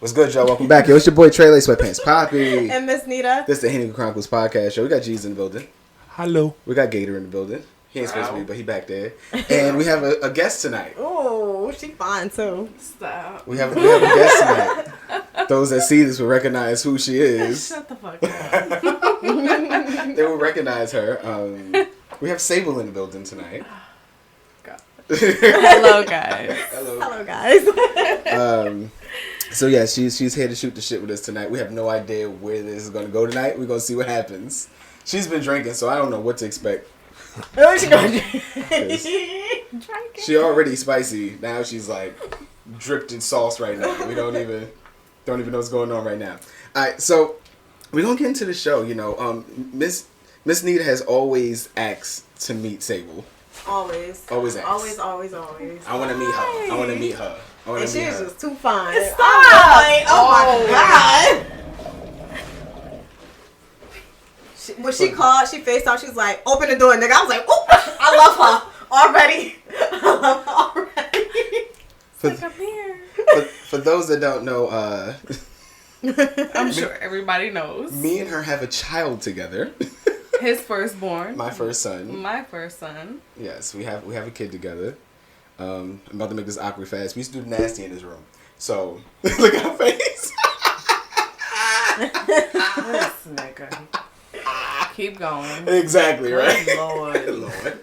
What's good, y'all? Welcome back. Yo, it's your boy Tre LA Sweatpants Poppy. And Ms.Nita. This is the Henny Chronicles podcast show. We got G's in the building. Hello. We got Gator in the building. He ain't supposed to be, but he back there. And we have a guest tonight. Oh, she fine too. Stop. We have a guest tonight. Those that see this will recognize who she is. Shut the fuck up. They will recognize her. We have Sable in the building tonight. Hello, guys. Hello, guys. So yeah, she's here to shoot the shit with us tonight. We have no idea where this is going to go tonight. We're going to see what happens. She's been drinking, so I don't know what to expect. Oh, she going drinking. She already spicy. Now she's like dripped in sauce right now. We don't even know what's going on right now. All right, so we're gonna get into the show. You know, Ms.Nita has always asked to meet Sable. Always. Always asked. Always. I want to meet her. And she was just too fine. Stop. Oh my God. When she called, she FaceTimed, she was like, open the door, nigga. I was like, oh, I love her already. I'm here. For those that don't know, I'm sure everybody knows. me and her have a child together. His firstborn. My first son. My first son. Yes, we have a kid together. I'm about to make this awkward fast. We used to do the nasty in this room. So look at her face. This nigga. Keep going. Exactly, right? Good Lord. Lord.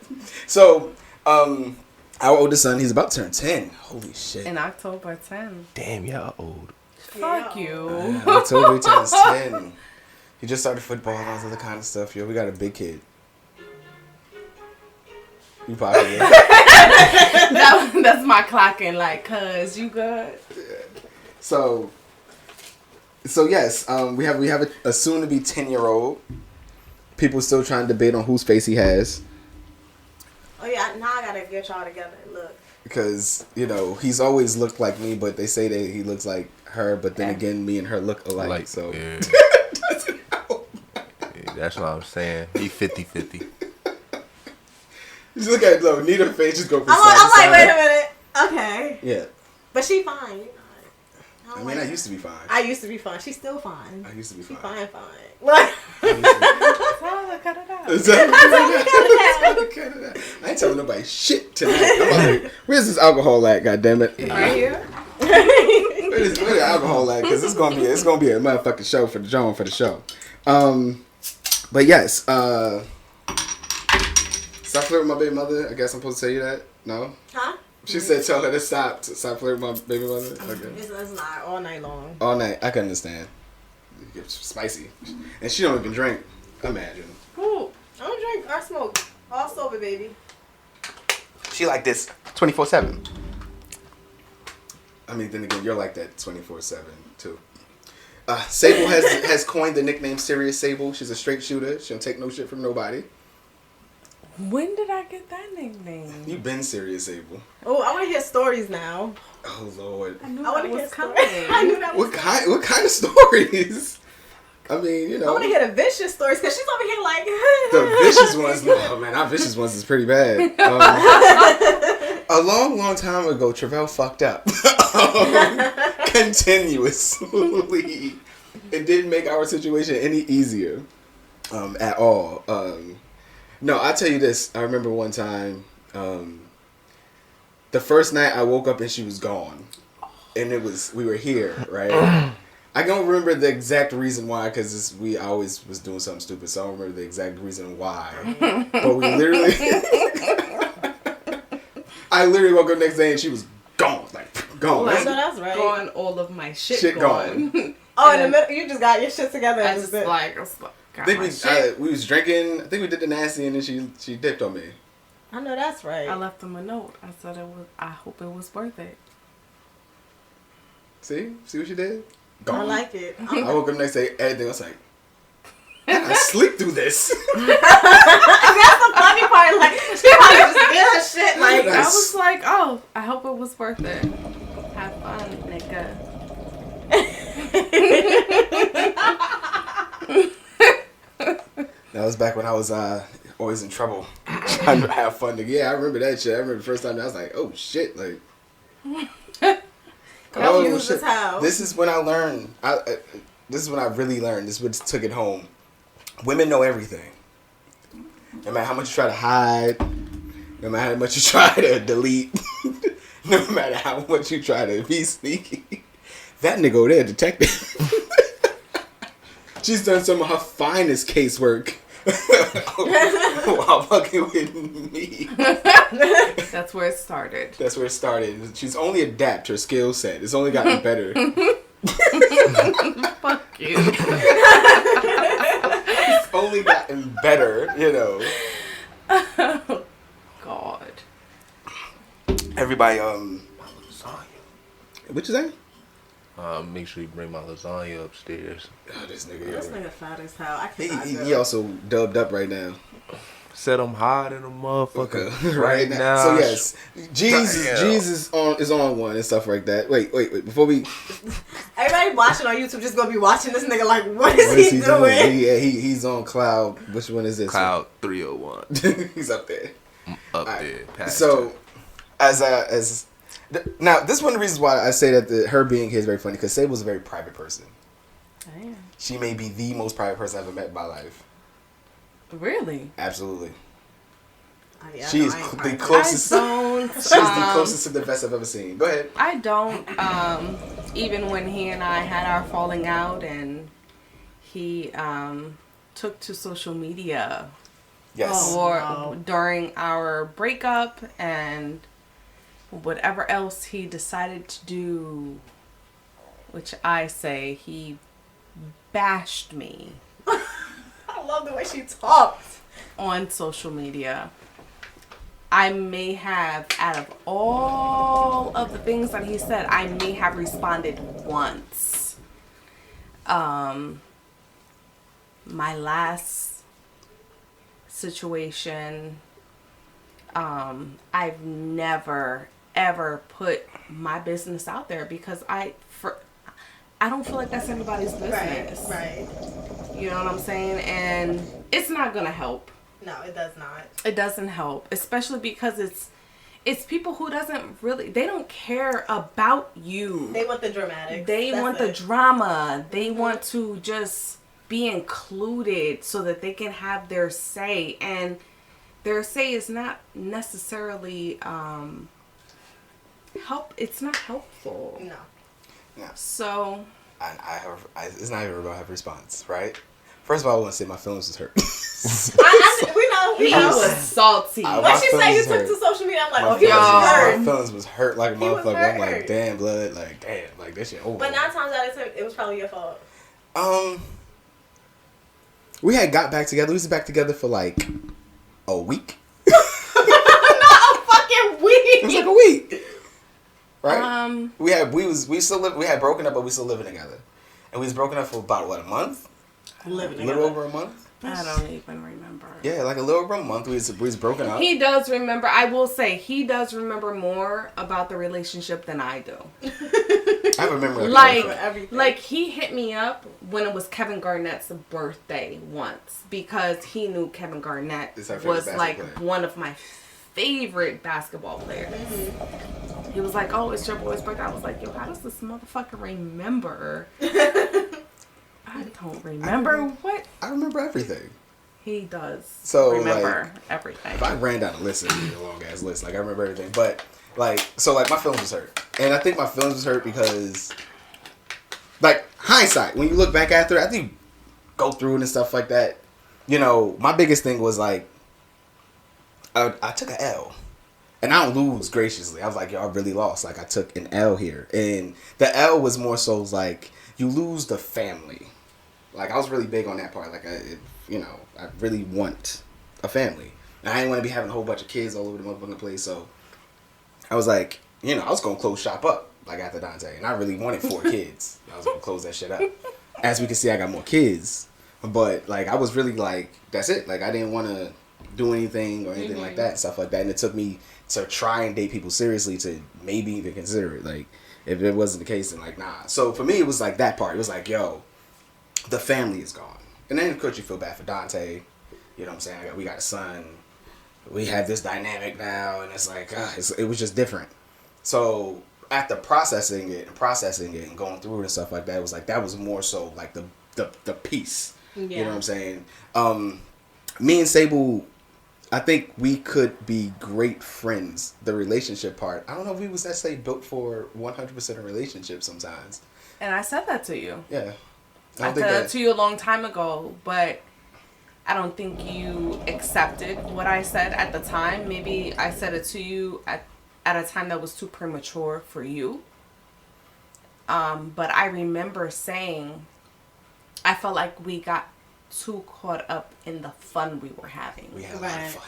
So, our oldest son, he's about to turn 10. Holy shit. In October 10. Damn, y'all old. Fuck you. October he turns 10. He just started football and all this other kind of stuff. Yo, we got a big kid. You popular. That's my clocking, like, cuz you good. So yes, we have a soon to be 10-year-old. People still trying to debate on whose face he has. Oh yeah, now I gotta get y'all together and look. Because, you know, he's always looked like me, but they say that he looks like her, but then again, me and her look alike, so. Yeah. Yeah, that's what I'm saying. He 50-50. Just look at Nita's face, just go for I'm like, wait a minute. Okay. Yeah. But she fine. I mean, I used to be fine. I used to be fine. She's still fine. I used to be She fine. fine. What? Tell her to cut it out. I ain't telling nobody shit tonight. I'm like, where's this alcohol at? Goddammit. Right here. Where's the alcohol at? Because it's gonna be a motherfucking show for the show. But yes, stop flirting with my baby mother. I guess I'm supposed to tell you that. No. Huh? She said, "Tell her to stop flirting with my baby mother." Okay. It's not all night long. All night. I can understand. It gets spicy, and she don't even drink. Imagine. Ooh, I don't drink or smoke. All sober, baby. She like this 24/7. I mean, then again, you're like that 24/7 too. Sable has coined the nickname Serious Sable. She's a straight shooter. She don't take no shit from nobody. When did I get that nickname? You've been Serious Sable. Oh, I want to hear stories now. Oh Lord. I knew I want that to hear was stories. coming. I knew that was coming. What kind of stories? I mean, you I know. want to hear the vicious stories because she's over here like The vicious ones. No, man, our vicious ones is pretty bad. A long time ago, Travell fucked up. Continuously. It didn't make our situation any easier at all. No, I'll tell you this. I remember one time, the first night I woke up and she was gone. And we were here, right? I don't remember the exact reason why, because I always was doing something stupid, so I don't remember the exact reason why. But we literally, I literally woke up next day and she was gone, like gone. Like, so that's right. Gone, all of my shit gone. Oh, in the middle, you just got your shit together. I And just it. like, I think we was drinking. I think we did the nasty, and then she dipped on me. I know that's right. I left him a note. I said I hope it was worth it. See what she did? I Gone. like it. I woke up the next day, everything was like, I sleep through this. That's the funny part. Like she probably just did her shit. Like I was like, oh, I hope it was worth it. Have fun, nigga. That was back when I was always in trouble, trying to have fun. Yeah, I remember that shit. I remember the first time I was like, oh shit, like. Come Confused as hell. This is when I learned. This is when I really learned. This is what took it home. Women know everything. No matter how much you try to hide, no matter how much you try to delete, no matter how much you try to be sneaky, that nigga over there, detective. She's done some of her finest casework while fucking with me. That's where it started. That's where it started. She's only adapted her skill set. It's only gotten better. Fuck you. It's only gotten better, you know. Oh, God. Everybody, Lasagna. what you say? Make sure you bring my lasagna upstairs. Oh, this nigga. This nigga fat as hell. I cannot do He it. also dubbed up right now. Set them hot in a motherfucker right now. So yes, Jesus Damn. is on one and stuff like that. Wait. Before we, Everybody watching on YouTube just gonna be watching this nigga like, what is he doing? He's on cloud. Which one is this? Cloud 301. He's up there. Up All there. right. So, now this is one of the reasons why I say that her being here is very funny, because Sable's a very private person. Damn. She may be the most private person I've ever met in my life. Really? Absolutely. Oh, yeah, She is I ain't the private. closest. I don't. She's the closest to the best I've ever seen. Go ahead. I don't. Even when he and I had our falling out, and he took to social media Yes. during our breakup and whatever else he decided to do, which I say he bashed me I love the way she talks. on social media. I may have, out of all of the things that he said, I may have responded once. My last situation, I've never ever put my business out there because I don't feel like that's anybody's business. Right. You know what I'm saying? And it's not gonna help. No, it does not. It doesn't help, especially because it's people who they don't care about you. They want the dramatics. They want the drama. They want to just be included so that they can have their say, and their say is not necessarily it's not helpful. No. Yeah. So It's not even about her response, right? First of all, I want to say my feelings was hurt. We he know. was salty. I- When my she said feelings you was took hurt. to social media, I'm like, My oh, he was feelings hurt. my feelings was hurt like a He was motherfucker. I'm like, hurt. damn, blood, like, damn, like, this shit over. But 9 times out of 10, it was probably your fault. We had got back together. We was back together for like a week. Not a fucking It was week. like a week. Right? We had broken up, but we still living together. And we was broken up for about, what, a month? Living A little over a month? I don't even remember. Yeah, like a little over a month. We was broken up. He does remember. I will say he does remember more about the relationship than I do. I have a memory everything. Like he hit me up when it was Kevin Garnett's birthday once because he knew Kevin Garnett Is our favorite was like basketball player. one of my favorite basketball players. He was like, "Oh, it's your boy's birthday." I was like, "Yo, how does this motherfucker remember?" I don't remember what I remember everything. he does. So, remember everything. If I ran down a list, it would be a long ass list. Like I remember everything, but like my feelings was hurt, and I think my feelings was hurt because, like hindsight, when you look back after, I think you go through it and stuff like that. You know, my biggest thing was like, I took an L, and I don't lose graciously. I was like, yo, I really lost. Like I took an L here, and the L was more so like you lose the family. Like I was really big on that part. Like I really want a family. And I didn't want to be having a whole bunch of kids all over the motherfucking place. So I was like, I was gonna close shop up like after Dante, and I really wanted 4 kids. I was gonna close that shit up. As we can see, I got more kids, but like I was really like, that's it. Like I didn't want to do anything or anything like that and stuff like that. And it took me to try and date people seriously to maybe even consider it. Like if it wasn't the case, then like nah. So for me, it was like that part. It was like, yo, the family is gone. And then of course you feel bad for Dante. You know what I'm saying? We got a son. We have this dynamic now, and it's like it was just different. So after processing it and going through it and stuff like that, it was like that was more so like the piece. Yeah. You know what I'm saying? Me and Sable, I think we could be great friends. The relationship part, I don't know if we was necessarily built for 100% a relationship sometimes. And I said that to you. Yeah. I said that to you a long time ago, but I don't think you accepted what I said at the time. Maybe I said it to you at a time that was too premature for you. But I remember saying, I felt like we got too caught up in the fun we were having. We had a lot of fun.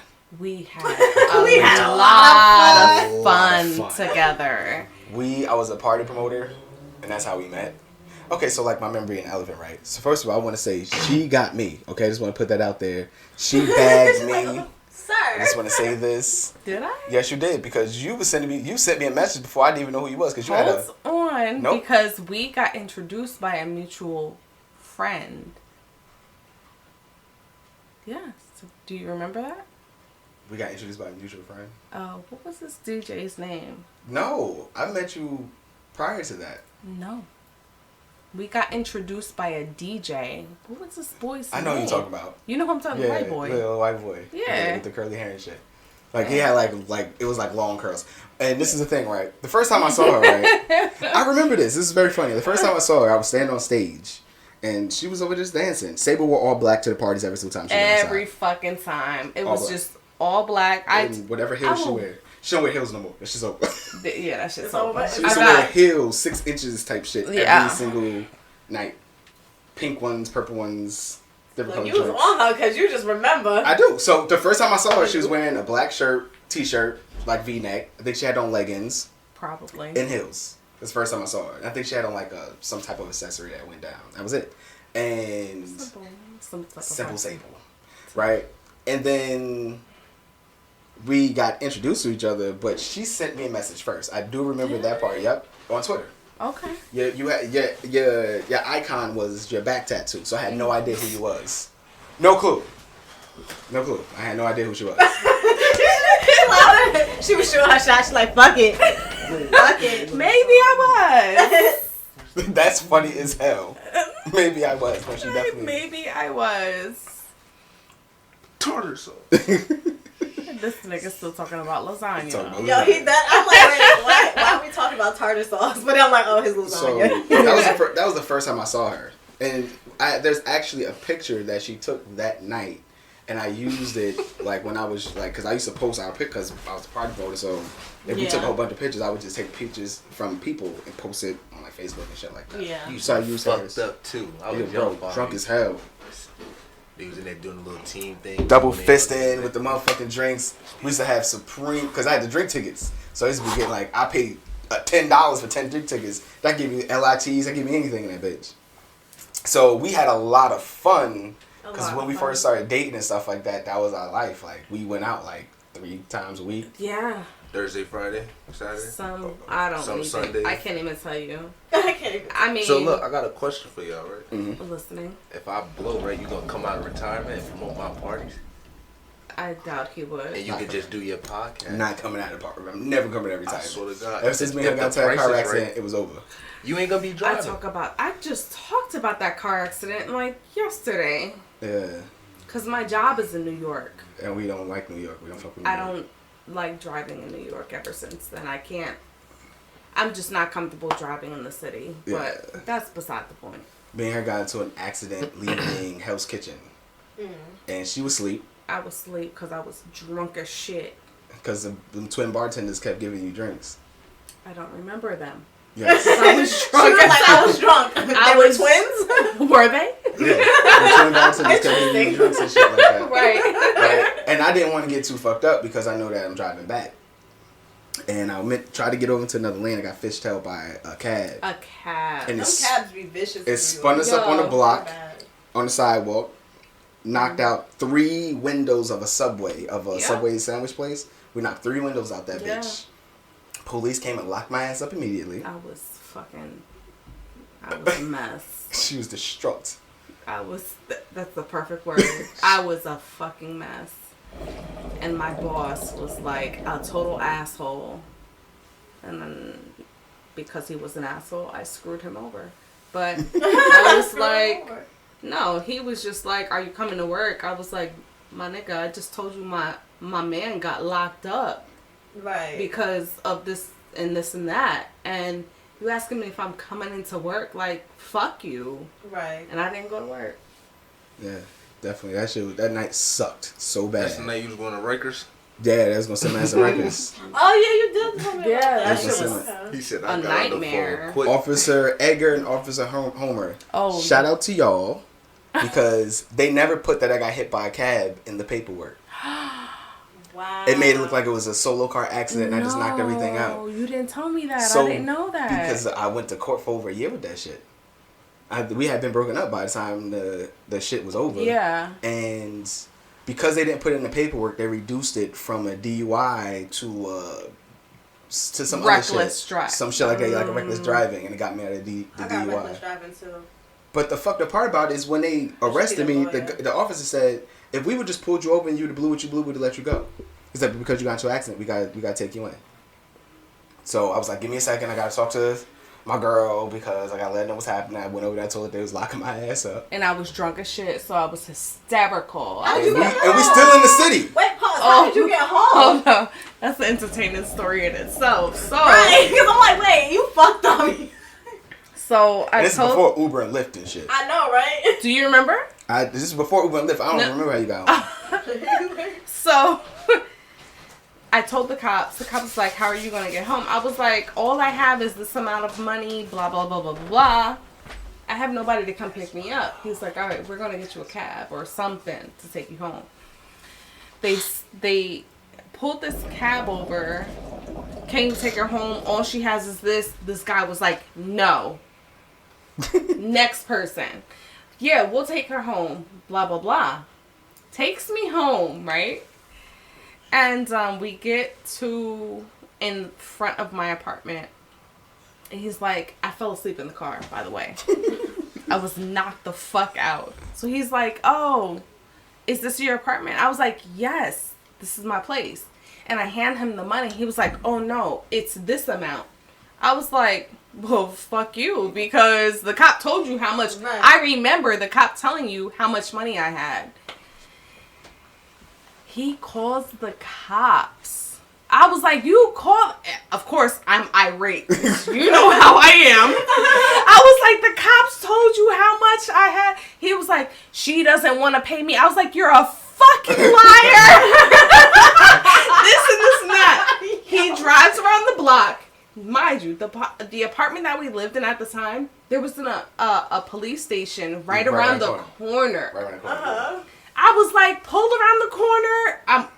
We had a lot of fun together. I was a party promoter, and that's how we met. Okay, so like my memory and Elephant, right? So first of all, I want to say she got me. Okay, I just want to put that out there. She bagged me. Sir. I just want to say this. Did I? Yes, you did, because you sent me a message before I didn't even know who you was, because you had a... Hold on, Nope. because we got introduced by a mutual friend. Yeah, so do you remember that? We got introduced by a mutual friend? What was this DJ's name? No, I met you prior to that. No. We got introduced by a DJ. What was this boy's name? I know who you're talking about. You know who I'm talking about, white boy. Little white boy. Yeah. With the curly hair and shit. Like, he had, like, it was, like, long curls. And this is the thing, right? The first time I saw her, right? I remember this. This is very funny. The first time I saw her, I was standing on stage. And she was over just dancing. Sable wore all black to the parties every single time she went outside. Every fucking time. It All was black. just all black. And whatever heels she wear. She don't wear heels no more. That shit's over. Yeah, that shit's It's over. over. She used to wear heels 6 inches type shit Yeah. every single night. Pink ones, purple ones, different Look, color you was joints. on her because you just remember. I do. So the first time I saw her, she was wearing a black shirt, t-shirt, like V-neck. I think she had on leggings Probably. and heels. That's the first time I saw her. And I think she had on like some type of accessory that went down. That was it. And simple Sable, right? And then we got introduced to each other, but she sent me a message first. I do remember that part. Yep, on Twitter. Okay. Your icon was your back tattoo, so I had no idea who you was. No clue. I had no idea who she was. She was shooting her shot. She's like, fuck it. Fuck it. Maybe I was. That's funny as hell. Maybe I was, but she definitely... Maybe I was. Tartar sauce. This nigga still talking about lasagna. Yo, I'm like, wait, why are we talking about tartar sauce? But I'm like, oh, his lasagna. So that was the first time I saw her, and there's actually a picture that she took that night, and I used it like when I was like, because I used to post our pic because I was a party voter, so if we took a whole bunch of pictures, I would just take pictures from people and post it on like Facebook and shit like that. Yeah. So I used fucked up too. I was young, drunk as hell. They was in there doing a little team thing. Double fisting with the motherfucking drinks. We used to have Supreme, because I had the drink tickets. So I used to be getting like, I paid $10 for 10 drink tickets. That gave me LITs, that gave me anything in that bitch. So we had a lot of fun, because when we first started dating and stuff like that, that was our life. Like, we went out like 3 times a week. Yeah. Thursday, Friday, Saturday. Some Sundays. I can't even tell you. Okay. I mean. So look, I got a question for y'all, right? Mm-hmm. Listening. If I blow, right, you gonna come out of retirement and promote my parties? I doubt he would. And you could just do your podcast. I'm not coming out of the park. I'm never coming every time. I swear to God. Ever since me and her got into that car accident, it was over. You ain't gonna be driving. I just talked about that car accident like yesterday. Yeah. Cause my job is in New York. And we don't like New York. We don't fuck with New York. I don't like driving in New York ever since then. I'm just not comfortable driving in the city. Yeah. But that's beside the point. Me and her got into an accident leaving Hell's Kitchen. And she was asleep. I was asleep because I was drunk as shit. Because the twin bartenders kept giving you drinks. I don't remember them. Yes. I was drunk. I was drunk. They were twins? Were they? Yeah. The twin bartenders kept giving you drinks and shit like that. Right. And I didn't want to get too fucked up because I know that I'm driving back. And I tried to get over to another lane. I got fishtailed by a cab. A cab. And Those cabs be vicious. It spun us up on the block, bad. on the sidewalk, knocked out 3 windows of a Subway, Subway sandwich place. We knocked 3 windows out that bitch. Police came and locked my ass up immediately. I was a mess. She was distraught. That's the perfect word. I was a fucking mess. And my boss was like a total asshole. And then because he was an asshole, I screwed him over. But I was like, no, he was just like, are you coming to work? I was like, my nigga, I just told you my man got locked up. Right. Because of this and this and that. And you asking me if I'm coming into work, like, fuck you. Right. And I didn't go to work. Yeah, definitely. That night sucked so bad. That's the night you was going to Rikers? Yeah, that was going to send me as a records. Oh, yeah, you did tell me. Yeah, that shit was. He said, A I got on the nightmare. phone quick. Officer Edgar and Officer Homer. Oh. Shout out to y'all because they never put that I got hit by a cab in the paperwork. Wow. It made it look like it was a solo car accident and I just knocked everything out. No, you didn't tell me that. So, I didn't know that. Because I went to court for over a year with that shit. We had been broken up by the time the shit was over. Yeah. And because they didn't put it in the paperwork, they reduced it from a DUI to some reckless other shit. drive. Some shit like that, like a reckless driving, and it got me out of the I got DUI. reckless driving too. But the fucked up part about it is when they arrested me, the officer said, if we would just pulled you over and you'd have blew what you blew, we'd have let you go. He said, because you got into an accident, we got to take you in. So I was like, give me a second, I got to talk to my girl because I got to let her know what's happening. I went over there, I told her they was locking my ass up. And I was drunk as shit, so I was hysterical. How did you get home? And we still in the city. Wait, pause. How did you get home? Oh no, that's an entertaining story in itself. So, Right, because I'm like, wait, you fucked up. so I This is told. before Uber and Lyft and shit. I know, right? Do you remember? This is before Uber and Lyft. I don't remember how you got home. So, I told the cops. The cops was like, how are you going to get home? I was like, all I have is this amount of money, blah, blah, blah, blah, blah. I have nobody to come pick me up. He's like, all right, we're going to get you a cab or something to take you home. They pulled this cab over, came to take her home. All she has is this. This guy was like, no. Next person. Yeah, we'll take her home, blah, blah, blah. Takes me home, right? And we get to in front of my apartment. And he's like, I fell asleep in the car, by the way. I was knocked the fuck out. So he's like, oh, is this your apartment? I was like, yes, this is my place. And I hand him the money. He was like, oh no, it's this amount. I was like, well, fuck you, because the cop told you how much. Right. I remember the cop telling you how much money I had. He calls the cops. I was like, you call. Of course, I'm irate. You know how I am. I was like, the cops told you how much I had. He was like, she doesn't want to pay me. I was like, you're a fucking liar. This and that. He drives around the block. Mind you, the apartment that we lived in at the time, there was a police station right around the corner. Right around the corner. Uh-huh. I was like, pull around the corner. I'm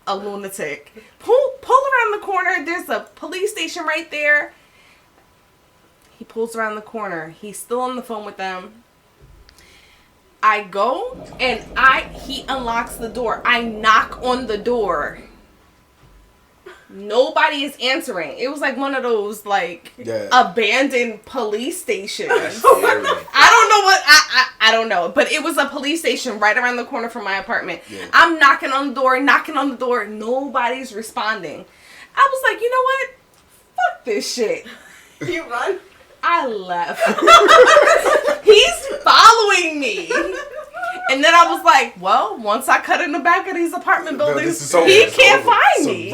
a lunatic. Pull around the corner. There's a police station right there. He pulls around the corner. He's still on the phone with them. I go and he unlocks the door. I knock on the door. Nobody is answering. It was like one of those abandoned police stations. I don't know what I don't know, but it was a police station right around the corner from my apartment. Yeah. I'm knocking on the door. Nobody's responding. I was like, you know what? Fuck this shit. You run? I left. He's following me. And then I was like, well, once I cut in the back of these apartment buildings, he can't find me.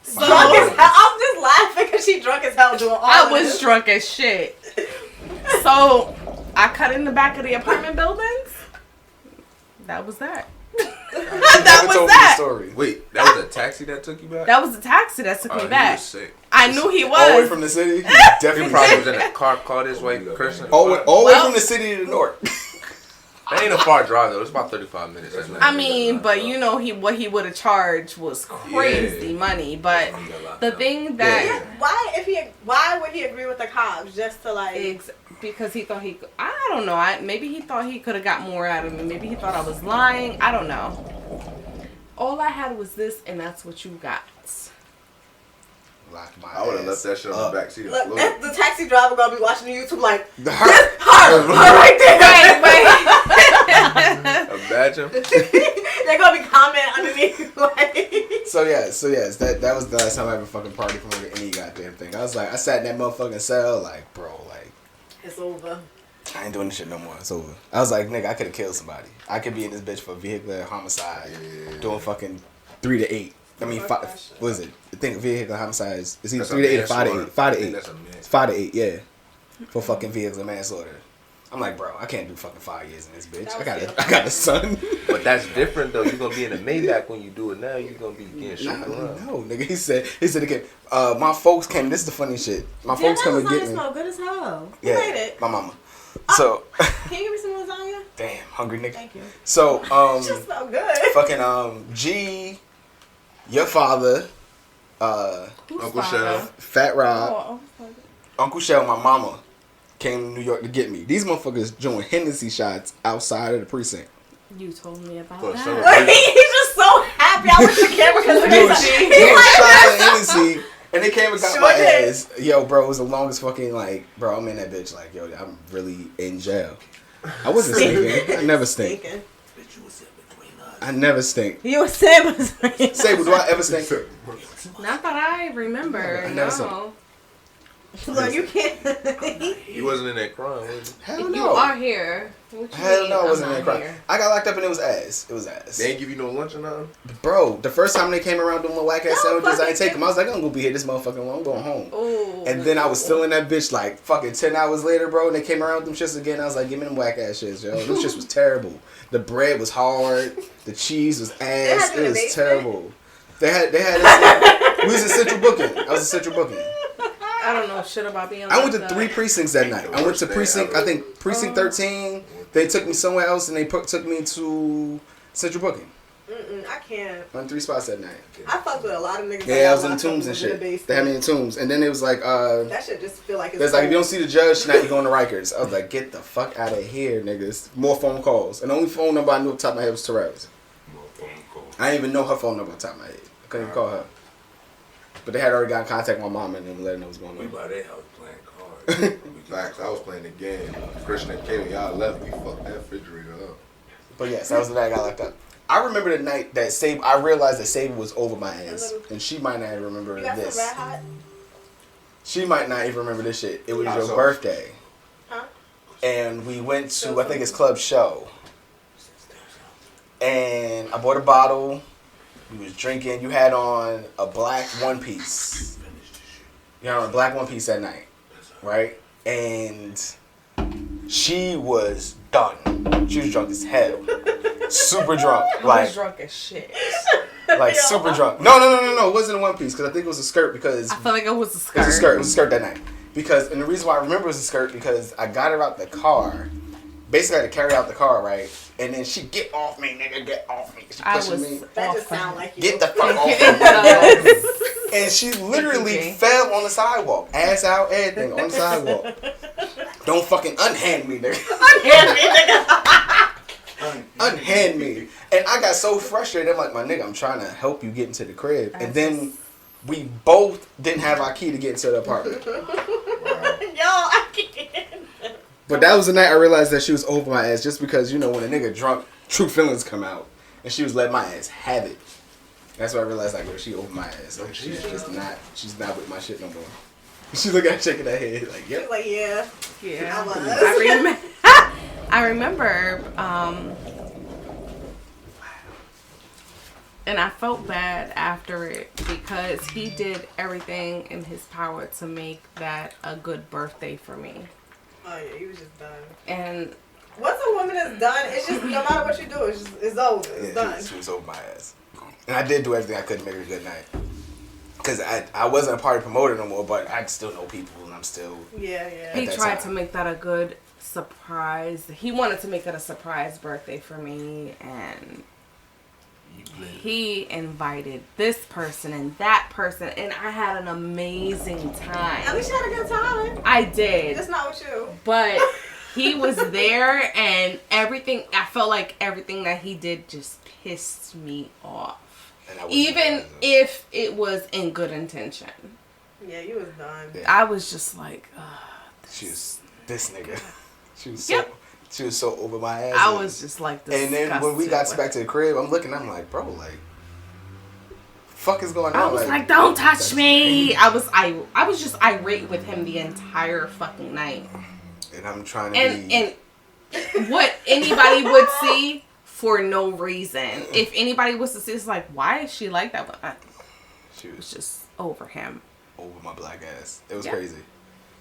So, drunk as hell. I'm just laughing because she drunk as hell doing all I was drunk as shit. So I cut in the back of the apartment buildings. That was that. That was that. Story. Wait, that was a taxi that took you back? That was a taxi that took me back. He was sick. I knew he was. All the way from the city? He Definitely. probably was in a car this way, cursing. All the way from the city to the north. That ain't a far drive though. It's about 35 minutes. I mean, but you know what he would have charged was crazy money. But the thing that why would he agree with the cops just to like? Because he thought he could. I don't know. Maybe he thought he could have got more out of me. Maybe he thought I was lying. I don't know. All I had was this, and that's what you got. I would have left that shit on the back seat. Look, the taxi driver gonna be watching the YouTube like her right there. Right. Imagine. They're gonna be commenting underneath like. So yes, that was the last time I ever fucking party promoted any goddamn thing. I was like, I sat in that motherfucking cell, like, bro, like, it's over. I ain't doing this shit no more. It's over. I was like, nigga, I could have killed somebody. I could be in this bitch for vehicular homicide, doing fucking 3 to 8. I mean, what is it? I think vehicular homicide is either 3 to 8 or 5 to 8. 5 to 8. It's 5 to 8, yeah. For fucking vehicular manslaughter. I'm like, bro, I can't do fucking 5 years in this bitch. I got a son. But that's different though. You're gonna be in the Maybach when you do it now. You're gonna be getting shot around. No, nigga. He said again. My folks came. This is the funny shit. My folks come and get me. Good as hell. Yeah, Who made it? my mama. So. Can you give me some lasagna? Damn, hungry nigga. Thank you. So just so good. Fucking G, your father, Uncle Shell, Fat Rob, Uncle Shell, my mama. Came to New York to get me. These motherfuckers doing Hennessy shots outside of the precinct. You told me about For that. He's just so happy. I wish the camera could see. Doing shots of Hennessy, and they came and got my ass. Yo, bro, it was the longest fucking, like, bro, I'm in that bitch, like, yo, I'm really in jail. I wasn't stinking. I never stink. I never stink. You were Sable. Sable, do I ever stink? Not that I remember. I never No. Look, you can't. He wasn't in that crime, was he? Hell no. You are here. What you Hell mean no, I I'm wasn't in not that crime. here? I got locked up and it was ass. It was ass. They ain't give you no lunch or nothing? Bro, the first time they came around doing my whack ass No, sandwiches, I fucking ain't take them. I was like, I'm gonna be here this motherfucking long. I'm going home. Ooh. And then I was still in that bitch like fucking 10 hours later, bro. And they came around with them shits again. I was like, give me them whack ass shits, yo. Them shits was terrible. The bread was hard. The cheese was ass. It was terrible. They had we was in Central Booking. I was in Central Booking. I don't know shit about being. I went to 3 precincts that night. I went to precinct 13. They took me somewhere else and they took me to Central Booking. I can't. On 3 spots that night. I fucked with a lot of niggas. Yeah, I was in the Tombs and shit. They had me in Tombs. And then it was like, that shit just feel like it's there's like, if you don't see the judge tonight, you're going to Rikers. I was like, get the fuck out of here, niggas. More phone calls. And the only phone number I knew off the top of my head was Terrell's. I didn't even know her phone number off the top of my head. I couldn't even call her. But they had already got in contact with my mom and them letting know what's going on. We by their house playing cards. Facts, I was playing the game. Christian and Kayla, y'all left. We fucked that refrigerator up. But yes, that was the night I got locked up. I remember the night that Sable, I realized that Sable was over my ass. And she might not even remember You got this. some red hot? She might not even remember this shit. It was your birthday. Huh? And we went to, I think it's Club Show. And I bought a bottle. We was drinking. You had on a black one piece. You had on a black one piece that night. Right? And she was done. She was drunk as hell. Super drunk. I was drunk as shit. Like super drunk. No. It wasn't a one piece because I think it was a skirt because I felt like it was a skirt. It was a skirt. It was a skirt that night. Because, and the reason why I remember it was a skirt because I got her out the car. Basically, I had to carry out the car, right? And then she get off me, nigga, get off me. She pushing me. That just sound like you. Get the fuck off me. And she literally fell on the sidewalk. Ass out, everything on the sidewalk. Don't fucking unhand me, nigga. Unhand me, nigga. Unhand me. And I got so frustrated. I'm like, my nigga, I'm trying to help you get into the crib. And then we both didn't have our key to get into the apartment. Yo, I can't. But that was the night I realized that she was over my ass just because, you know, when a nigga drunk, true feelings come out. And she was letting my ass have it. That's why I realized, like, she over my ass. Like, she's not with my shit no more. She look at shaking her head, like, yep. She's like, yeah. Yeah. I I remember, and I felt bad after it because he did everything in his power to make that a good birthday for me. Oh yeah, he was just done. And once a woman is done, it's just no matter what you do, it's over. It's done. She was over my ass. And I did do everything I could to make her a good night. Because I wasn't a party promoter no more, but I still know people and I'm still... Yeah. He tried to make that a good surprise. He wanted to make it a surprise birthday for me, and he invited this person and that person, and I had an amazing time. At least you had a good time. I did. Just not with you. But he was there, and everything, I felt like everything that he did just pissed me off. Even if it was in good intention. Yeah, you was done. Yeah. I was just like, she was this nigga. She was so... Yep. She was so over my ass. I was just like and then when we got back to the crib, I'm looking, I'm like, bro, like, fuck is going on? I was like, don't touch me. I was just irate with him the entire fucking night. And I'm trying to and what anybody would see for no reason. If anybody was to see, it's like, why is she like that? But she was just over him. Over my black ass. It was crazy.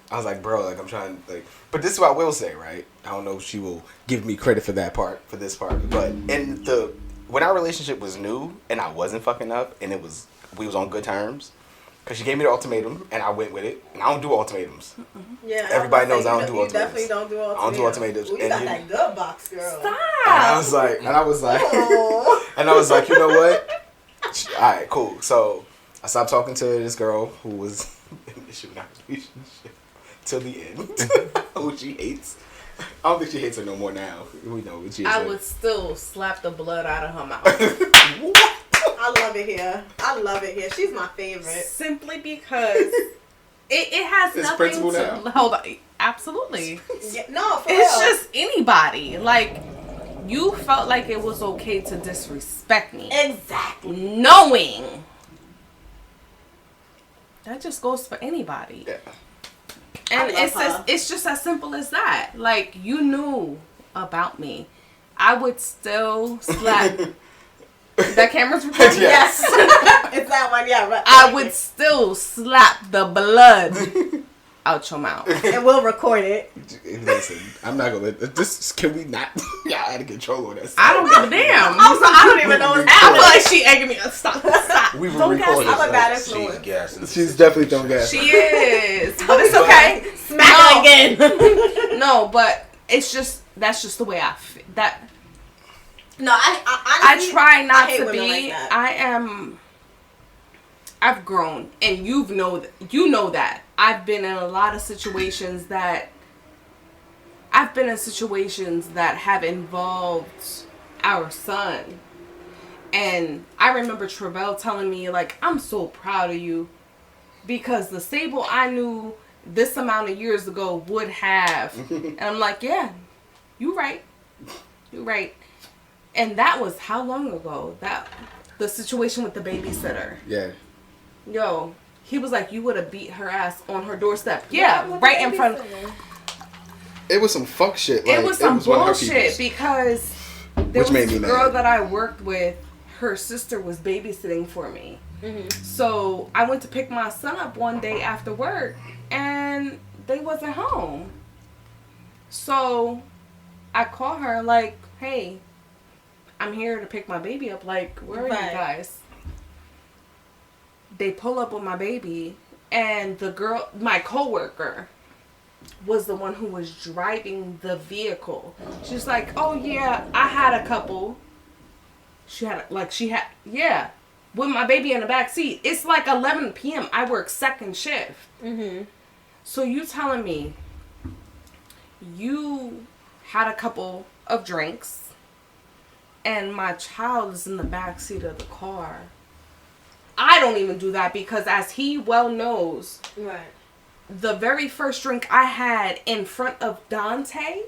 I was like, bro, like, I'm trying, like, but this is what I will say, right? I don't know if she will give me credit for that part, for this part, but when our relationship was new and I wasn't fucking up and we was on good terms, because she gave me the ultimatum and I went with it, and I don't do ultimatums. Yeah, everybody knows I don't do ultimatums. You definitely don't do ultimatums. I don't do ultimatums. You got that good box, girl. Stop. And I was like, you know what? All right, cool. So I stopped talking to this girl who was in an issue in our relationship till the end. Who she hates. I don't think she hates her no more now. We know what she is. I would still slap the blood out of her mouth. What? I love it here. She's my favorite. Simply because it has it's nothing principle to now. hold on. Absolutely. Yeah, no, for It's real. just anybody. Like, you felt like it was okay to disrespect me. Exactly. Knowing. That just goes for anybody. Yeah. And it's just as simple as that. Like, you knew about me. I would still slap. That camera's recording? Yes. It's that one, yeah. Right. I would still slap the blood out your mouth. And we'll record it. Listen, I'm not gonna let this. Can we not? Y'all out of control on that. I don't give a damn. Also, I don't even know what's I feel happening. like she egging me. Stop. We will Don't record gas I'm a it. bad She's influence. gassing. She's definitely throwing gas. She is. But it's okay. Smack her again. No, but it's just, that's just the way I feel. No, I honestly, try not I hate to women be. like that. I've grown, and you know that. I've been in a lot of situations that have involved our son. And I remember Travell telling me, like, I'm so proud of you, because the Sable I knew this amount of years ago would have. And I'm like, yeah, you're right. And that was how long ago? The situation with the babysitter. Yeah. Yo, he was like, you would have beat her ass on her doorstep. Yeah, right in front of. It was some fuck shit. Like, It was some one of her bullshit, peoples. because there Which was made this me girl mad. that I worked with, her sister was babysitting for me. Mm-hmm. So I went to pick my son up one day after work, and they wasn't home. So I call her like, hey, I'm here to pick my baby up. Like, where are you guys? They pull up with my baby, and the girl, my coworker, was the one who was driving the vehicle. She's like, oh yeah, I had a couple. Yeah, with my baby in the back seat. It's like 11 p.m. I work second shift. Mm-hmm. So you telling me you had a couple of drinks and my child is in the back seat of the car? I don't even do that, because as he well knows, Right. the very first drink I had in front of Dante,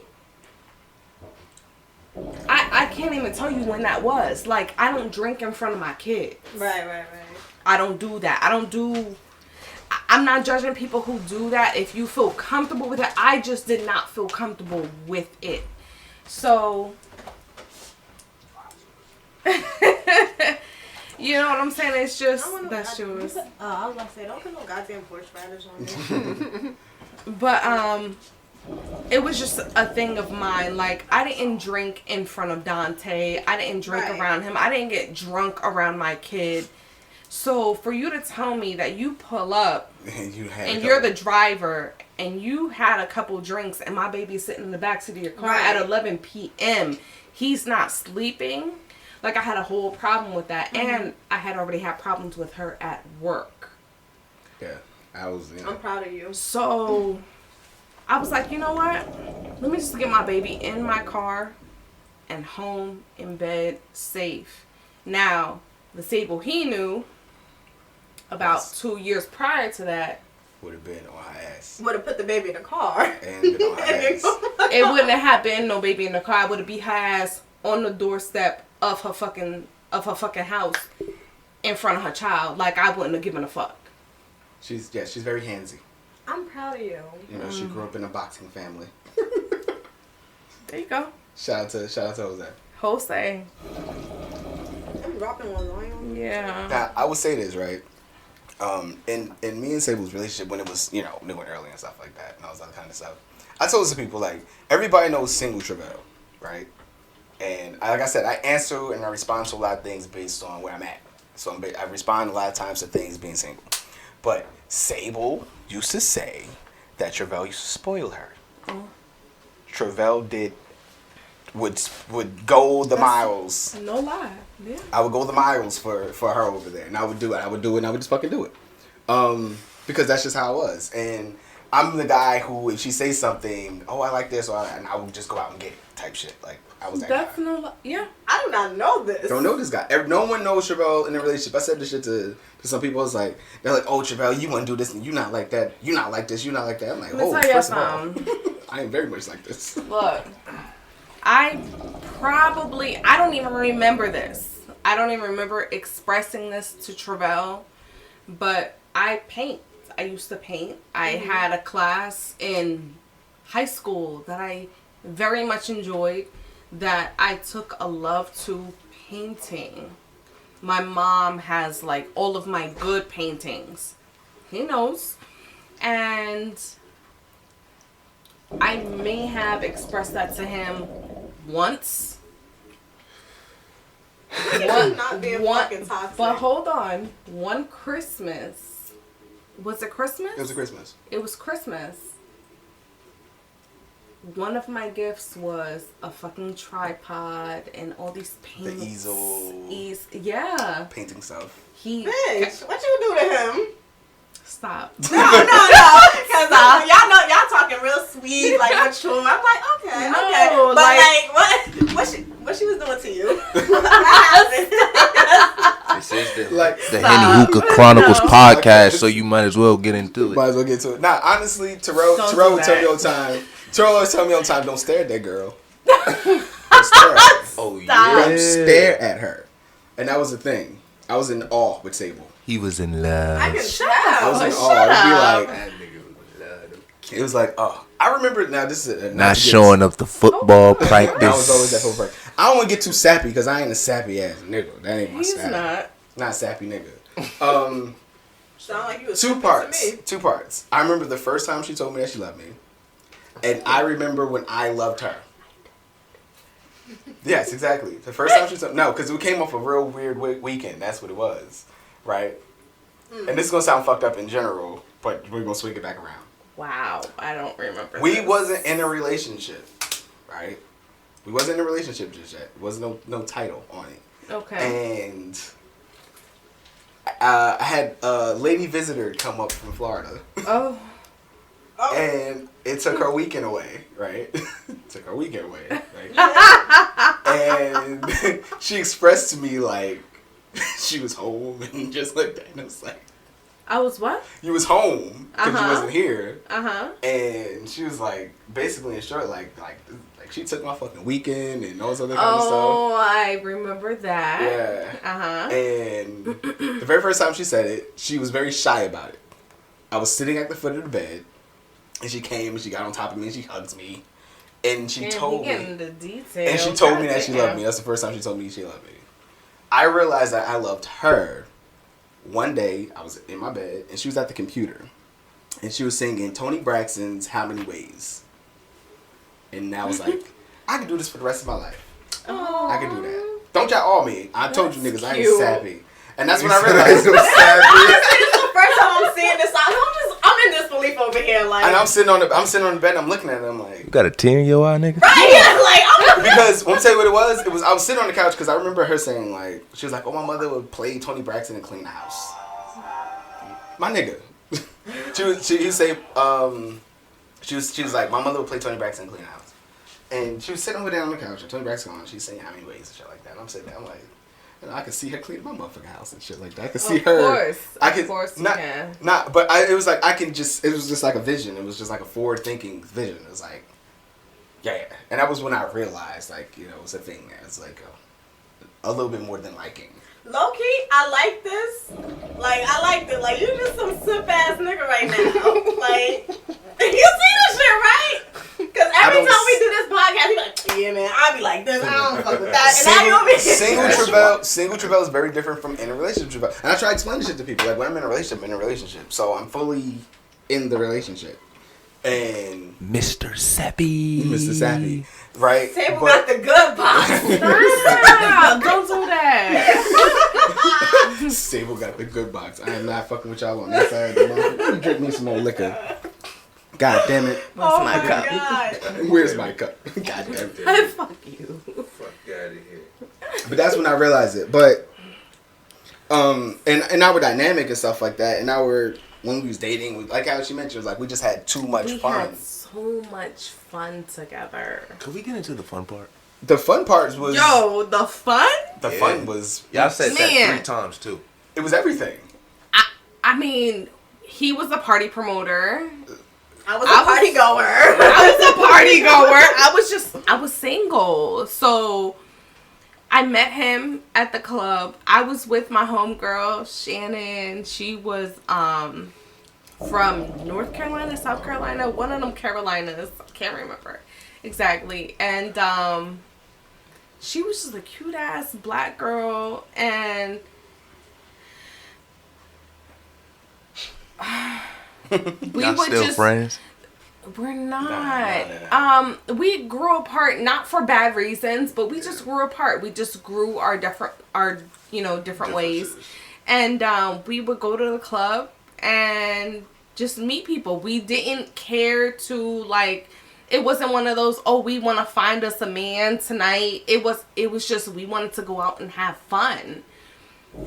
I can't even tell you when that was. Like, I don't drink in front of my kids. Right. I don't do that. I'm not judging people who do that. If you feel comfortable with it, I just did not feel comfortable with it. So, you know what I'm saying? It's just, that's yours. I was about to say, don't put no goddamn horseradish on me. But, it was just a thing of mine. Like, I didn't drink in front of Dante. I didn't drink around him. I didn't get drunk around my kid. So for you to tell me that you pull up and you're the driver and you had a couple drinks and my baby's sitting in the backseat of your car at 11 p.m., he's not sleeping. Like, I had a whole problem with that. Mm-hmm. And I had already had problems with her at work. Yeah, I'm proud of you. So I was like, you know what? Let me just get my baby in my car and home in bed safe. Now, the Sable he knew about 2 years prior to that would have been on her ass. Would have put the baby in the car. And been on her ass. It wouldn't have happened. No baby in the car. It would have been her ass on the doorstep of her fucking house, in front of her child. Like, I wouldn't have given a fuck. She's very handsy. I'm proud of you. You know, she grew up in a boxing family. There you go. Shout out to Jose. Jose. I'm dropping one on you. Yeah. Now, I would say this, right? In me and Sable's relationship, when it was, new and early and stuff like that, and all that kind of stuff, I told some people, like, everybody knows single Tre, right? And like I said, I answer and I respond to a lot of things based on where I'm at. So I respond a lot of times to things being single. But Sable used to say that Tre used to spoil her. Tre would go the miles. No lie. Yeah. I would go the miles for her over there, and I would do it. I would just fucking do it. Because that's just how it was. And I'm the guy who, if she says something, oh, I like this, and I would just go out and get it, type shit. Like, I was that That's guy. no, yeah. I do not know this. Don't know this guy. No one knows Tre in a relationship. I said this shit to some people. It's like, they're like, oh, Tre, you want to do this, and you not like that. You not like this. You not like that. I'm like, Let me oh, tell you first of all, something. I am very much like this. Look, I don't even remember this. I don't even remember expressing this to Tre, but I paint. I used to paint. I had a class in high school that I very much enjoyed, that I took a love to painting. My mom has like all of my good paintings. He knows. And I may have expressed that to him once. Not being fucking toxic. But hold on. One Christmas. Was it Christmas? It was a Christmas. It was Christmas. One of my gifts was a fucking tripod and all these paints. The easel. Yeah. Painting stuff. Bitch, what you do to him? Stop. No. Because y'all talking real sweet, like mature. I'm like, okay. No, But like what she was doing to you? This is the Like, Henny Hookah Chronicles podcast, so you might as well get into it. might as well get to it. Nah, honestly, Terrell would tell me all the time. Terrell always tell me all the time, don't stare at that girl. Don't stare at her. Oh Don't stare at her. And that was the thing. I was in awe with Sable. He was in love. I can Shut tell. I was in Shut awe. It'd be up. like, That nigga was in love. it was like, oh. I remember, now this is Not showing up to football practice. I was always at football practice. I don't want to get too sappy because I ain't a sappy ass nigga. That ain't my He's style. not. Sappy nigga. Sound like you was Two talking parts. to me. 2 parts. I remember the first time she told me that she loved me. And I remember when I loved her. Yes, exactly. The first time she told no, because we came off a real weird weekend. That's what it was. Right? And this is going to sound fucked up in general, but we're going to swing it back around. Wow. I don't remember. We this. wasn't in a relationship. Right? We wasn't in a relationship just yet. There wasn't no title on it. Okay. And I had a lady visitor come up from Florida. Oh. And it took her weekend away, right? Took her weekend away, right? And she expressed to me like she was home and just like that. And I was like, I was what? you was home because you Uh-huh. wasn't here. Uh-huh. And she was like, basically in short, like she took my fucking weekend and all this other kind of stuff. Oh, I remember that. Yeah. Uh-huh. And the very first time she said it, she was very shy about it. I was sitting at the foot of the bed, and she came and she got on top of me and she hugs me, and she told me, the details. and she told me that she loved me. That's the first time she told me she loved me. I realized that I loved her. One day, I was in my bed, and she was at the computer, and she was singing Tony Braxton's "How Many Ways," and I was like, I can do this for the rest of my life. Oh. I can do that. Don't y'all all me. I told you niggas I ain't cute. sappy. And that's when I realized it was Honestly, sappy. this is the first time I'm seeing this. I'm in disbelief over here, like. And I'm sitting on the bed and I'm looking at it, I'm like, You got a tear in your eye, nigga? right, yeah, like I'm. because when I tell you what it was I was sitting on the couch because I remember her saying like, she was like, oh, my mother would play Tony Braxton and clean the house. My nigga. she would say, she was like, my mother would play Tony Braxton and clean the house. And she was sitting over there on the couch and Tony Braxton on, she's saying How Many Ways and shit like that. And I'm sitting there, I'm like, And I could see her cleaning my motherfucking house and shit like that. I could see her. Of course, you can. But it was like it was just like a vision. It was just like a forward thinking vision. It was like, yeah. And that was when I realized, like, you know, it was a thing there. It's like a little bit more than liking. Low key, I like this. Like, I liked it. Like, you just some simp ass nigga right now. Like, you see this shit, right? Because every time we do this podcast, he be like, yeah, man, I be like this. I don't fuck with that. And now you over here. Single Travell is very different from in a relationship Travell. And I try to explain this shit to people. Like, when I'm in a relationship. So I'm fully in the relationship. And Mr. Sappy. Right? Sable got the good box. Stop. Don't do that. Sable got the good box. I am not fucking with y'all on that side of the mouth. Let me drink me some more liquor. God damn it. Oh my God. Where's my cup? God damn it. Fuck you. Fuck out of here. But that's when I realized it. But and now we're dynamic and stuff like that. And now when we was dating, like how she mentioned, it was like we just had too much fun. We had so much fun together. Could we get into the fun part? The fun part was the fun? The fun was Y'all said that 3 times too. It was everything. I mean, he was a party promoter. I was a party goer. I was single. So I met him at the club. I was with my homegirl, Shannon. She was from North Carolina, South Carolina, one of them Carolinas. I can't remember exactly. And she was just a cute ass black girl, and we Y'all would still just friends? We're not. We grew apart, not for bad reasons, but we just grew apart. We just grew our different ways. And we would go to the club and just meet people. We didn't care to, like, it wasn't one of those, oh, we want to find us a man tonight. It was just, we wanted to go out and have fun.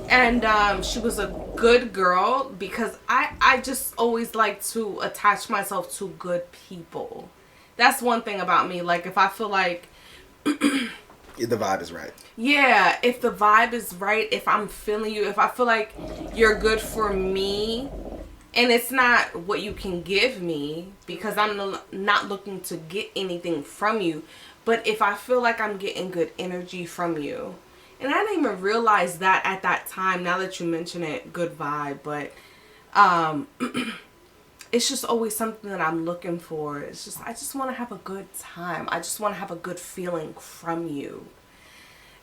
And she was a good girl because I just always like to attach myself to good people. That's one thing about me. Like, if I feel like the vibe is right. Yeah, if the vibe is right, if I'm feeling you, if I feel like you're good for me, and it's not what you can give me, because I'm not looking to get anything from you, but if I feel like I'm getting good energy from you. And I didn't even realize that at that time. Now that you mention it, good vibe. But it's just always something that I'm looking for. It's just, I just want to have a good time. I just want to have a good feeling from you.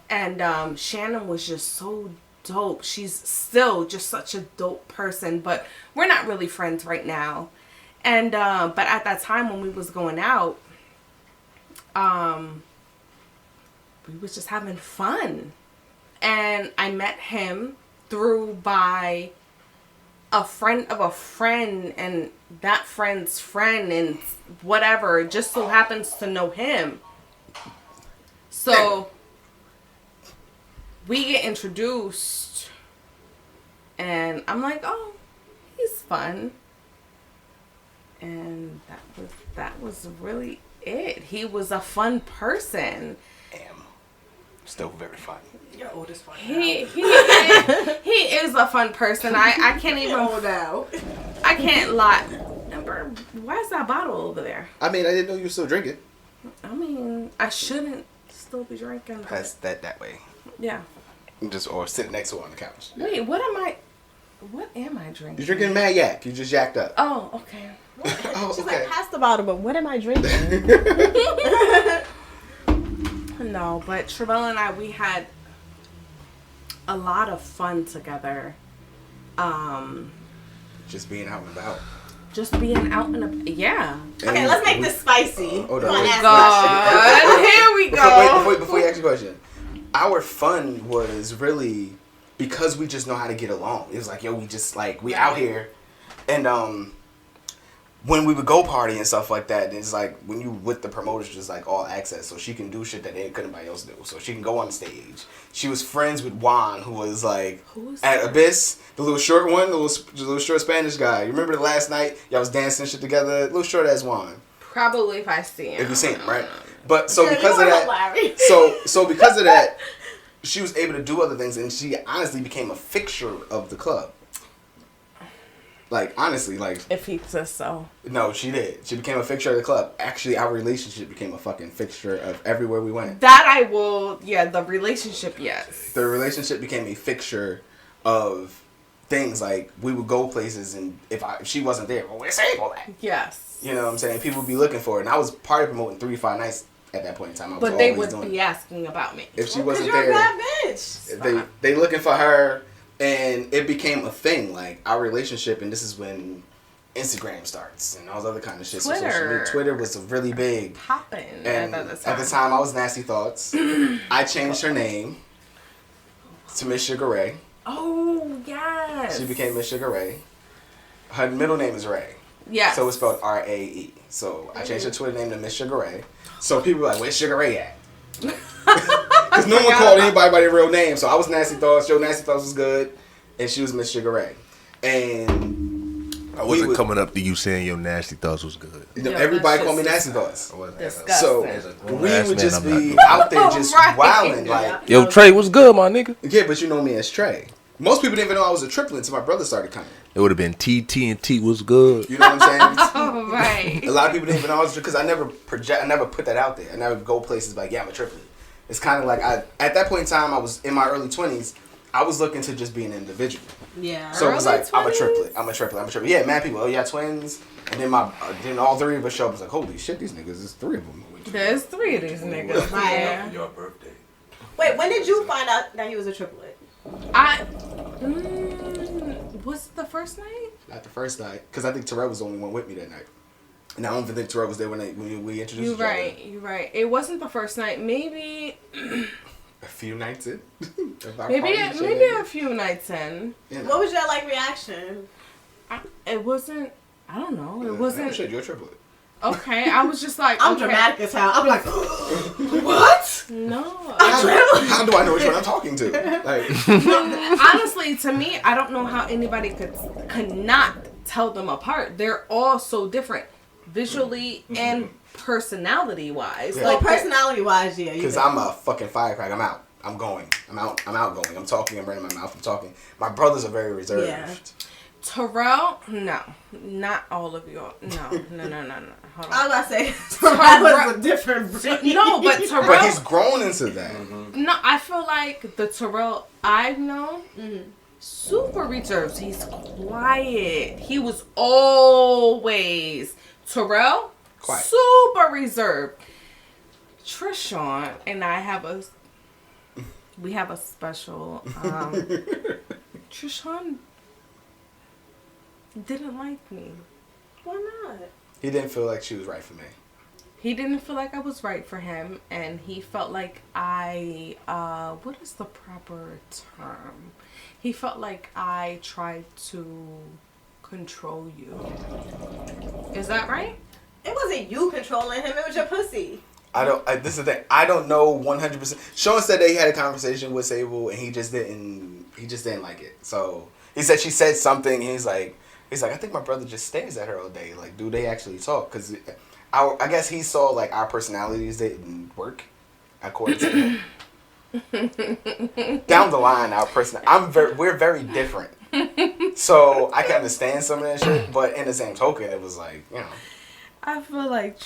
And Shannon was just so dope. She's still just such a dope person. But we're not really friends right now. And but at that time when we was going out, we was just having fun. And I met him by a friend of a friend, and that friend's friend, and whatever, just so happens to know him. So we get introduced, and I'm like, oh, he's fun. And that was really it. He was a fun person. Still very fun. You're old as fuck. He is a fun person. I can't even. Old now. I can't lie. Amber, why is that bottle over there? I mean, I didn't know you were still drinking. I mean, I shouldn't still be drinking. Pass that way. Yeah. Or sit next to her on the couch. Wait, what am I drinking? You're drinking Mad Yak. You just yacked up. Oh, okay. She's like, pass the bottle, but what am I drinking? No, but Travell and I, we had a lot of fun together. Just being out and about. Just being out and about. Yeah. Okay, let's make this spicy. Hold on. Here we go. Before you ask the question, our fun was really because we just know how to get along. It was like, yo, we just like, we out here. And when we would go party and stuff like that, it's like when you with the promoters, just like all access, so she can do shit that couldn't nobody else do. So she can go on stage. She was friends with Juan, who was like at Abyss, the little short one, the little short Spanish guy. You remember the last night y'all was dancing shit together? Little short ass Juan. Probably if I see him. If you see him, right? But so because of that, so because of that, she was able to do other things, and she honestly became a fixture of the club. Like, honestly, like... If he says so. No, she did. She became a fixture of the club. Actually, our relationship became a fucking fixture of everywhere we went. That I will... Yeah, the relationship, yes. The relationship became a fixture of things. Like, we would go places, and if she wasn't there, well, where's Sable at? Yes. You know what I'm saying? People would be looking for it. And I was part of promoting 3 to 5 nights at that point in time. I was but they always would doing be it. asking about me. If she wasn't you're there... a bad bitch. They looking for her, and it became a thing. Like, our relationship, and this is when... Instagram starts and all other kind of shit. Twitter. So social media, Twitter was really big. Popping. And at the time, I was Nasty Thoughts. I changed her name to Miss Sugar Ray. Oh, yes. She became Miss Sugar Ray. Her middle name is Ray. Yes. So it's spelled R-A-E. So I changed her Twitter name to Miss Sugar Ray. So people were like, where's Sugar Ray at? Because no one called anybody by their real name. So I was Nasty Thoughts. Joe Nasty Thoughts was good. And she was Miss Sugar Ray. And... I wasn't coming up to you saying your Nasty Thoughts was good. You know, everybody called me Nasty Thoughts. Disgusting. So we would just be out there just wilding. Like, yo, Tre, what's good, my nigga? Yeah, but you know me as Tre. Most people didn't even know I was a triplet until my brother started coming. It would have been TT and T was good. You know what I'm saying? Oh, right. A lot of people didn't even know I was, because I never put that out there. I never go places like, yeah, I'm a triplet. It's kind of like, at that point in time, I was in my early 20s. I was looking to just be an individual. Yeah. So it was like, 20s? I'm a triplet. Yeah, mad people. Oh, yeah, twins. And then all 3 of us show up. It's like, holy shit, these niggas, there's 3 of them. There's 3 of these niggas. Yeah. Your birthday. Wait, when did you find out that he was a triplet? Was it the first night? Not the first night, because I think Terrell was the only one with me that night. And I don't even think Terrell was there when we introduced each other. You're right. It wasn't the first night. Maybe... A few nights in. maybe a few nights in. Yeah. What was your reaction? It wasn't... I don't know. It wasn't... Shit, you're a triplet. Okay, I was just like... I'm okay. dramatic as hell. I'm like, what? No. How do I know which one I'm talking to? Like, honestly, to me, I don't know how anybody could not tell them apart. They're all so different, visually and personality-wise. Yeah. Like, personality-wise, yeah. Because I'm a fucking firecracker. I'm out. I'm going. I'm outgoing. I'm talking. I'm running my mouth. I'm talking. My brothers are very reserved. Yeah. Terrell, no, not all of you. No. Hold on. I was about to say Terrell is a different breed. No, but Terrell. But he's grown into that. Mm-hmm. No, I feel like the Terrell I've known, super reserved. He's quiet. He was always Terrell, quiet. Super reserved. Trishawn and I have a special. Trishawn didn't like me. Why not? He didn't feel like she was right for me. He didn't feel like I was right for him, and he felt like what is the proper term? He felt like I tried to control you. Is that right? It wasn't you controlling him, it was your pussy. This is the thing. I don't know 100%. Sean said that he had a conversation with Sable, and he just didn't like it. So he said she said something, and he's like, I think my brother just stares at her all day. Like, do they actually talk? Because I guess he saw like our personalities didn't work according to him. Down the line, we're very different. So I can understand some of that shit, but in the same token, it was like, you know. I feel like.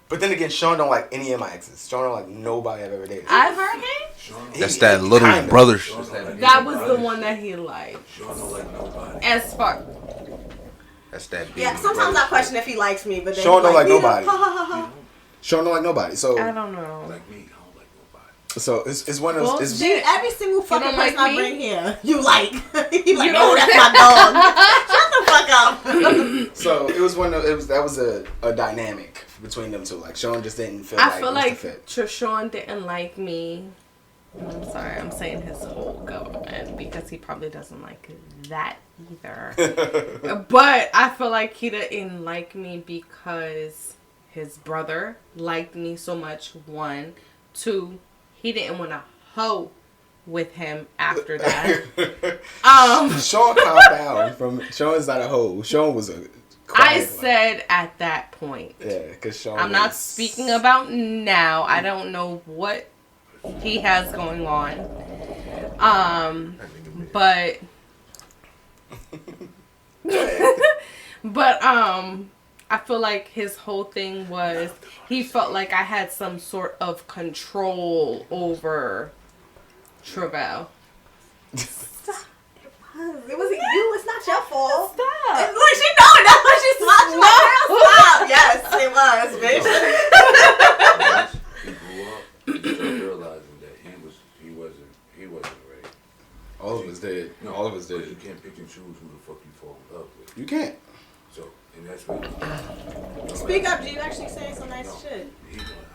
But then again, Sean don't like any of my exes. Sean don't like nobody I've ever dated. I've heard him. That's that little brother shit. That was the one that he liked. Sean don't like nobody. As far. That's that. Yeah, sometimes I question if he likes me, but then Sean don't like nobody. Ha. Sean don't like nobody. So I don't know. Like me, I don't like nobody. So it's one of those. Well, dude, every single fucking person like I me? bring here, you like. You like, oh, that's my dog. Shut the fuck up. So it was that was a dynamic between them two. Like Sean just didn't feel I feel it was like the fit. Trishawn didn't like me. I'm sorry, I'm saying his whole government because he probably doesn't like that either. But I feel like he didn't like me because his brother liked me so much. 1, 2, he didn't want to hoe with him after that. Sean calmed down. Sean's not a hoe. Sean was a. I said at that point. Yeah, because Sean. I'm not speaking about now. I don't know what he has going on. But I feel like his whole thing was he felt like I had some sort of control over Travell. It wasn't you. It's not your fault. Stop. Look, she know it. That's why she's watching. No. Stop. Yes, it was, bitch. He grew up realizing that he wasn't ready. All of us did. No, all of us did. You can't pick and choose who the fuck you fall in love with. You can't. So, and that's what. Speak up, G. You actually saying some nice shit.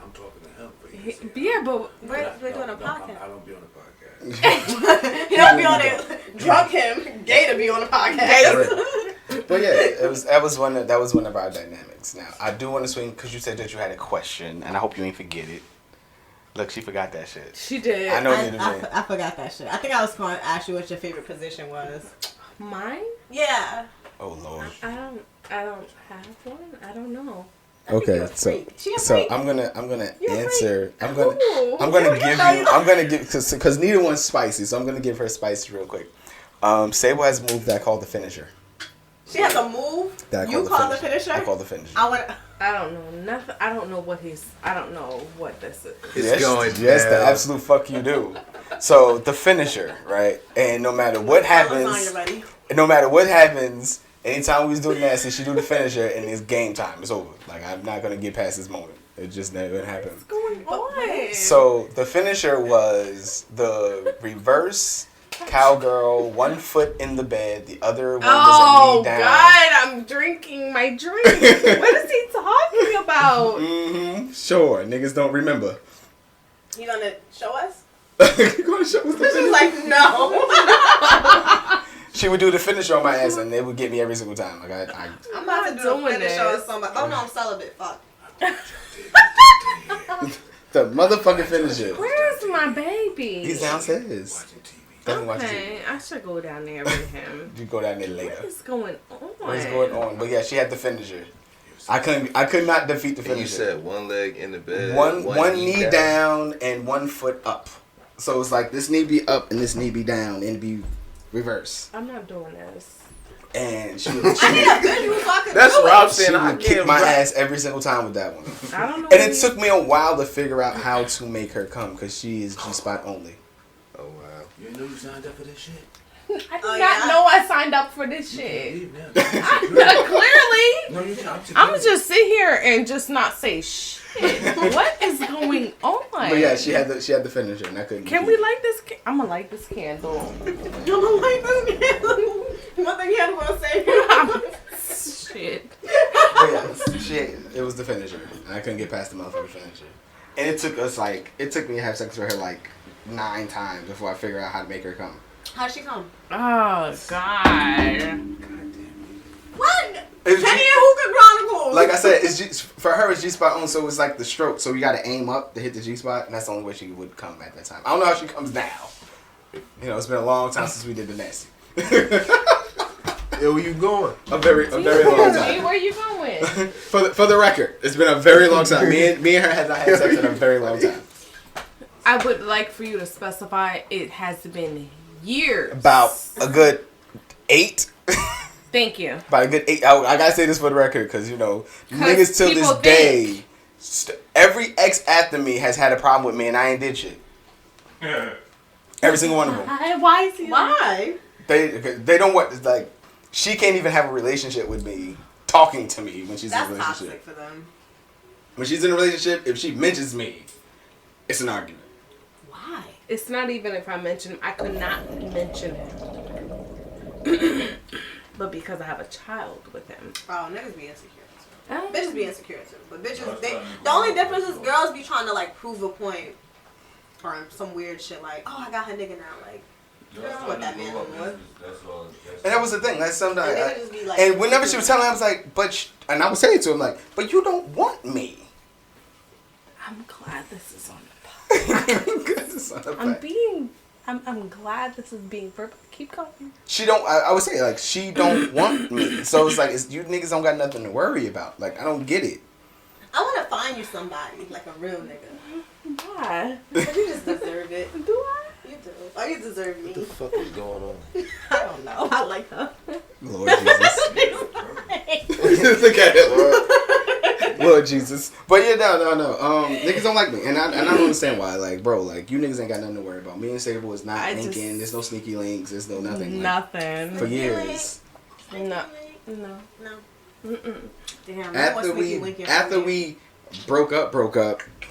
I'm talking to him. But Yeah, but we're doing a podcast. I don't be on the podcast. He don't be on it. Drunk him. Gay to be on the podcast. But yeah, that was one of our dynamics. Now I do want to swing because you said that you had a question, and I hope you ain't forget it. Look, she forgot that shit. She did. I know you I forgot that shit. I think I was going to ask you what your favorite position was. Mine? Yeah. Oh Lord. I don't have one. I don't know. Okay, so I'm gonna answer. I'm gonna give because Nita wants spicy, so I'm gonna give her spicy real quick. Sable has a move that I call the finisher. She has a move. You call the finisher. I call the finisher. I don't know nothing. I don't know what this is. Yes, the absolute fuck you do. So the finisher, right? And no matter what happens, anytime we was doing nasty, she do the finisher, and it's game time. It's over. Like, I'm not gonna get past this moment. It just never happened. What's going on? So the finisher was the reverse cowgirl, 1 foot in the bed, the other one was a knee down. Oh God, I'm drinking my drink. What is he talking about? Sure, niggas don't remember. You gonna show us? You gonna show us the finisher? She's like, no. She would do the finisher on my ass, and they would get me every single time. Like I'm about to do a finisher on somebody. Oh no, I'm celibate. Fuck. The motherfucking finisher. Where's my baby? He's downstairs. Okay, I should go down there with him. You go down there later. What is going on? What's going on? But yeah, she had the finisher. I could not defeat the finisher. And you said one leg in the bed. One knee down and 1 foot up. So it's like this knee be up and this knee be down and be reverse. I'm not doing this. And she would That's what I'm saying. She I would kick my ass every single time with that one. I don't know. And it took me a while to figure out how to make her come because she is G-spot only. Oh wow! You didn't know you signed up for this shit? I did not know I signed up for this shit. Clearly. I'm gonna just sit here and just not say shit. What is going on? But yeah, she had the finisher, and I couldn't. Can we light this? I'm gonna light this candle. I'm gonna light this candle. One thing you had to say. Shit. But yeah, it was the finisher, and I couldn't get past the motherfucking finisher. And it took me to have sex with her like 9 times before I figured out how to make her come. How'd she come? Oh God. What? Henny and Hookah Chronicles. Like I said, for her it's G-spot on, so it's like the stroke. So you got to aim up to hit the G-spot, and that's the only way she would come at that time. I don't know how she comes now. You know, it's been a long time since we did the nasty. Yo, where you going? A very long time. Where you going? For the record, it's been a very long time. Me and her had not had sex in a very long time. I would like for you to specify it has been years. About a good 8. Thank you. About a good 8. I gotta say this for the record, because you know, niggas till this day, every ex after me has had a problem with me, and I ain't did shit. Every single one of them. Why is he? Why? They don't want, like, she can't even have a relationship with me, talking to me when she's in a relationship. That's toxic for them. When she's in a relationship, if she mentions me, it's an argument. Why? It's not even if I mention him. I could not mention him. But because I have a child with him. Oh, niggas be insecure too. Bitches be insecure too. But bitches, the only difference is girls be trying to like prove a point or some weird shit like, oh, I got her nigga now. Like, you don't know what that man was. And that was the thing. That's something. Like, and whenever she was telling me, I was like, and I was saying to him like, but you don't want me. I'm glad this is on the podcast. I'm glad this is being verbal. Keep going. She don't. I would say like she don't want me. So it's like you niggas don't got nothing to worry about. Like I don't get it. I want to find you somebody like a real nigga. Why? You just deserve it. Do I? You do. Oh, you deserve me. What the fuck is going on? I don't know. I like her. Lord Jesus. Look at it, Lord Jesus. But yeah, no. Niggas don't like me, and I don't understand why. Like, bro, like you niggas ain't got nothing to worry about. Me and Sable is not linking. There's no sneaky links. There's no nothing. Nothing. Like, for years. No. Damn. After we broke up,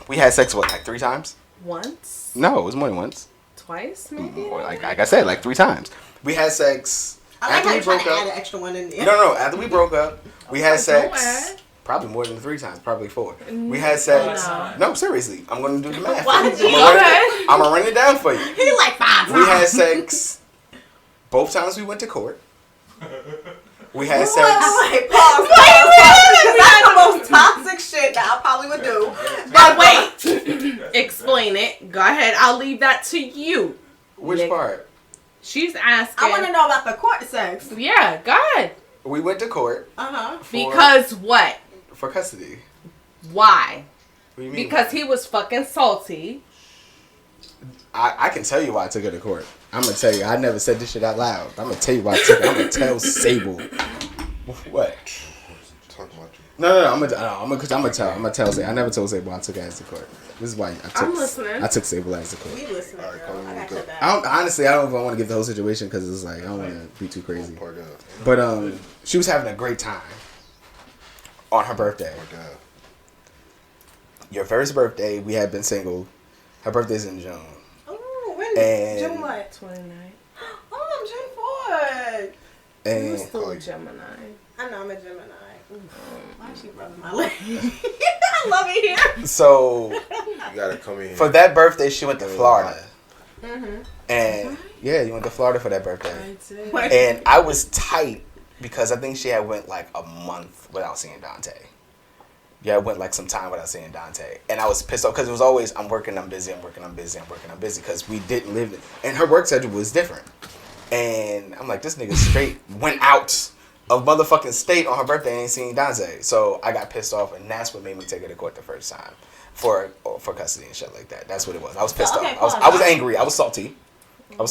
we had sex what, like 3 times? Once? No, it was more than once. Twice, maybe? Or like I said, like 3 times. We had sex. I like after how we you trying broke to up. add an extra one in there. No. After we broke up, we had sex. add. Probably more than 3 times. Probably 4. We had sex. No, seriously. I'm going to do the math. Why did you? I'm going to run it down for you. He like 5 times. We had sex. Both times we went to court. We had sex. Wait, pause. That's the most toxic shit that I probably would do. But wait. Explain it. Go ahead. I'll leave that to you. Which part? She's asking. I want to know about the court sex. Yeah, go ahead. We went to court. Because what? For custody. Why? What do you mean? Because he was fucking salty. I can tell you why I took her to court. I'm gonna tell you. I never said this shit out loud. I'm gonna tell you why I took her. I'm gonna tell Sable. What? Talk about you. No. I'm gonna tell Sable. I never told Sable I took her ass to court. This is why I'm listening. I took Sable ass to court. We listening. All right, Girl. I got your back. I don't know if I want to give the whole situation because it's like I don't want to be too crazy. But she was having a great time on her birthday. Your first birthday, we had been single. Her birthday's in June. Oh, when? June what? 29. Oh, I'm June 4th. And You're still a Gemini. I know I'm a Gemini. Why is she rubbing my leg? I love it here. so You gotta come in. for that birthday, she went to Florida. Mm-hmm. And yeah, you went to Florida for that birthday. I did. And I was tight because I think she had went like a month without seeing Dante. Yeah, I went like some time without seeing Dante. And I was pissed off because it was always, I'm working, I'm busy, because we didn't live, and her work schedule was different. And I'm like, this nigga straight went out of motherfucking state on her birthday and ain't seen Dante. So I got pissed off, and that's what made me take her to court the first time for custody and shit like that. That's what it was. I was pissed off. I was angry. I was salty. And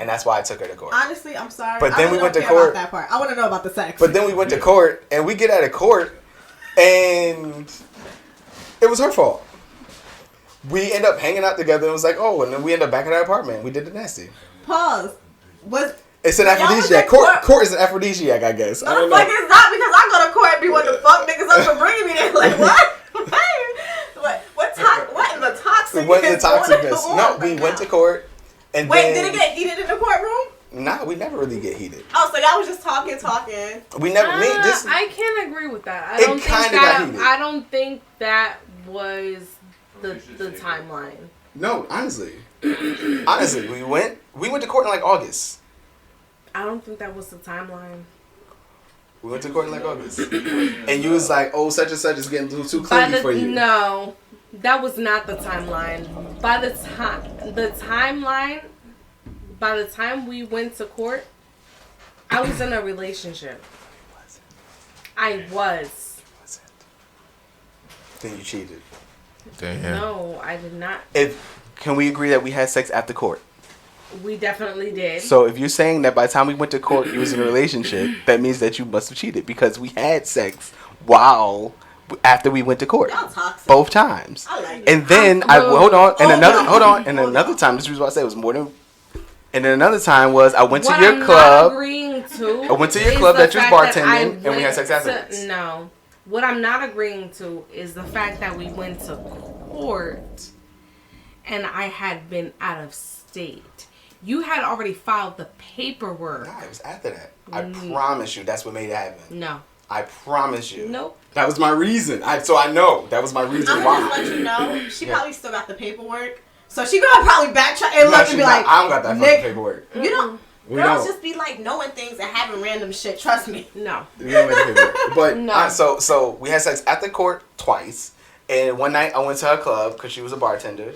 that's why I took her to court. Honestly, I'm sorry. But then we went to court. court. That part. I want to know about the sex. But then we went to court, and we get out of court, and it was her fault. We end up hanging out together, and it was like, oh, and then we end up back at our apartment. We did the nasty. Pause. It's an aphrodisiac. Court is an aphrodisiac, I guess. No, the fuck it's not, because I go to court and be what the fuck niggas up for bringing me there. Like, what? What in the toxic? What in the toxicness? No, we went to court, and wait, did it get heated in the courtroom? Nah, we never really get heated. Oh, so y'all was just talking. We never I can't agree with that. I don't think that was the timeline. No, honestly, we went to court in like August. I don't think that was the timeline. We went to court in like August, and you was like, "Oh, such and such is getting too clingy for you." No, that was not the timeline. By the time we went to court, I was in a relationship. I was. Then you cheated. Damn. No, I did not. Can we agree that we had sex after court? We definitely did. So if you're saying that by the time we went to court, you was in a relationship, that means that you must have cheated because we had sex after we went to court. Y'all toxic. Both times. I like it. And then another time. This was what I said. It was more than. And then another time was I went to your club. Not agreeing to. I went to your club that you was bartending, and we had sex afterwards. No, what I'm not agreeing to is the fact that we went to court, and I had been out of state. You had already filed the paperwork. Nah, it was after that. I promise you, that's what made it happen. No. I promise you. Nope. That was my reason. So I know that was my reason I'm why. gonna let you know. She probably still got the paperwork, so she gonna probably backtrack and look and be like, I don't got that fucking paperwork. You don't. We Girls don't. just be like knowing things and having random shit. Trust me. No. We don't have the paperwork. But No. So we had sex at the court twice, and one night I went to her club because she was a bartender.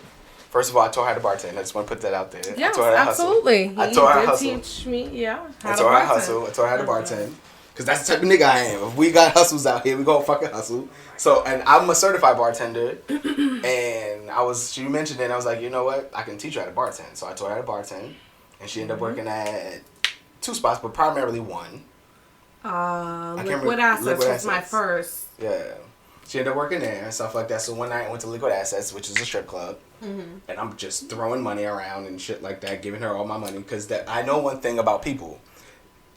First of all, I taught her to bartend. I just want to put that out there. Yes, I taught her to absolutely. Hustle. I taught her to hustle. Teach me, I taught her how to hustle. I taught her how to bartend. Because that's the type of nigga I am. If we got hustles out here, we gonna fucking hustle. So, and I'm a certified bartender. And she mentioned it, and I was like, you know what? I can teach her how to bartend. So I taught her how to bartend. And she ended up working at 2 spots, but primarily 1. Liquid Assets was my first. Yeah. She ended up working there and stuff like that. So one night I went to Liquid Assets, which is a strip club. And I'm just throwing money around and shit like that, giving her all my money. Because I know one thing about people.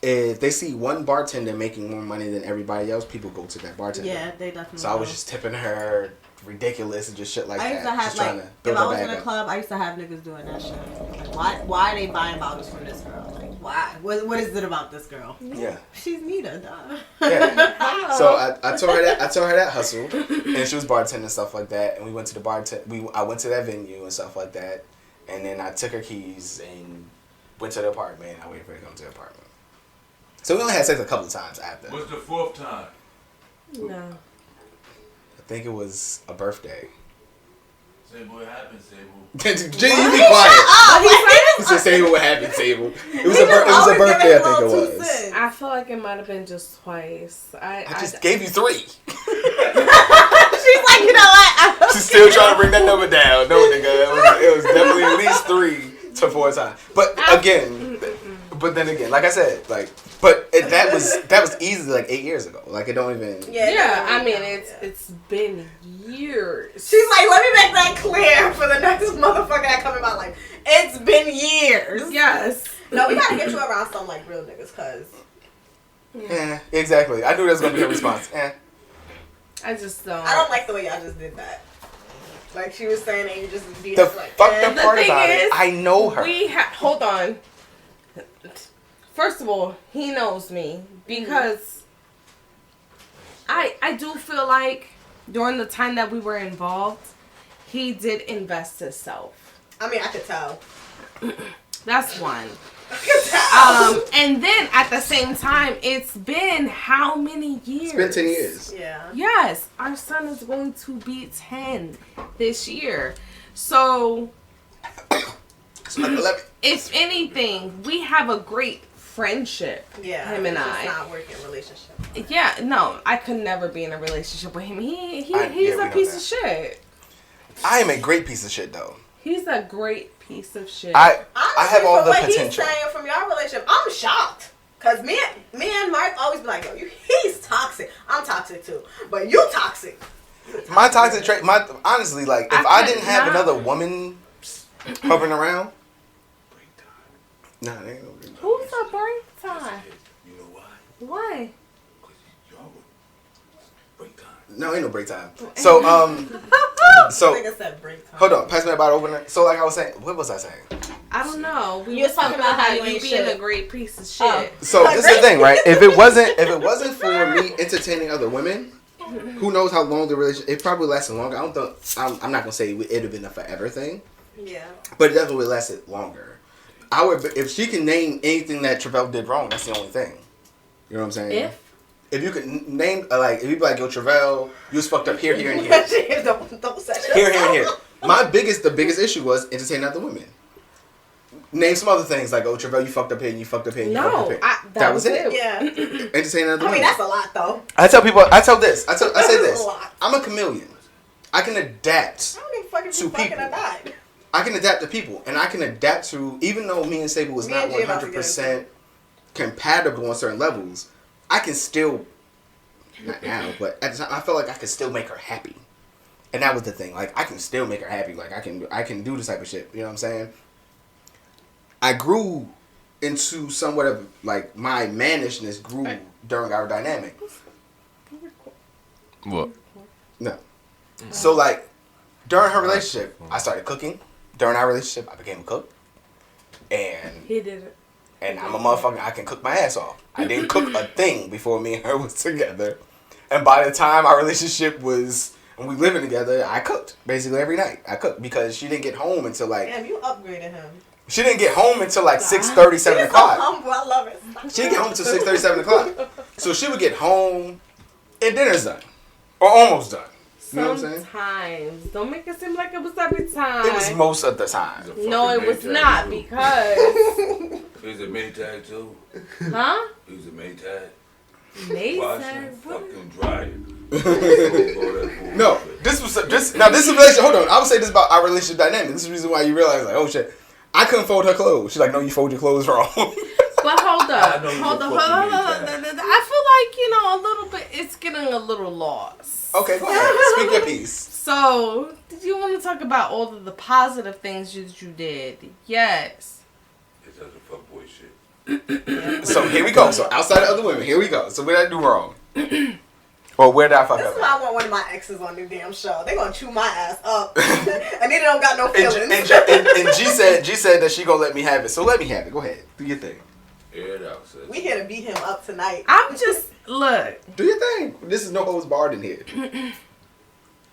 If they see one bartender making more money than everybody else, people go to that bartender. Yeah, they definitely So I was just tipping her ridiculous and just shit like that. I used to have, just like, trying to build if I her was bag in a up. club, I used to have niggas doing that shit. Like, why are they buying bottles from this girl? Like, why? What is it about this girl? Yeah. She's Nita, duh. Yeah. So I told her that hustle, and she was bartending and stuff like that. And we went to the I went to that venue and stuff like that, and then I took her keys and went to the apartment. I waited for her to come to the apartment. So we only had sex a couple of times after. What's the 4th time? No. I think it was a birthday. Sable, what happened, Sable? Jenny, you be quiet. He said, "Sable, what happened, Sable?" It was a birthday, I think it was. I feel like it might have been just twice. I just gave you 3. She's like, you know what? She's still trying to bring that number down. No, nigga, it was definitely at least 3 to 4 times. But then again, like I said, that was easily like 8 years ago. Like it don't even. Yeah. I mean, it's been years. She's like, let me make that clear for the next motherfucker that come in my life. It's been years. Yes. No, we gotta get you around some like real niggas, cause. Yeah, exactly. I knew that was gonna be her response. I just don't. I don't like the way y'all just did that. Like she was saying, and you just be The like. fucked up part thing about is, it, I know her. Hold on. First of all, he knows me because I do feel like during the time that we were involved, he did invest himself. I mean, I could tell. That's one. I could tell. And then at the same time, it's been how many years? It's been 10 years. Yeah. Yes, our son is going to be 10 this year. So, if anything, we have a great friendship. Yeah. Him and it's I. Just not working relationship. Yeah, no, I could never be in a relationship with him. He's a a piece of shit. I am a great piece of shit, though. He's a great piece of shit. I have all the what potential. He's saying from your relationship, I'm shocked. Cause me and Mark always be like, yo, he's toxic. I'm toxic too, but you toxic. My toxic trait, honestly, like if I didn't have another woman hovering around, nah, they ain't no break time. Who's a break time? You know why? Why? Because y'all would break time. No, ain't no break time. So, Nigga said break time. hold on, pass me that bottle over there. So, like I was saying, what was I saying? I don't know. We You were was talking about how you ain't being shit. a great piece of shit. So this is the thing, right? If it wasn't for me entertaining other women, who knows how long the relationship? It probably lasted longer. I'm not gonna say it'd have been a forever thing. Yeah. But it definitely lasted longer. I would, if she can name anything that Travell did wrong, that's the only thing. You know what I'm saying? If you could name, like, if you be like, yo, Travell, you was fucked up here, and here. Don't say that. Here, and here. The biggest issue was entertaining other women. Name some other things like, oh, Travell, you fucked up here, and you fucked up here, and you fucked up here. That was it. Yeah. Entertaining other women. I mean, that's a lot, though. I say this. That's this. a lot. I'm a chameleon. I can adapt I don't even fucking to be fucking people. or not. I can adapt to people, and I can adapt to, even though me and Sable was not 100% compatible on certain levels, I can still, not now, but at the time, I felt like I could still make her happy. And that was the thing. Like, I can still make her happy. Like, I can do this type of shit. You know what I'm saying? I grew into somewhat of, like, my mannishness grew during our dynamic. What? No. So, like, during her relationship, I started cooking. During our relationship, I became a cook. And He did it. And I'm a motherfucker, I can cook my ass off. I didn't cook a thing before me and her was together. And by the time our relationship was, when we living together, I cooked. Basically every night. I cooked because she didn't get home until like... Damn, you upgraded him. She didn't get home until like 6:30, 7 o'clock. So humble, I love it. She didn't get home until 6:30, 7 o'clock. So she would get home and dinner's done. Or almost done. You know what I'm saying? Sometimes. Don't make it seem like it was every time. It was most of the time. No, it was not because... He was a mini tag too. Huh? He was a mini tag. They Wash said, and what? fucking dry it. No, this is a relationship. Hold on, I would say this about our relationship dynamic. This is the reason why you realize, like, oh shit, I couldn't fold her clothes. She's like, no, you fold your clothes wrong. But hold up. I know Hold you're up. fucking me, I feel like, a little bit, it's getting a little lost. Okay, go ahead. Speak your piece. So, did you want to talk about all of the positive things that you did? Yes. It's just a fuckboy shit. So here we go. So outside of other women, here we go. So what did I do wrong? Or where did I fuck This up? is why I want one of my exes on this damn show. They gonna chew my ass up. And they don't got no feelings. And G said that she gonna let me have it. So let me have it. Go ahead. Do your thing. Air it out, sis. We here to beat him up tonight. I'm just, look. Do your thing. This is no holds barred in here.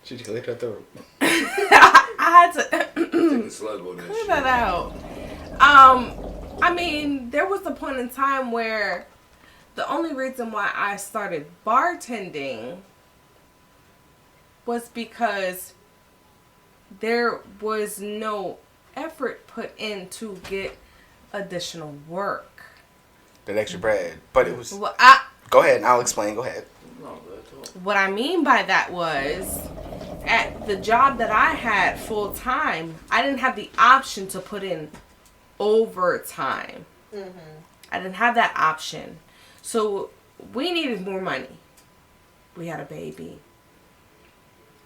She just licked her throat. I had to Take a slug on that clear shit. that out. I mean, there was a point in time where the only reason why I started bartending was because there was no effort put in to get additional work. That extra bread. But it was... Well, Go ahead and I'll explain. Go ahead. No, that's all. what I mean by that was, at the job that I had full time, I didn't have the option to put in overtime. I didn't have that option. So we needed more money. We had a baby.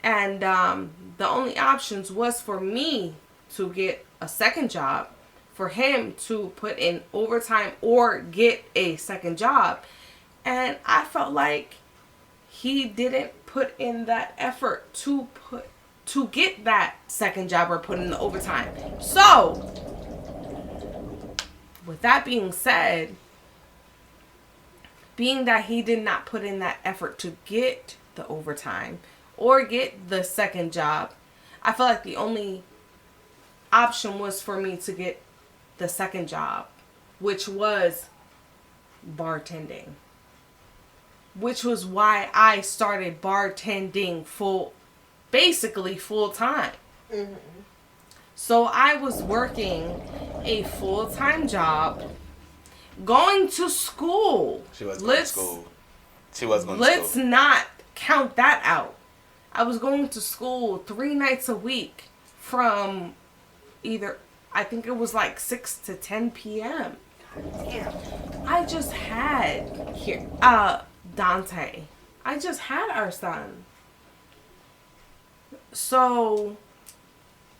And the only options was for me to get a second job, for him to put in overtime or get a second job. And I felt like he didn't put in that effort to get that second job or put in the overtime. So, with that being said, being that he did not put in that effort to get the overtime or get the second job, I felt like the only option was for me to get the second job, which was bartending. Which was why I started bartending basically full time. So I was working a full-time job, going to school. She was going to school. She was going to school. Let's not count that out. I was going to school 3 nights a week from I think it was like 6 to 10 p.m. Damn. I just had Dante. I just had our son. So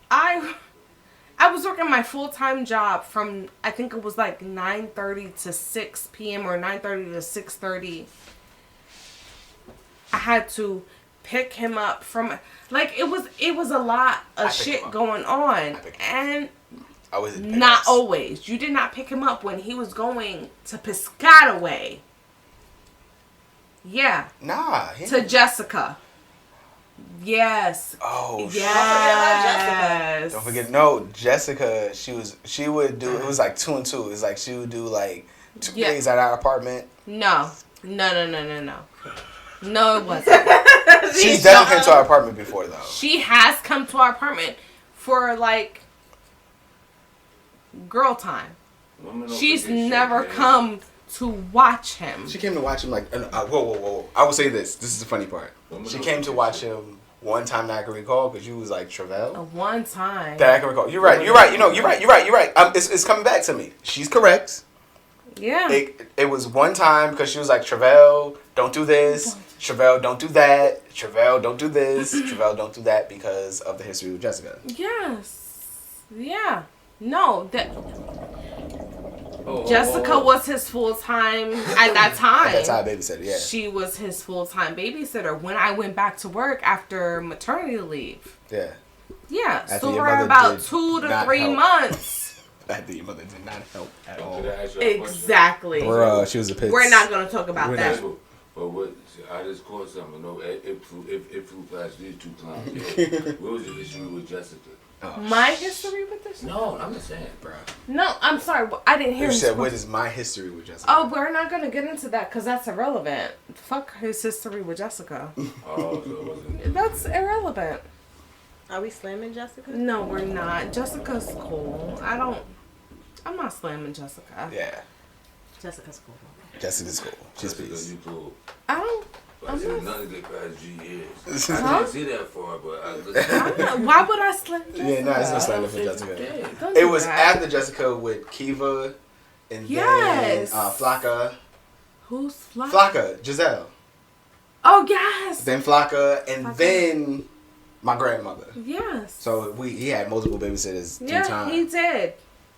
I was working my full-time job from, I think it was like 9:30 to 6 p.m. or 9:30 to 6:30. I had to pick him up from, like, it was a lot of shit going on. And I was not always. You did not pick him up when he was going to Piscataway. Yeah. Nah. To Jessica. Yes. Oh, yes. Don't forget, no, Jessica, she would do, it was like 2 and 2. It was like she would do like 2 days at our apartment. No, it wasn't. She's definitely came to our apartment before, though. She has come to our apartment for like girl time. She's never come to watch him. She came to watch him like, whoa. I will say this. This is the funny part. She came to watch him one time that I can recall because you was like, Travell? One time. That I can recall. You're right. You're right. It's coming back to me. She's correct. Yeah. It was one time because she was like, Travell, don't do this. Travell, don't do that. Travell, don't do this. Travell, don't do that because of the history with Jessica. Yes. Yeah. No, Jessica was his full-time at that time. At that time, babysitter, yeah. She was his full-time babysitter when I went back to work after maternity leave. Yeah. Yeah, After so your for mother about did 2 to not 3 help. months. After your mother did not help at all. Exactly. She was a pits. We're not going to talk about that. But what? I just caught something. No, it flew past these 2 clowns. What was the issue with Jessica? Oh, my history with this? No, I'm just saying, bro. No, I'm sorry. I didn't hear you him. said, what is my history with Jessica? Oh, we're not going to get into that because that's irrelevant. Fuck his history with Jessica. Oh, so it wasn't. That's irrelevant. Are we slamming Jessica? No, we're not. Jessica's cool. I'm not slamming Jessica. Yeah. Jessica's cool. Jessica's cool. She's peace. You cool. I don't. But I see nothing get past G years. I Huh? didn't see that far, but Why would I slip Jessica? Yeah, no, it's no slander for I don't Jessica. think you did. Don't It do was that. after Jessica with Kiva, and Yes. then Flocka. Who's Flocka? Flocka, Giselle. Oh yes. Then Flocka, and Flocka. then my grandmother. Yes. So he had multiple babysitters through Yeah, time. he did.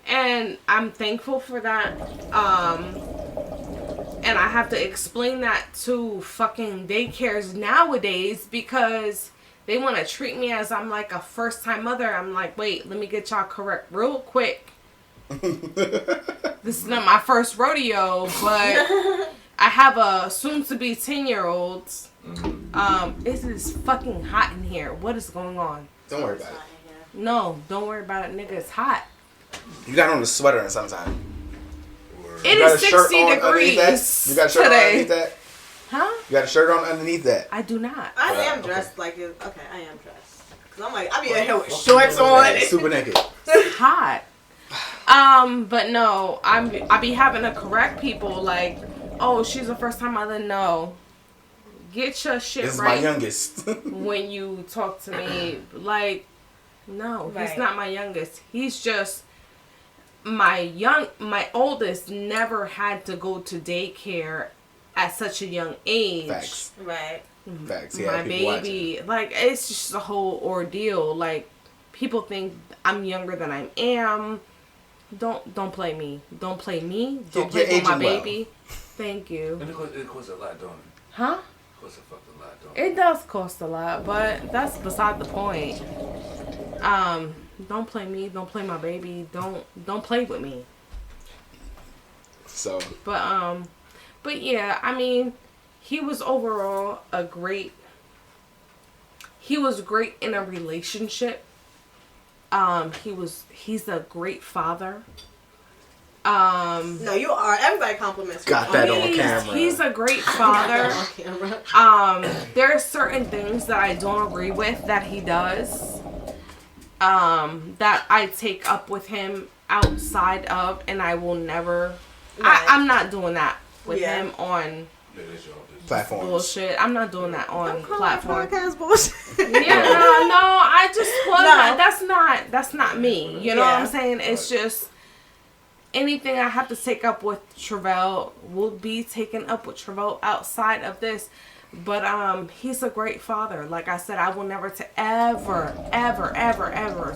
And I'm thankful for that. And I have to explain that to fucking daycares nowadays because they want to treat me as I'm like a first time mother. I'm like, wait, let me get y'all correct real quick. This is not my first rodeo, but I have a soon to be 10-year-old. It is fucking hot in here. What is going on? Don't worry about it. No, don't worry about it, nigga. It's hot. You got on a sweater and sometime. It You got is a shirt 60 on underneath that? degrees You got a shirt on today. underneath that? Huh? You got a shirt on underneath that? I do not. I am okay. dressed like it. Okay, I am dressed. Cause I'm like, I be in here with shorts on. Yeah, super naked. It's hot. But no, I be having to correct people like, oh, she's a first time mother. No. Get your shit This is right my youngest. when you talk to me. Like, no, he's Right. not my youngest. He's just my oldest never had to go to daycare at such a young age. Facts. Right. Facts. Yeah, My people watching. baby, like, it's just a whole ordeal. Like, people think I'm younger than I am. Don't play me. Don't play me. Don't You're play with my aging well. baby. Thank you. And it costs a lot, don't it? Huh? It costs a fucking lot, don't it? It does cost a lot, but that's beside the point. Don't play me. Don't play my baby. Don't play with me. So, But yeah, I mean, he was overall he was great in a relationship. He's a great father. No, you are. Everybody compliments you. Got that on camera. He's a great father. On camera. There are certain things that I don't agree with that he does. That I take up with him outside of, and I will never. Right. I'm not doing that with Yeah. him on Yeah, that's your business. platforms. bullshit. I'm not doing that on Don't call platform. my podcast bullshit. Yeah, no, I just well, No. that's not me. You know what I'm Yeah. saying? It's just anything I have to take up with Trevell will be taken up with Trevell outside of this. But he's a great father. Like I said, I will never ever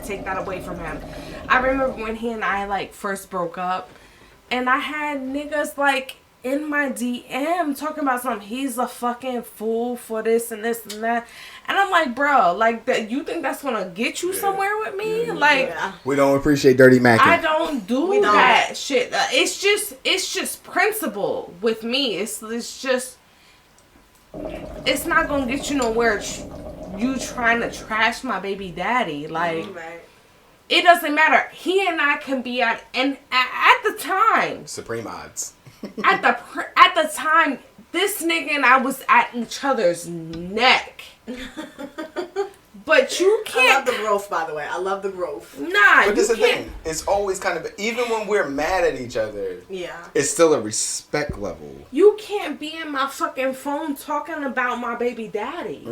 take that away from him. I remember when he and I like first broke up, and I had niggas like in my DM talking about something. He's a fucking fool for this and this and that. And I'm like, bro, like that. You think that's gonna get you somewhere with me? Like, Yeah. We don't appreciate dirty macking. I don't do We don't. that shit. It's just principle with me. It's just. It's not gonna get you nowhere. You trying to trash my baby daddy, like Right. it doesn't matter. He and I can be at the time. Supreme odds. At the time, this nigga and I was at each other's neck. But you I can't. love the growth, by the way. I love the growth. Nah, But this you is the can't. thing. It's always kind of, even when we're mad at each other, Yeah. it's still a respect level. You can't be in my fucking phone talking about my baby daddy.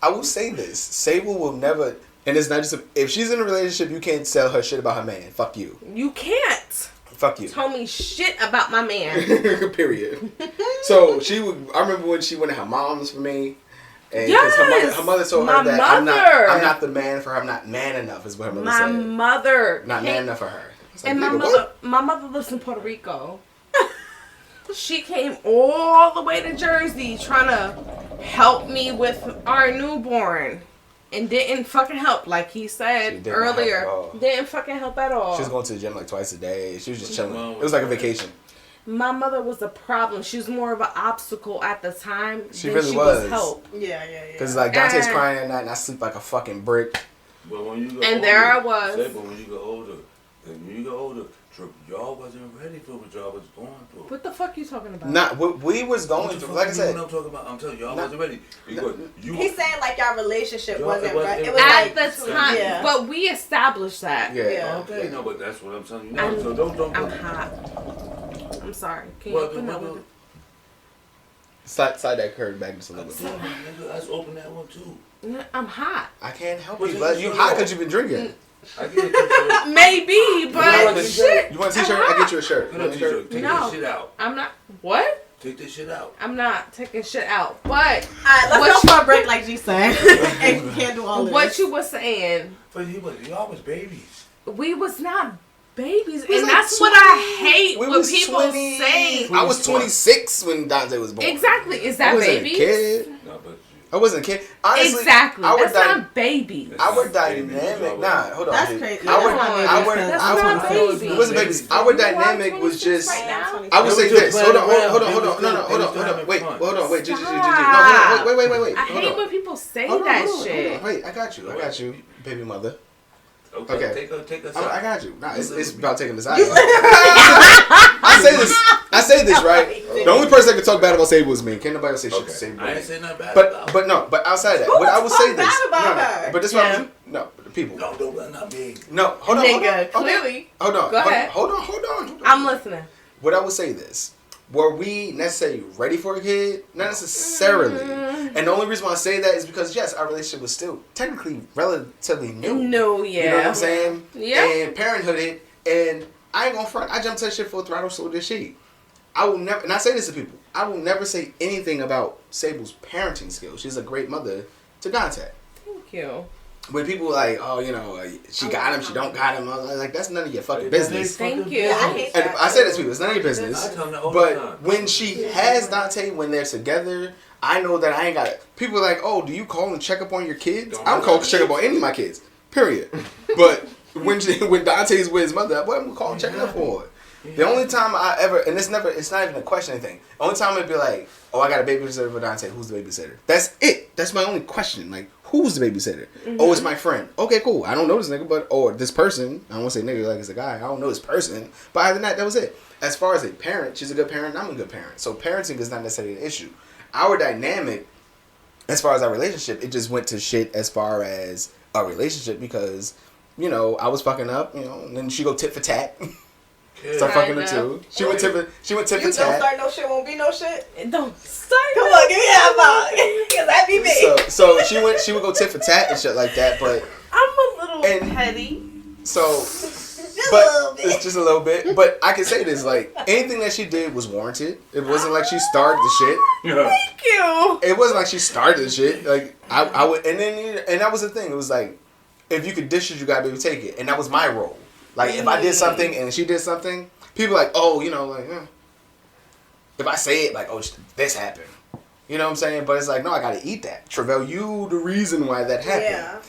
I will say this. Sable will never, and it's not just, if she's in a relationship, you can't tell her shit about her man. Fuck you. You can't Fuck you. tell me shit about my man. Period. So I remember when she went to her mom's for me. And 'cause Yes! her mother told My her that I'm mother! not the man for her. I'm not man enough is what her mother My said. mother Not came- man enough for her. It's like, And nigga, what? my mother lives in Puerto Rico. She came all the way to Jersey trying to help me with our newborn. And didn't fucking help, like he She said did not help earlier. at all. Didn't fucking help at all. She was going to the gym like twice a day. She was just chilling. wrong It with was like a that? vacation. My mother was a problem. She was more of an obstacle at the time She than really she was was. help. Yeah. Because like Dante's And- crying at night and I sleep like a fucking brick. But when you go And older, there I was. Say, but when you get older, y'all wasn't ready for what y'all was going through. What the fuck you talking about? Not what we was What going the through. fuck Like I you said, know what I'm talking about? I'm telling you, y'all Not- wasn't ready. Because you He's saying like y'all relationship Yo, wasn't it was- right. it It was was- At like the time, Yeah. but we established that. yeah. Yeah. okay, no, but that's what I'm telling you now. I'm- So don't. I'm hot. I'm sorry. Can you open that window? Slide that curtain back just a little bit. Let's open that one too. I'm hot. I can't help you. You hot because you've been drinking. I get a t-shirt. Maybe, but shit. You want a t-shirt? I get you a shirt. Get a t-shirt. Take No. this shit out. I'm not. What? Take this shit out. I'm not taking shit out. But Alright, let's go for a break like G said. And you can't do all this. what you were saying, But y'all was babies. we was not babies, We was and like that's what I hate We when was people 20. say. I was 26 when Dante was born. Exactly. Is I that wasn't babies? a kid. No, but I wasn't a kid. Honestly, Exactly. Our That's not babies. dynamic. Nah, hold on. That's dude. crazy. Our That's not babies. It wasn't babies. Our dynamic was just. Right now? I would say this. Hold on. Wait. Stop. No, wait. I Hold hate on. when people say Hold on, that hold on, shit. hold on. Wait, I got you, baby mother. Okay. Take us out. I got you. Nah, it's about taking this out. I say this right. The only person that can talk bad about Sable is me. Can't nobody say shit to Sable. I ain't saying nothing bad about her. But outside that, Who but I will talk say this. bad about her? But this one, no, the people. No, don't not me. No, hold on. Nigga, clearly. Hold on. Go ahead. Hold on. I'm listening. What I would say this. Were we necessarily ready for a kid? Not necessarily. And the only reason why I say that is because, yes, our relationship was still technically relatively new. No, yeah. You know what I'm saying? Yeah. And parenthood it. And I ain't gonna front. I jumped to that shit full throttle, so did she. I will never, and I say this to people, I will never say anything about Sable's parenting skills. She's a great mother to Dante. Thank you. When people like, oh, you know, she got him, she don't got him, I'm like, that's none of your fucking business. Thank you. Yeah, I hate And that. I say this to people, it's none of your business. I tell them that all the But time. when she has Dante, when they're together, I know that I ain't got it. People are like, oh, do you call and check up on your kids? I don't call and check up on any of my kids. Period. But when Dante's with his mother, what am I gonna call and check up for? The only time I ever, and it's not even a question or anything. The only time it'd be like, oh, I got a babysitter for Dante. Who's the babysitter? That's it. That's my only question. Like, who's the babysitter? Mm-hmm. Oh, it's my friend. Okay, cool. I don't know this nigga, but, or this person. I don't want to say nigga like it's a guy. I don't know this person. But other than that, that was it. As far as a parent, she's a good parent. I'm a good parent. So parenting is not necessarily an issue. Our dynamic, as far as our relationship, it just went to shit as far as our relationship because, you know, I was fucking up, you know, and then she go tit for tat. Start fucking her too. She went tit for tat. You don't start no shit, won't be no shit. It don't start. Come on, give me that ball. Cause that be me. So she would go tit for tat and shit like that, but I'm a little And- petty. so Just a but little bit. it's just a little bit. But I can say this, like anything that she did was warranted. It wasn't like she started the shit. Thank you. It wasn't like she started the shit. Like I would, and that was the thing. It was like if you could dish it, you gotta be able to take it, and that was my role. Like if I did something and she did something, people like, oh, you know, like if I say it, like, oh, this happened. You know what I'm saying? But it's like, no, I gotta eat that. Travell, you the reason why that happened. Yeah.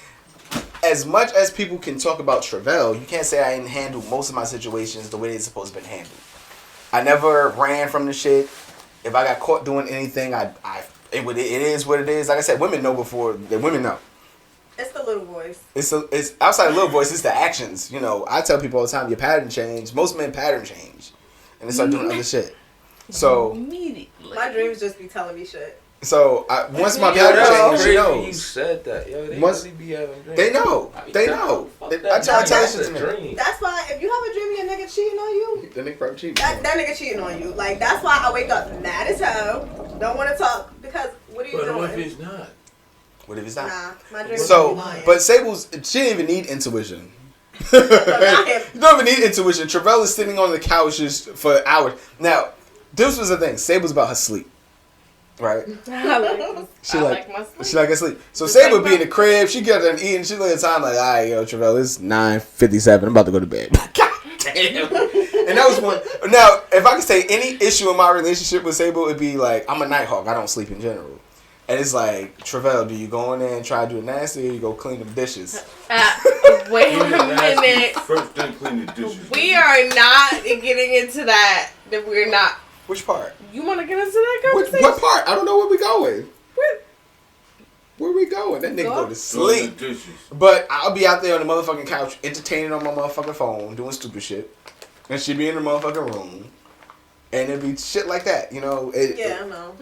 As much as people can talk about Travell, you can't say I didn't handle most of my situations the way they're supposed to be handled. I never ran from the shit. If I got caught doing anything, it is what it is. Like I said, women know before women know. It's the little boys. It's outside of little voice. It's the actions. You know, I tell people all the time, your pattern change. Most men pattern change, and they start doing other shit. So Immediately. My dreams just be telling me shit. So once my Yo, pattern that's change, she crazy knows. You said that. Yo, they Once- really be having dreams. They know. They know. I try to tell That's this shit a to me. dream. That's why if you have a dream your nigga cheating on you, The nigga probably cheating. that nigga cheating on you. Like that's why I wake up mad as hell. Don't want to talk because what are you But what if doing? he's not? What if it's not? Nah, my dreams be So, lying. but Sable's, she didn't even need intuition. him. You don't even need intuition. Travell is sitting on the couch just for hours. Now, this was the thing. Sable's about her sleep. Right? I like my sleep. She like her sleep. So Just Sable like would be in the crib. She get up and eat, and she look at the time like, all right, yo, Travell, it's 9:57. I'm about to go to bed. God damn. And that was one. Now, if I could say any issue in my relationship with Sable, it'd be like, I'm a nighthawk. I don't sleep in general. And it's like, Travell, do you go in there and try to do it nasty, or you go clean them dishes? Wait a minute. First thing, clean the dishes. We are not getting into that. That we're not. Which part? You want to get into that conversation? What part? I don't know where we going. Where we going? That nigga go to Clean sleep. the dishes. But I'll be out there on the motherfucking couch, entertaining on my motherfucking phone, doing stupid shit. And she be in the motherfucking room. And it'd be shit like that, you know? Yeah, I know.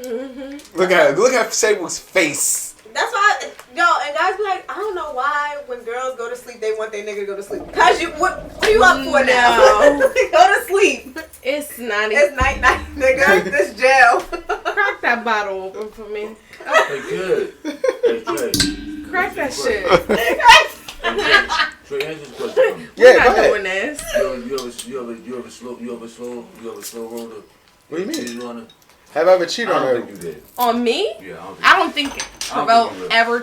Look at her. Look at Sable's face. That's why, and guys be like, I don't know why when girls go to sleep, they want their nigga to go to sleep. Cause what are you up for now? Go to sleep. It's not It's night, nigga. This jail. Crack that bottle open for me. Hey, good. Hey, Tre. Crack that shit. Tre, answer this question. Yeah, We're go not ahead. doing this. You ever slow roller? What do you mean? Cheated on her? Have I ever cheated I on don't her? think you did. On me? Yeah, I don't think Travell you will. ever No,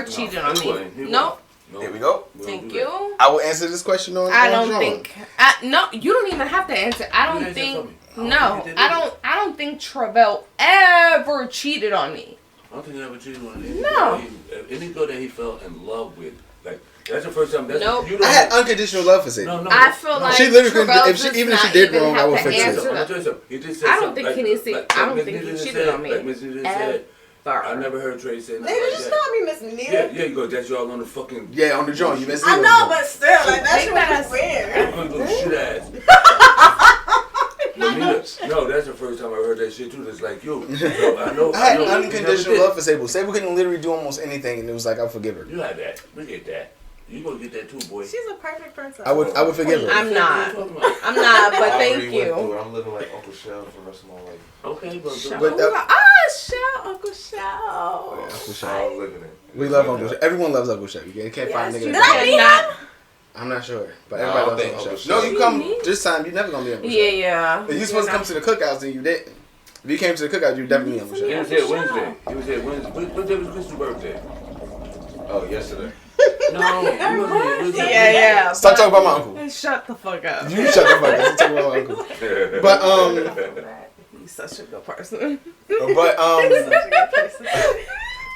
cheated no, on he me. wouldn't. He Nope. wouldn't. Here we go. We don't Thank do you. that. I will answer this question on. I on don't John. think. No, you don't even have to answer. I You don't answer think. for me. No, think I don't think Travell ever cheated on me. I don't think he ever cheated on any No. girl. Any girl that he fell in love with, like that's the first time. That's Nope. You I don't had unconditional love for Sadie. No. I feel like She literally couldn't- Travell if she- does even if she not did even wrong, I have would to fix it. answer I'm gonna that. tell you something. He just said I don't something. think Henny said. I don't think he Ms.Nita cheated said, on me. Like Ms.Nita said, I never heard Tre say nothing Nigga, like just that. call me Ms.Nita. Yeah, you go. That's y'all on the fucking. Yeah, on the joint. You missed it. I know, but still, like, that Make shit that was a- weird. Little shit ass. No, that's the first time I heard that shit too. That's like you. So I know. I had know, unconditional love for Sable. Sable couldn't literally do almost anything, and it was like I'll forgive her. You had that. We get that. You gonna get that too, boy. She's a perfect princess. I would forgive her. I'm not. What you talking about? I'm not. But I thank already went through you. it. I'm living like Uncle Shell for the rest of my life. Okay, but But Shell, Uncle Shell. Uncle Shell, I'm living it. We love Uncle Shell. Everyone loves Uncle Shell. You can't find a nigga. Did that- I meet him? I'm not sure, but No, I everybody don't loves think Uncle Uncle Shell. No, Shell. you come this time. You never gonna be Uncle Shell. Yeah. If you supposed to come to the cookouts, then you didn't. If you came to the cookout, you definitely be Uncle He Shell. was here Wednesday. He was here Wednesday. What day was Crystal's birthday? Oh, yesterday. No, he wasn't here. Yeah. Stop talking about my uncle. Shut the fuck up. You shut the fuck up. Stop talking about my uncle. But He's such a good person. but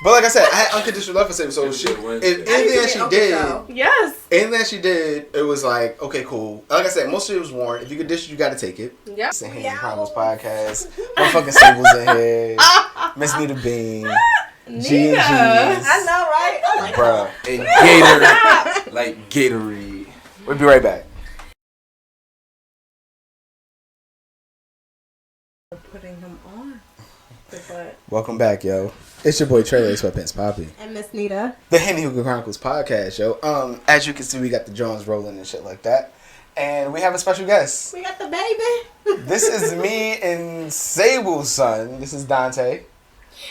but like I said, I had unconditional love for Sable. So she, if anything that she did, Yes. anything that she did, it was like, okay, cool. Like I said, most of it was warm. If you could dish it, you got to take it. Yep. It's the Henny Chronicles podcast. Motherfucking Sable's in here. Ms.Nita Bean. G&G's. I know, right? I like Bruh. And Gator, like Gatorade. We'll be right back. Putting him on. But Welcome back, yo. It's your boy Tre LA Sweatpants Poppy. And Ms.Nita. The Henny Hookah Chronicles podcast, yo. As you can see, we got the drones rolling and shit like that. And we have a special guest. We got the baby. This is me and Sable's son. This is Dante.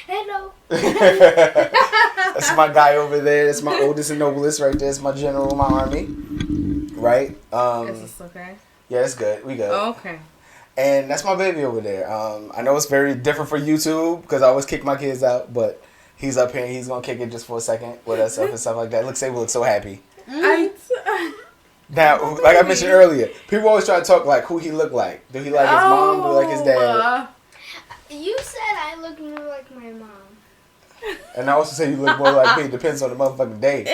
Hello. That's my guy over there. That's my oldest and noblest right there. It's my general in my army. Right? is this okay? Yeah, it's good. We good. Okay. And that's my baby over there. I know it's very different for YouTube because I always kick my kids out, but he's up here and he's going to kick it just for a second with us and stuff like that. Look, Sable looks so happy. Now, like I mentioned earlier, people always try to talk like who he look like. Do he like his mom? Do he like his dad? You said I look more like my mom. And I also say you look more like me. It depends on the motherfucking day.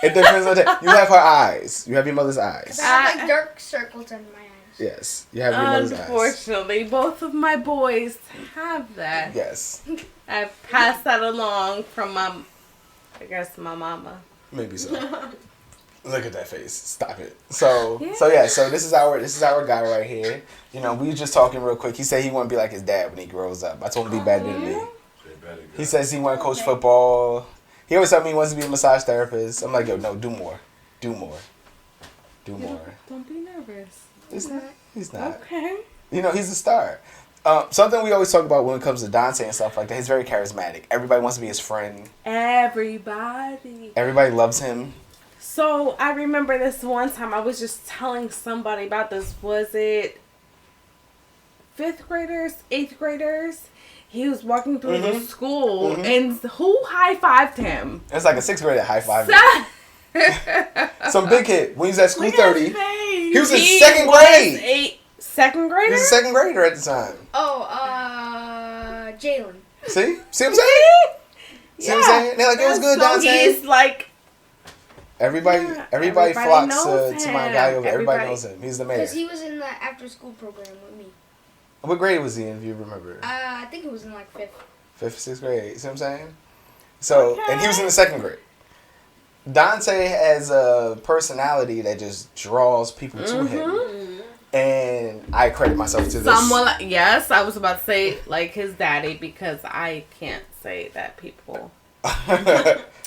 It depends on the day. You have her eyes. You have your mother's eyes. I have like dark circles under my eyes. Yes, you have your mother's eyes. Unfortunately, both of my boys have that. Yes, I've passed that along from my mama. maybe so. Look at that face. Stop it. So this is our guy right here. You know, we were just talking real quick. He said he want to be like his dad when he grows up. I told him to be better than me. He says he want to coach football. He always tell me he wants to be a massage therapist. I'm like, yo, no, do more. Don't be nervous. He's not. Okay. You know, he's a star. Something we always talk about when it comes to Dante and stuff like that, he's very charismatic. Everybody wants to be his friend. Everybody loves him. So I remember this one time I was just telling somebody about this. Was it 5th graders, 8th graders? He was walking through the school and who high-fived him? It's like a 6th grader high-fived him. Some big kid. When he was at school 30, he was in 2nd grade. Second grader? He was a 2nd grader at the time. Oh, Jalen. See what I'm saying? See what I'm saying? They're like, it was good, So Dante. he's like, Everybody flocks knows to my him. guy over. Everybody knows him. He's the mayor. Because he was in the after-school program with me. What grade was he in, if you remember? I think it was in like 5th. 5th, 6th grade. See what I'm saying? So, and he was in the 2nd grade. Dante has a personality that just draws people to him. And I credit myself to this. Yes, I was about to say like his daddy because I can't say that people. I'm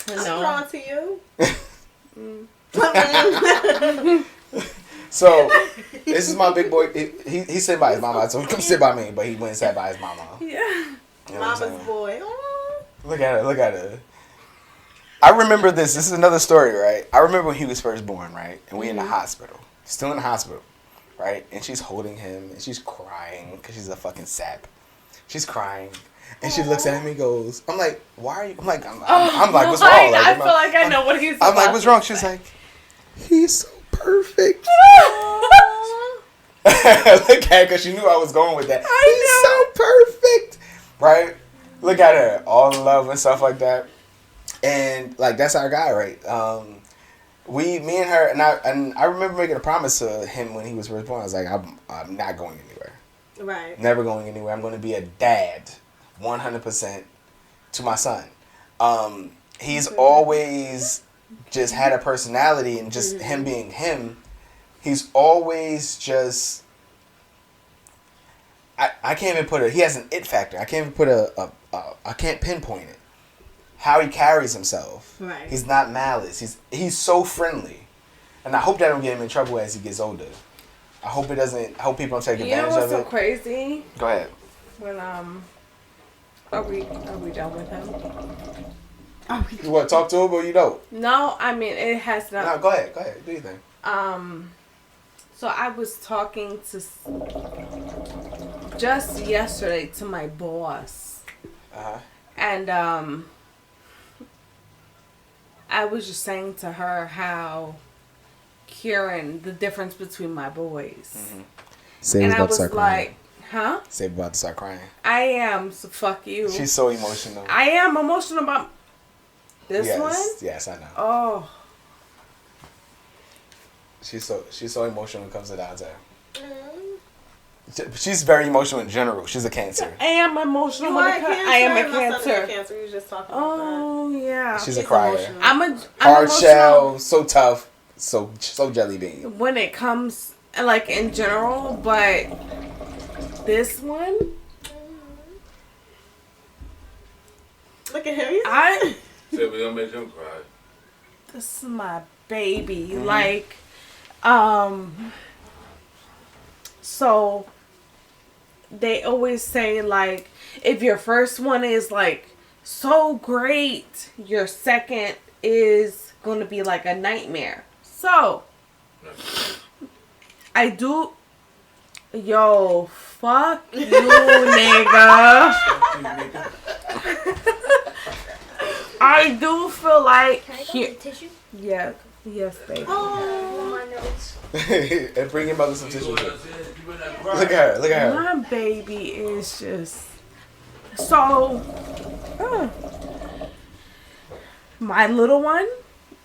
drawn to you. So this is my big boy. He sit by his mama. So he come sit by me, but he went and sat by his mama. Yeah. You know what I'm saying? Mama's boy. Aww. Look at her. Look at her. I remember this. This is another story, right? I remember when he was first born, right? And we in the hospital. Still in the hospital, right? And she's holding him, and she's crying because she's a fucking sap. She's crying. And she looks at him and goes, I'm like, why are you? I'm like, I'm like, what's wrong? Like, I feel like I know what he's I'm like, what's wrong? She's like, he's so perfect. Look at her, because she knew I was going with that. He's so perfect. Right? Look at her. All in love and stuff like that. And, like, that's our guy, right? Me and her, and I remember making a promise to him when he was first born. I was like, I'm not going anywhere. Right. Never going anywhere. I'm going to be a dad, 100%, to my son. He's always just had a personality, and just him being him, he's always just, I can't even put he has an it factor. I can't even put I can't pinpoint it. How he carries himself. Right. He's not malice. He's so friendly. And I hope that don't get him in trouble as he gets older. I hope it doesn't. I hope people don't take advantage what's of so it. crazy? Go ahead. When are we done with him? You want to talk to him or you don't? No, I mean it has not. No, go ahead. Go ahead. Do your thing. So I was talking to just yesterday to my boss, and I was just saying to her how Kieran, the difference between my boys. Sabe's And I about to was start crying. like, huh? Sabe's about to start crying. I am, so fuck you. She's so emotional. I am emotional about this one? Yes, I know. Oh. She's so emotional when it comes to that. She's very emotional in general. She's a Cancer. I am emotional. You are a Cancer. I am a My son is Cancer. a Cancer. You were just talking about Oh, yeah. She's a crier. emotional. I'm Hard emotional shell, so tough, so jelly bean. when it comes, like, in general, but this one, Look at him. So we don't make him cry. this is my baby. Like, so they always say, like, if your first one is, like, so great, your second is going to be, like, a nightmare. So, I do... Yo, fuck you, nigga. I do feel like... Can I get the tissue? Yeah. Yes, baby. My notes. And bring your mother some tissue. Look Look at her. Look at her. My baby is just so. My little one,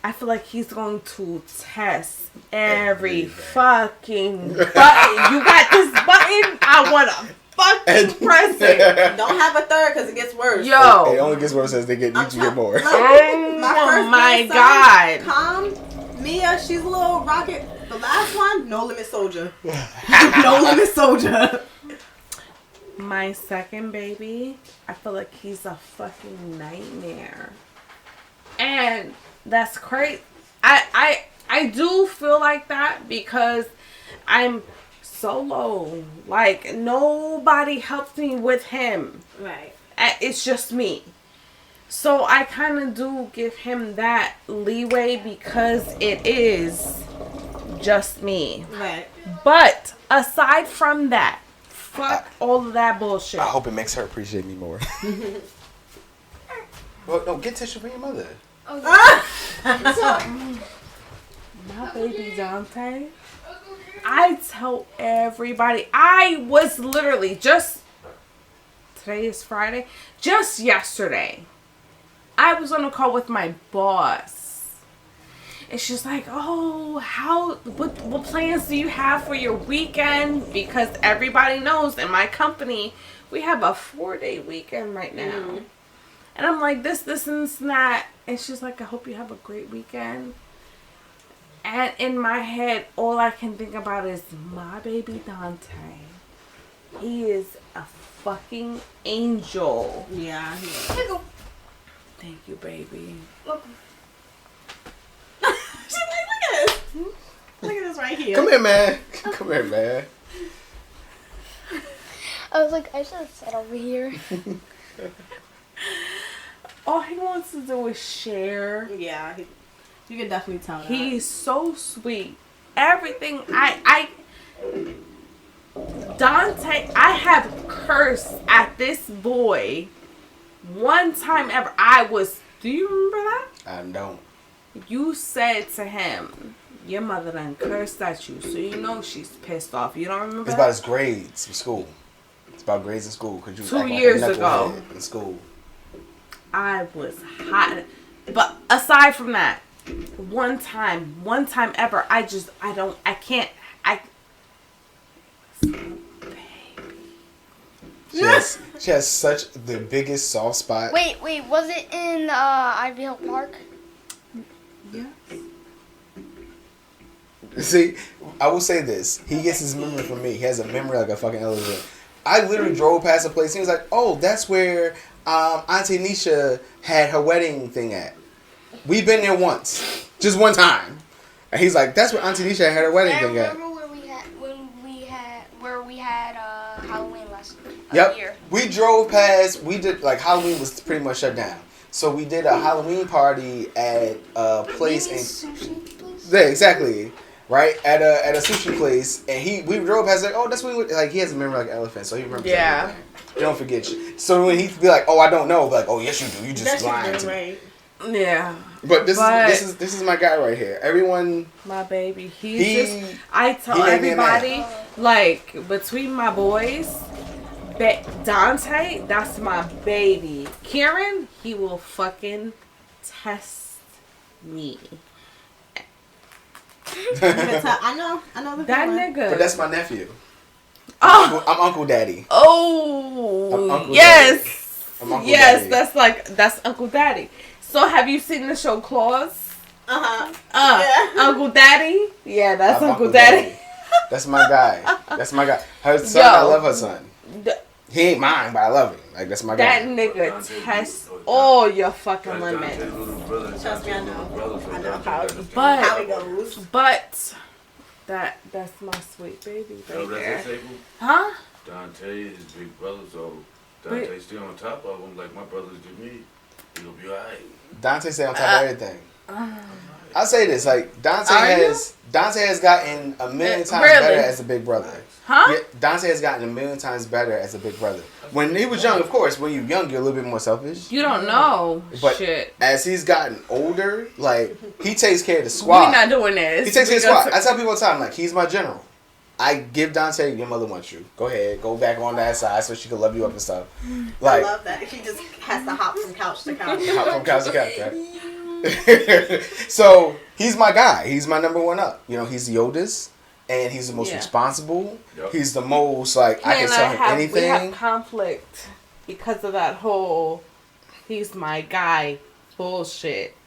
I feel like he's going to test every fucking button. You got this button? I want to fucking press it. Don't have a third because it gets worse. Yo. It only gets worse as they get you get more. Oh my God. Tom, Mia, she's a little rocket. The last one, no limit soldier. No limit soldier. My second baby, I feel like he's a fucking nightmare. And that's crazy. I do feel like that because I'm solo. Like, nobody helps me with him. Right. It's just me. So I kind of do give him that leeway because it is just me. Right. But aside from that, fuck all of that bullshit. I hope it makes her appreciate me more. Well, no, get tissue for your mother. My baby Dante, I tell everybody, I was literally just, today is Friday, just yesterday, I was on a call with my boss. And she's like, oh, what plans do you have for your weekend? Because everybody knows in my company, we have a 4-day weekend right now. Mm-hmm. And I'm like, this, and that. And she's like, I hope you have a great weekend. And in my head, all I can think about is my baby Dante. He is a fucking angel. Yeah. Thank you, baby. She's like, look at this. Look at this right here. Come here, man. Come here, man. I was like, I should have sat over here. All he wants to do is share. Yeah, you can definitely tell that. He's so sweet. Everything Dante, I have cursed at this boy one time ever. Do you remember that? I don't. You said to him, your mother done cursed at you, so you know she's pissed off. You don't remember It's about his grades in school. It's about grades in school. 'Cause you 2 years like a ago. knucklehead in school. I was hot. But aside from that, one time ever, I can't. She has such the biggest soft spot. Wait, was it in Ivy Hill Park? Yeah. See, I will say this. He gets his memory from me. He has a memory like a fucking elevator. I literally drove past a place. He was like, oh, that's where Auntie Nisha had her wedding thing at. We've been there once. Just one time. And he's like, that's where Auntie Nisha had her wedding thing at. Remember where we had Halloween last Yep. year? We drove past. We did, like, Halloween was pretty much shut down. So we did a Halloween party at a place in... Sushi place? Yeah, exactly. Right? At a sushi place. And we drove past, like, oh, that's when we... Like, he has a memory like an elephant, so he remembers everything. You don't forget shit. So when he'd be like, oh, I don't know. Like, oh, yes, you do. You just lying to me. Right. Yeah. But this is my guy right here. Everyone... My baby. I tell everybody, like, between my boys... Dante, that's my baby. Kieran, he will fucking test me. I know the That feeling. nigga. But that's my nephew. Oh. I'm Uncle Daddy. Oh. I'm Uncle yes. Daddy. I'm Uncle yes, Daddy. that's Uncle Daddy. So have you seen the show Claus? Yeah. Uncle Daddy? Yeah, that's I'm Uncle Daddy. That's my guy. That's my guy. Her son, I love her son. He ain't mine, but I love him. Like, that's my guy. That nigga tests all your fucking limits. Trust me, I know how it goes. But that's my sweet baby right there. Huh? Dante is big brother, so Dante stay on top of him like my brothers did me. He'll be alright. Dante stay on top of everything. I'll say this, like, Dante has gotten a million times better as a big brother. Huh? Yeah, Dante has gotten a million times better as a big brother. When he was young, of course, when you're young, you're a little bit more selfish. You don't know. But shit. As he's gotten older, like, he takes care of the squad. We're not doing this. He takes care of the squad. I tell people all the time, like, he's my general. I give Dante, your mother wants you. Go ahead, go back on that side so she can love you up and stuff. Like, I love that. He just has to hop from couch to couch. Hop from couch to couch, right? So, he's my guy. He's my number one up. You know, he's the oldest. And he's the most responsible. Yep. He's the most, like, I can tell him anything. We have conflict because of that whole, he's my guy bullshit.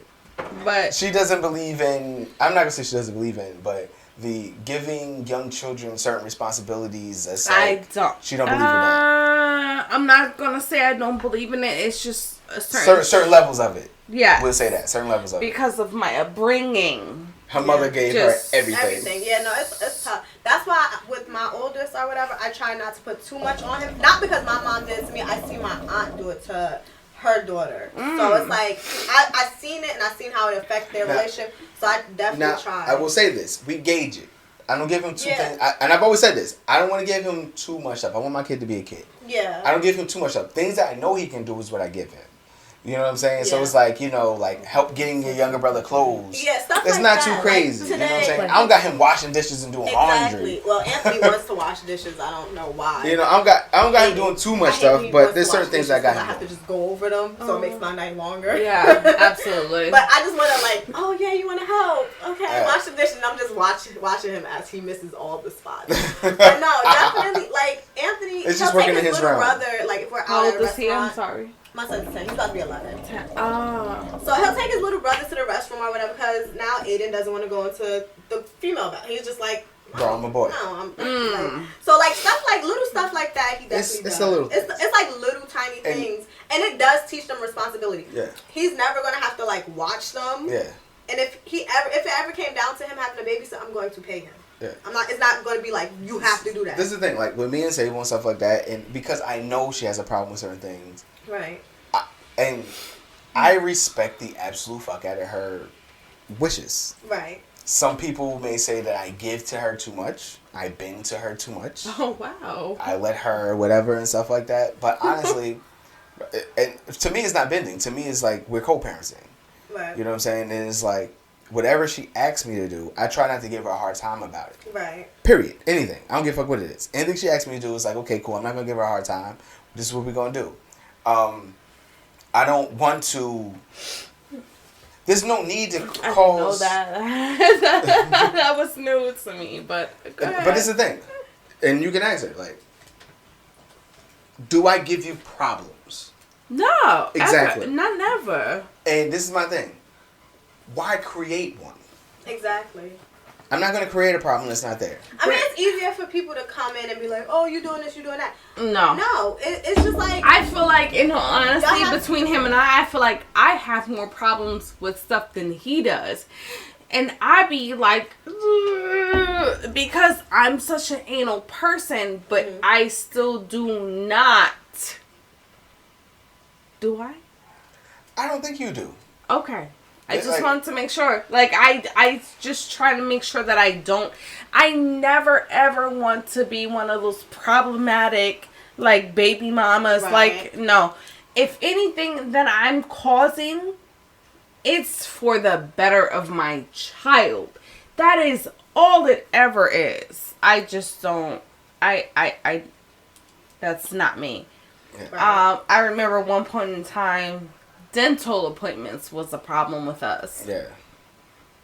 But she doesn't believe in, I'm not going to say she doesn't believe in, but the giving young children certain responsibilities. As like, I don't. She don't believe in that. I'm not going to say I don't believe in it. It's just a certain levels of it. Yeah. We'll say that. Certain levels of it. Because of my upbringing. Her mother gave her everything. Yeah, no, it's tough. That's why with my oldest or whatever, I try not to put too much on him. Not because my mom did it to me. I see my aunt do it to her daughter. So it's like, I seen it and I seen how it affects their relationship. So I definitely try. I will say this. We gauge it. I don't give him too things. And I've always said this. I don't want to give him too much stuff. I want my kid to be a kid. Yeah. I don't give him too much stuff. Things that I know he can do is what I give him. You know what I'm saying? Yeah. So it's like, you know, like help getting your younger brother clothes. Yeah, stuff it's like not that. Too crazy. Like you know what I'm saying? I don't got him washing dishes and doing laundry. Well, Anthony wants to wash dishes. I don't know why. You know, I don't got him doing too much stuff, but there's certain things I got him. I have to just go over them, so it makes my night longer. Yeah, absolutely. But I just want to like, oh yeah, you want to help? Okay, wash the dishes. And I'm just watching him as he misses all the spots. But no, definitely like Anthony. It's just working in his little realm. Brother, like if we're How out old at a is he? I'm restaurant. sorry. My son's 10. He's about to be 11. 10. So he'll take his little brother to the restroom or whatever because now Aiden doesn't want to go into the female bathroom. He's just like, bro, I'm a boy. No, I'm like, so like stuff like little stuff like that. He definitely does. A little. It's like little tiny things, and it does teach them responsibility. Yeah. He's never gonna have to like watch them. Yeah. And if it ever came down to him having a babysitter, I'm going to pay him. Yeah. It's not going to be like, you have to do that. This is the thing, like, with me and Sable and stuff like that, and because I know she has a problem with certain things. Right. I respect the absolute fuck out of her wishes. Right. Some people may say that I give to her too much. I bend to her too much. Oh, wow. I let her whatever and stuff like that. But honestly, and to me, it's not bending. To me, it's like we're co-parenting. Right. You know what I'm saying? And it's like, whatever she asks me to do, I try not to give her a hard time about it. Right. Period. Anything. I don't give a fuck what it is. Anything she asks me to do is like, okay, cool. I'm not going to give her a hard time. This is what we're going to do. I don't want to... There's no need to cause... I didn't know that. That was new to me, but go ahead. But this is the thing. And you can ask her, like, do I give you problems? No. Exactly. Not never. And this is my thing. Why create one? Exactly. I'm not going to create a problem that's not there. I mean, it's easier for people to come in and be like, oh, you doing this, you doing that. No. No. It's just like... I feel like, in all honesty, between him and I feel like I have more problems with stuff than he does. And I be like, ugh, because I'm such an anal person, but I still do not. Do I? I don't think you do. Okay. I just wanted to make sure. Like, I just try to make sure that I never ever want to be one of those problematic, like, baby mamas. Right. Like, no. If anything that I'm causing, it's for the better of my child. That is all it ever is. I just don't, that's not me. Yeah. I remember one point in time, dental appointments was a problem with us. Yeah.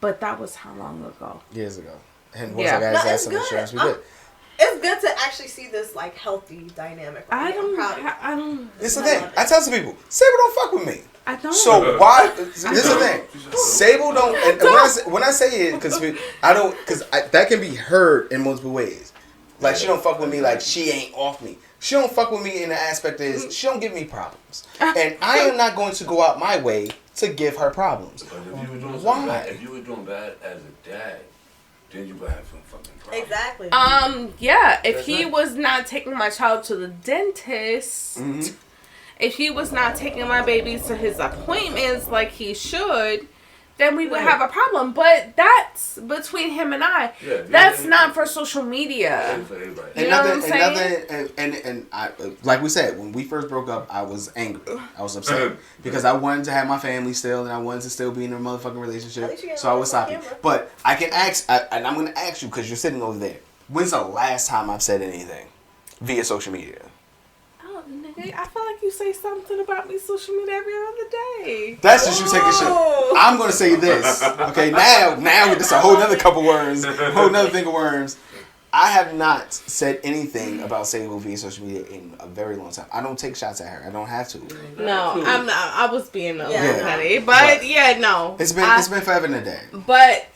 But that was how long ago? Years ago. And once I guys had some insurance, we did. It's good to actually see this, like, healthy dynamic. I don't. This is the thing. I tell some people, Sable don't fuck with me. I don't. So why? This is the thing. Sable don't. And when I say it, because that can be heard in multiple ways. Like, she don't fuck with me. Like, she ain't off me. She don't fuck with me in the aspect is she don't give me problems, and I am not going to go out my way to give her problems. But if you were doing why? Bad, if you were doing bad as a dad, then you would have some fucking problems. Exactly. Yeah. If he was not taking my child to the dentist, if he was not taking my babies to his appointments like he should, then we would have a problem. But that's between him and I. Yeah, that's not for social media. You know what I'm saying? And I, like we said, when we first broke up, I was angry. I was upset because I wanted to have my family still, and I wanted to still be in a motherfucking relationship. So I was Sappy. But I can ask, and I'm going to ask you because you're sitting over there. When's the last time I've said anything via social media? I feel like you say something about me social media every other day. That's just you taking shit. I'm gonna say this. Okay, now with this a whole nother couple worms, a whole nother thing of worms. I have not said anything about Sable via social media in a very long time. I don't take shots at her. I don't have to. No, I'm not. I was being a little petty, but yeah, no. It's been forever and a day. But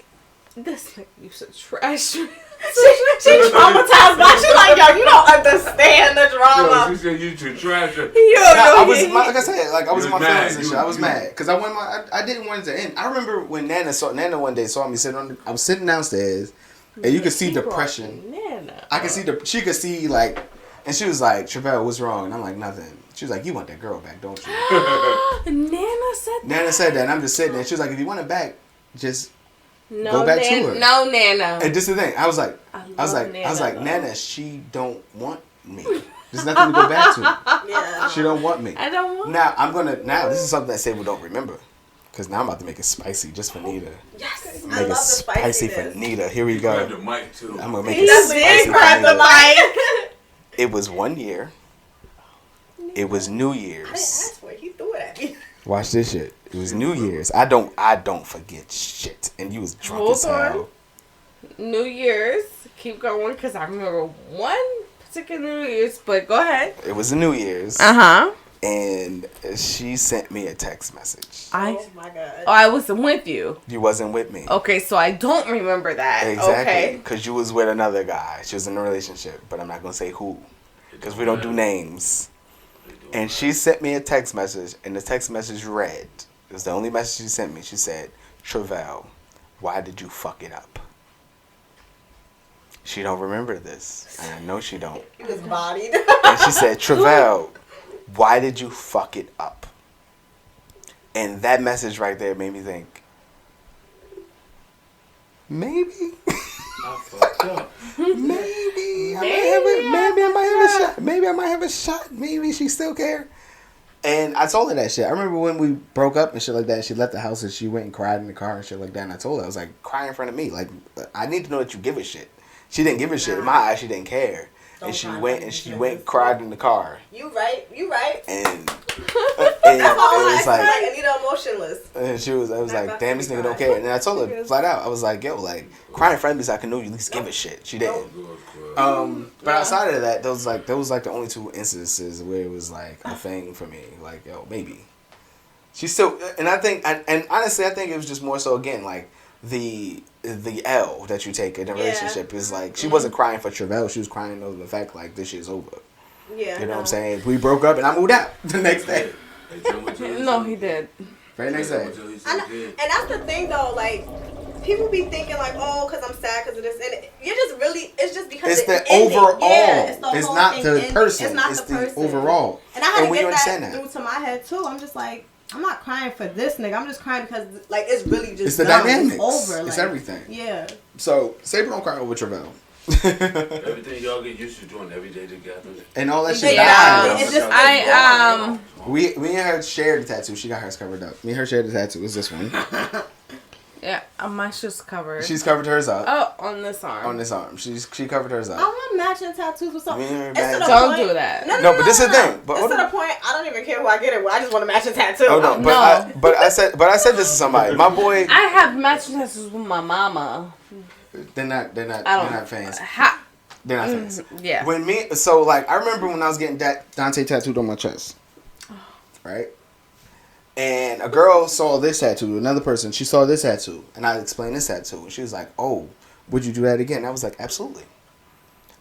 this you should trash me. She traumatized by. She like, yo, you don't understand the drama. Yo, she said you too trash. I was like I said, like I was in my feelings and shit. I was mad because I didn't want it to end. I remember when Nana one day saw me sitting I was sitting downstairs and you could see depression. Nana. I could see she could see like, and she was like, Travell, what's wrong? And I'm like, nothing. She was like, you want that girl back, don't you? Nana said that. Nana said that, and I'm just sitting there. She was like, if you want it back, just. No, go back to her. No, Nana. And this is the thing. I was like, Nana, she don't want me. There's nothing to go back to. Yeah. She don't want me. I don't want. Now this is something that Sable don't remember, because now I'm about to make it spicy just for Nita. Yes, I love the spicy for Nita. Here we go. The mic too. I'm gonna make it spicy for the Nita. mic. It was 1 year. It was New Year's. I didn't ask for it. He threw it at me. Watch this shit. It was New Year's. I don't forget shit. And you was drunk as hell. New Year's. Keep going, because I remember one particular New Year's, but go ahead. It was a New Year's. Uh-huh. And she sent me a text message. Oh my God. Oh, I wasn't with you. You wasn't with me. Okay, so I don't remember that. Exactly. Okay. Because you was with another guy. She was in a relationship, but I'm not going to say who. Because we don't do names. And she sent me a text message, and the text message read, it was the only message she sent me. She said, Travell, why did you fuck it up? She don't remember this, and I know she don't. He was bodied. And she said, Travell, why did you fuck it up? And that message right there made me think, maybe. I fucked up. Maybe I might have a shot. Maybe I might have a shot. Maybe she still care. And I told her that shit. I remember when we broke up and shit like that. She left the house and she went and cried in the car and shit like that. And I told her, I was like, cry in front of me. Like, I need to know that you give a shit. She didn't give a shit. In my eyes, she didn't care. And she went cried in the car. You right. And That's all it was like Anita emotionless. And I was like, damn, this nigga don't care. And I told her flat out, I was like, yo, like, cry in front of me so I can know you at least give a shit. She didn't. But outside of that, those was the only two instances where it was like a thing for me. Like, yo, maybe. She's still, and I think, and honestly, I think it was just more so again like the L that you take in a relationship is like she wasn't crying for Travell, she was crying over the fact like this shit's over. Yeah. You know what I'm saying? We broke up and I moved out the next day. No, he did. Very next day. And that's the thing though, like people be thinking like, oh, because I'm sad because of this, and you're just really, it's just because it's the ending. overall. Yeah, it's not the person. It's not it's the the person. overall. And I had to get that through to my head too. I'm just like, I'm not crying for this nigga. I'm just crying because like it's really just it's the done. dynamics. It's over. It's like, everything. Yeah. So Sable don't cry over Travell. Everything y'all get used to doing every day together. And all that shit Yeah. We and her shared the tattoo. She got hers covered up. Me and her shared the tattoo. It's this one. Yeah, my shit's covered. She's covered hers up. Oh, on this arm. On this arm. She covered hers up. I want matching tattoos with something. Don't do that. No, but this is the thing. But it's to the point. I don't even care who I get it with. I just want a matching tattoo. Oh no, but I said this to somebody. My boy. I have matching tattoos with my mama. They're not fans. They're not fans. Yeah. I remember when I was getting Dante tattooed on my chest. Right? And a girl saw this tattoo, another person, she saw this tattoo, and I explained this tattoo, and she was like, oh, would you do that again? And I was like, absolutely.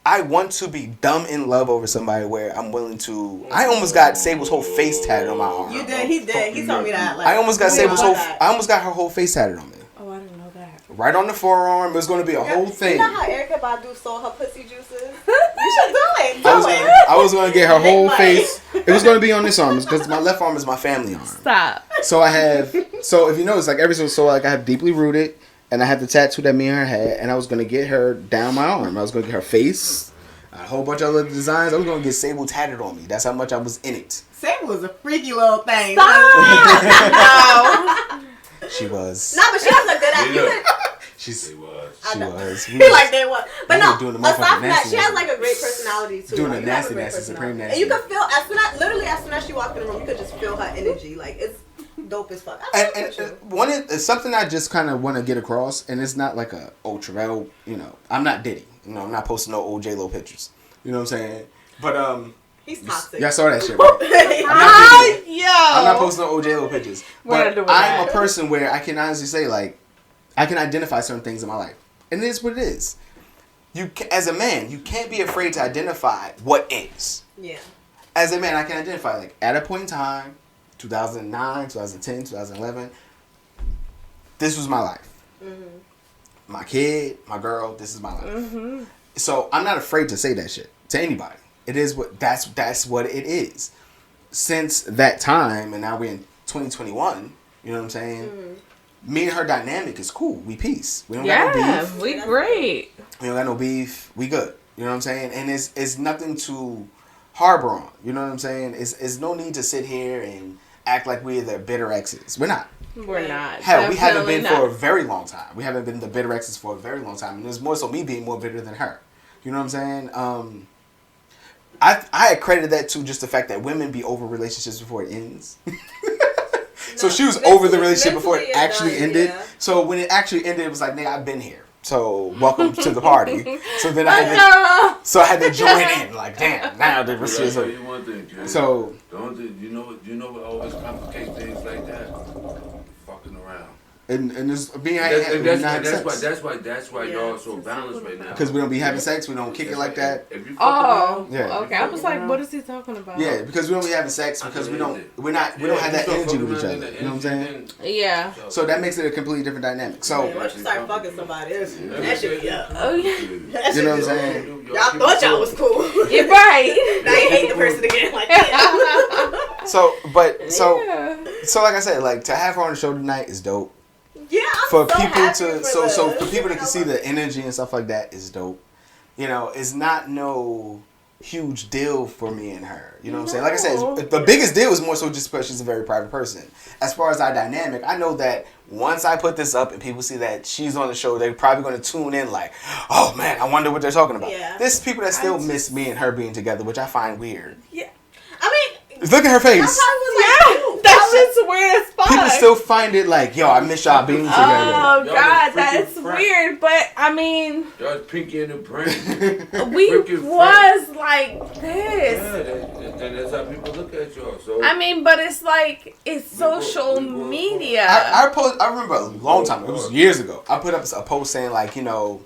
I want to be dumb in love over somebody where I'm willing to. I almost got Sable's whole face tatted on my arm. You did, he did. He told me that. Like, I almost got I almost got her whole face tatted on me. Oh, I didn't know that. Right on the forearm. It was going to be a whole thing. You know how Erykah Badu sold her pussy juices? You should do it. I was going to get her whole face. It was going to be on this arm because my left arm is my family arm. Stop. So if you notice, like I have Deeply Rooted, and I have the tattoo that me and her had, and I was going to get her down my arm. I was going to get her face, a whole bunch of other designs. I was going to get Sable tatted on me. That's how much I was in it. Sable was a freaky little thing. Stop. No. She was. No, but she was a good actor. She was. Like they was. But no, aside from that, she has like a great personality too. Doing like, a nasty, supreme nasty. And you could feel, as soon as she walked in the room, you could just feel her energy. Like, it's dope as fuck. It's something I just kind of want to get across, and it's not like Travell, I'm not Diddy. I'm not posting no old J-Lo pictures. You know what I'm saying? But, he's toxic. Y'all saw that shit, right? I'm not posting no old J-Lo pictures. But I'm a person where I can honestly say, like, I can identify certain things in my life. And it is what it is. As a man, you can't be afraid to identify what is. Yeah. As a man, I can identify, like, at a point in time, 2009, 2010, 2011, this was my life. Mm-hmm. My kid, my girl, this is my life. Mm-hmm. So I'm not afraid to say that shit to anybody. It is that's what it is. Since that time, and now we're in 2021, you know what I'm saying? Mm-hmm. Me and her dynamic is cool. We peace. We don't got no beef. We great. We don't got no beef. We good. You know what I'm saying? And it's nothing to harbor on. You know what I'm saying? It's no need to sit here and act like we're the bitter exes. We're not. We're not. Hell, we haven't been for a very long time. We haven't been the bitter exes for a very long time. And it's more so me being more bitter than her. You know what I'm saying? I accredit that to just the fact that women be over relationships before it ends. So she was over the relationship before it actually ended. Yeah. So when it actually ended, it was like, nigga, I've been here. So welcome to the party. So then I had to join in. Like, damn, now the relationship. I'll tell you one thing, Jay. So you know what always complicates things like that? Fucking around. And just being that's why y'all so balanced right now. Because we don't be having sex, we don't kick it like that. Okay. I was like, what is he talking about? Yeah, because we don't be having sex because we don't have that energy with each other. You know what I'm saying? Yeah. So that makes it a completely different dynamic. So once you start fucking somebody, that shit be up. Oh yeah. You know what I'm saying? Y'all thought y'all was cool. You're right. Now you hate the person again. Like that. So like I said, like to have her on the show tonight is dope. Yeah, for people to see the energy and stuff like that is dope. You know, it's not no huge deal for me and her. You know what I'm saying? Like I said, the biggest deal is more so just because she's a very private person. As far as our dynamic, I know that once I put this up and people see that she's on the show, they're probably going to tune in like, oh man, I wonder what they're talking about. Yeah. There's people that still miss me and her being together, which I find weird. Yeah. I mean, look at her face. That shit's weird as fuck. People still find it like, yo, I miss y'all being together. Oh God, that's weird. But I mean, y'all Pinky in the brain. We was like this. Yeah, and that's how people look at y'all. So I mean, but it's like it's social media. I remember a long time. It was years ago. I put up a post saying like, you know,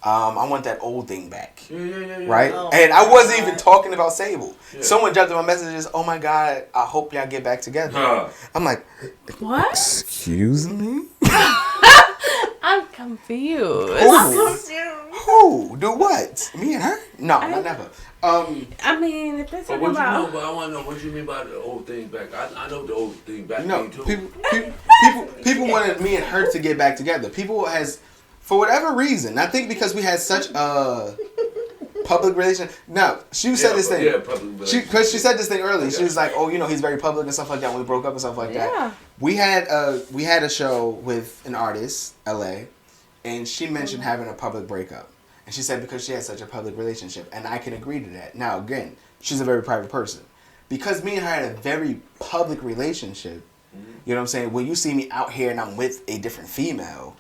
I want that old thing back. Yeah. Right? Oh, and I wasn't even talking about Sable. Yeah. Someone jumped in my messages, oh my God, I hope y'all get back together. I'm like, what? Excuse me? I'm confused. Who? Do what? Me and her? No, not never. I mean, if they're talking about... I want to know what you mean by the old thing back. I know the old thing back thing too. People wanted me and her to get back together. People for whatever reason, I think because we had such a public relation. No, she said this thing. Because she said this thing earlier. She was like, "Oh, you know, he's very public and stuff like that." When we broke up and stuff like that. We had a show with an artist, LA, and she mentioned having a public breakup, and she said because she had such a public relationship, and I can agree to that. Now, again, she's a very private person. Because me and her had a very public relationship. You know what I'm saying? When you see me out here and I'm with a different female,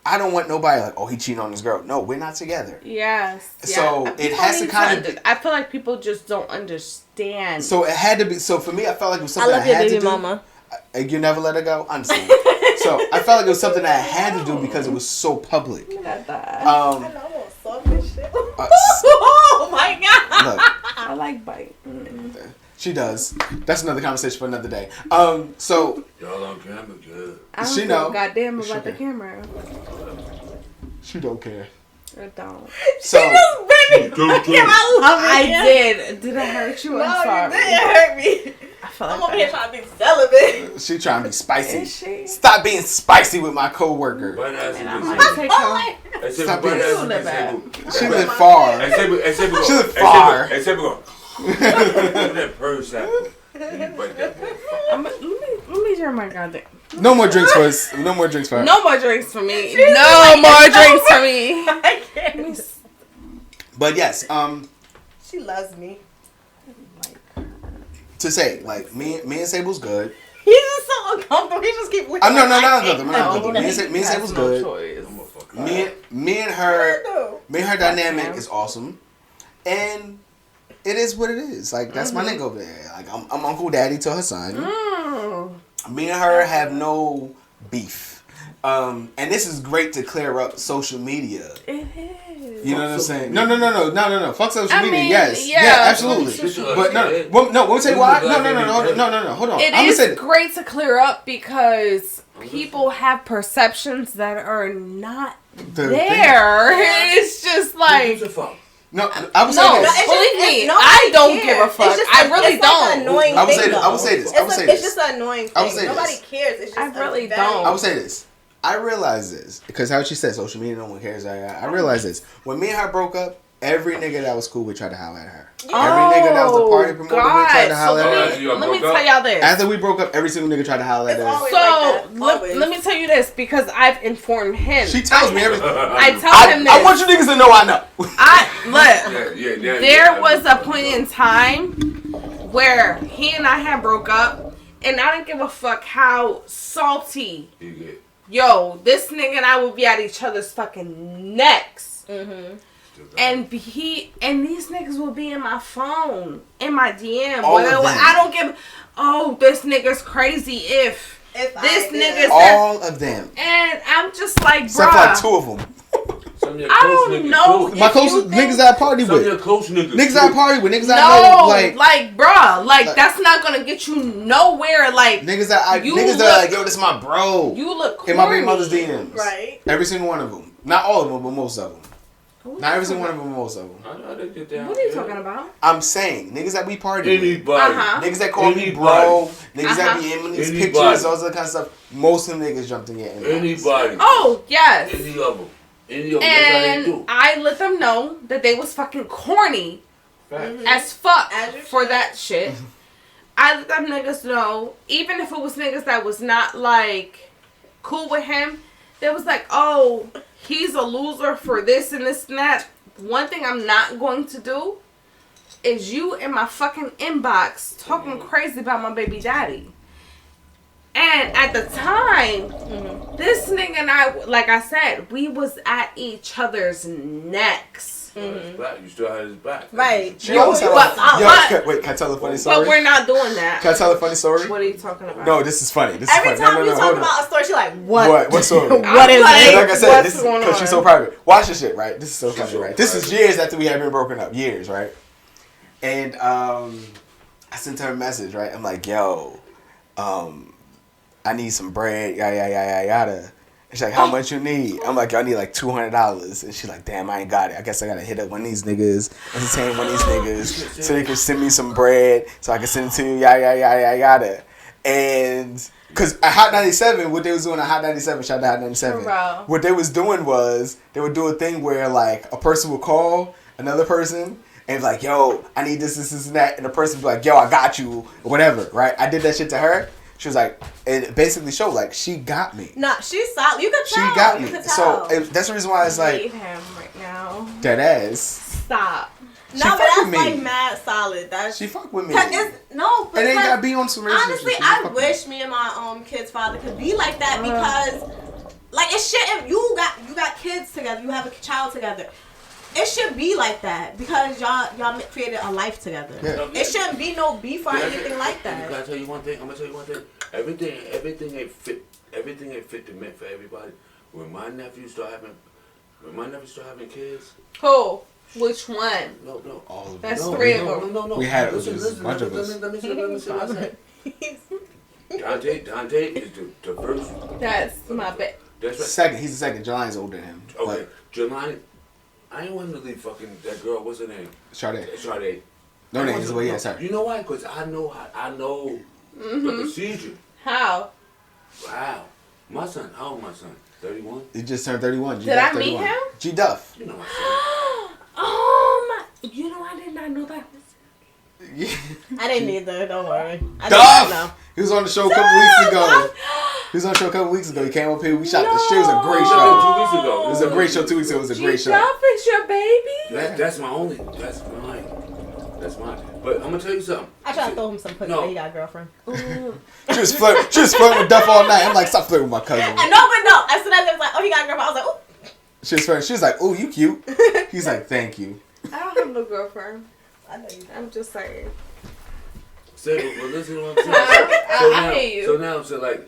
I don't want nobody like, oh, he cheating on this girl. No, we're not together. Yes. So it has to kind of... I feel like people just don't understand. So it had to be... So for me, I felt like it was something I had to do. I love your baby mama. You never let her go? I understand. So I felt like it was something that I had to do because it was so public. I almost saw this shit. Oh my God. Look, I like bite. She does. That's another conversation for another day. So y'all on camera, good. I don't know goddamn about the camera. She don't care. I don't. So she just bring me the camera. I love it. I did. Did it hurt you? I'm sorry. No, it didn't hurt me. I feel like I'm over here trying to be celibate. She trying to be spicy. Is she? Stop being spicy with my coworker. Stop being She live far. She live far. That purse apple. Let me turn my goddamn. No more drinks for us. No more drinks for her. No more drinks for me. No more drinks for me. I can't. But yes, she loves me. To say, like, me and Sable's good. He's just so uncomfortable. He just keep looking. No, not uncomfortable. Me and Sable's good. Me and her dynamic is awesome, and it is what it is. Like, that's my nigga over there. Like, I'm Uncle Daddy to her son. Me and her have no beef. And this is great to clear up social media. It is. You know what I'm saying? No. Fuck social media. Yes. Yeah, absolutely. But no. We'll tell you why. No. Hold on. It is great to clear up because people have perceptions that are not there. It's just like... No, I would say this. Believe me, I don't give a fuck. I really don't. I would say this. It's just an annoying thing. Nobody cares. It's just I really don't. I would say this. I realize this because how she said social media, no one cares. I realize this. When me and her broke up, every nigga that was cool, we tried to holler at her. Every nigga that was the party promoter, we tried to holler at her. Let me tell y'all this. After we broke up, every single nigga tried to holler at her. So, let me tell you this because I've informed him. She tells me everything. I tell him this. I want you niggas to know I know. There was a point in time where he and I had broke up, and I didn't give a fuck how salty. Yo, this nigga and I would be at each other's fucking necks. And these niggas will be in my phone, in my DM. I don't give. Oh, this nigga's crazy if This nigga all of them. And I'm just like, except for like 2 of them. I don't know. My close niggas I party with. Niggas I party with. Niggas I know. Like, bruh. Like, that's not gonna get you nowhere. Like, niggas that are like, yo, this is my bro. You look corny. In my baby mother's DMs. Right. Every single one of them. Not all of them, but most of them. Not every single one of them, but most of them. What are you talking about? I'm saying, niggas that we party with. Niggas that call me bro. Niggas that be in these pictures, all that kind of stuff. Most of them niggas jumped in your inbox. Anybody. Oh, yes. Any of them. And I let them know that they was fucking corny as fuck for that shit. I let them niggas know, even if it was niggas that was not like cool with him, they was like, oh, he's a loser for this and this and that. One thing I'm not going to do is you in my fucking inbox talking crazy about my baby daddy. And at the time, this nigga and I, like I said, we was at each other's necks. You still had his back. Right. Wait, can I tell a funny story? But we're not doing that. Can I tell a funny story? What are you talking about? No, this is funny. Every time you talk about a story, she's like, what? What story? What is it? Like I said, this is because she's so private. Watch this shit, right? This is so funny, right? This is years after we had been broken up. Years, right? And I sent her a message, right? I'm like, yo, I need some bread, yada. And she's like, how much you need? I'm like, I need like $200. And she's like, damn, I ain't got it. I guess I gotta hit up one of these niggas, entertain one of these niggas, so they can send me some bread, so I can send it to you, yada. And because at Hot 97, what they was doing at Hot 97, shout out to Hot 97, what they was doing was, they would do a thing where like a person would call another person, and like, yo, I need this, and that. And the person would be like, yo, I got you, or whatever, right? I did that shit to her. She was like, it basically showed like she got me. Nah, she's solid. You could tell. She got me. So that's the reason why it's like. I hate him right now. Dead ass. Stop. No, but that's like mad solid. She fuck with me. No, it ain't gotta be on some relationship. Honestly, I wish me and my kid's father could be like that because, like, it shouldn't. You got kids together. You have a child together. It should be like that because y'all created a life together. Yeah. It shouldn't be no beef or anything like that. I'm gonna tell you one thing. Everything ain't fit. Everything ain't fit to meant for everybody. When my nephew start having kids. Who? Which one? No. All of them. That's 3 of them. No. We had a bunch of us. Let me see what I said. Dante is the first. That's my bet. That's right. Second. He's the second. Jelani's older than him. Okay. Jelani. I ain't want to leave fucking that girl. What's her name? Sade. No names. Well, yeah, sorry. You know why? Because I know the procedure. How? Wow. My son. How old my son? 31. He just turned 31. Did I meet him? G Duff. You know my son. Oh my! You know I did not know that. Yeah. I didn't either. Don't worry. Duff. He was on the show a couple weeks ago. He came up here. We shot the shit. It was a great show. 2 weeks ago. It was a great show 2 weeks ago. It was a great show. Duff is your baby? That's mine. That's mine. But I'm gonna tell you something. I tried to throw him some pussy. No. He got a girlfriend. She was flirting with Duff all night. I'm like, stop flirting with my cousin. I know, but no. As soon as it was like, oh, he got a girlfriend, I was like, ooh. She was flirting. She was like, ooh, you cute. He's like, thank you. I don't have no girlfriend. I know you. I'm just saying. Well, listen to what I'm saying. I hate you. So now, like,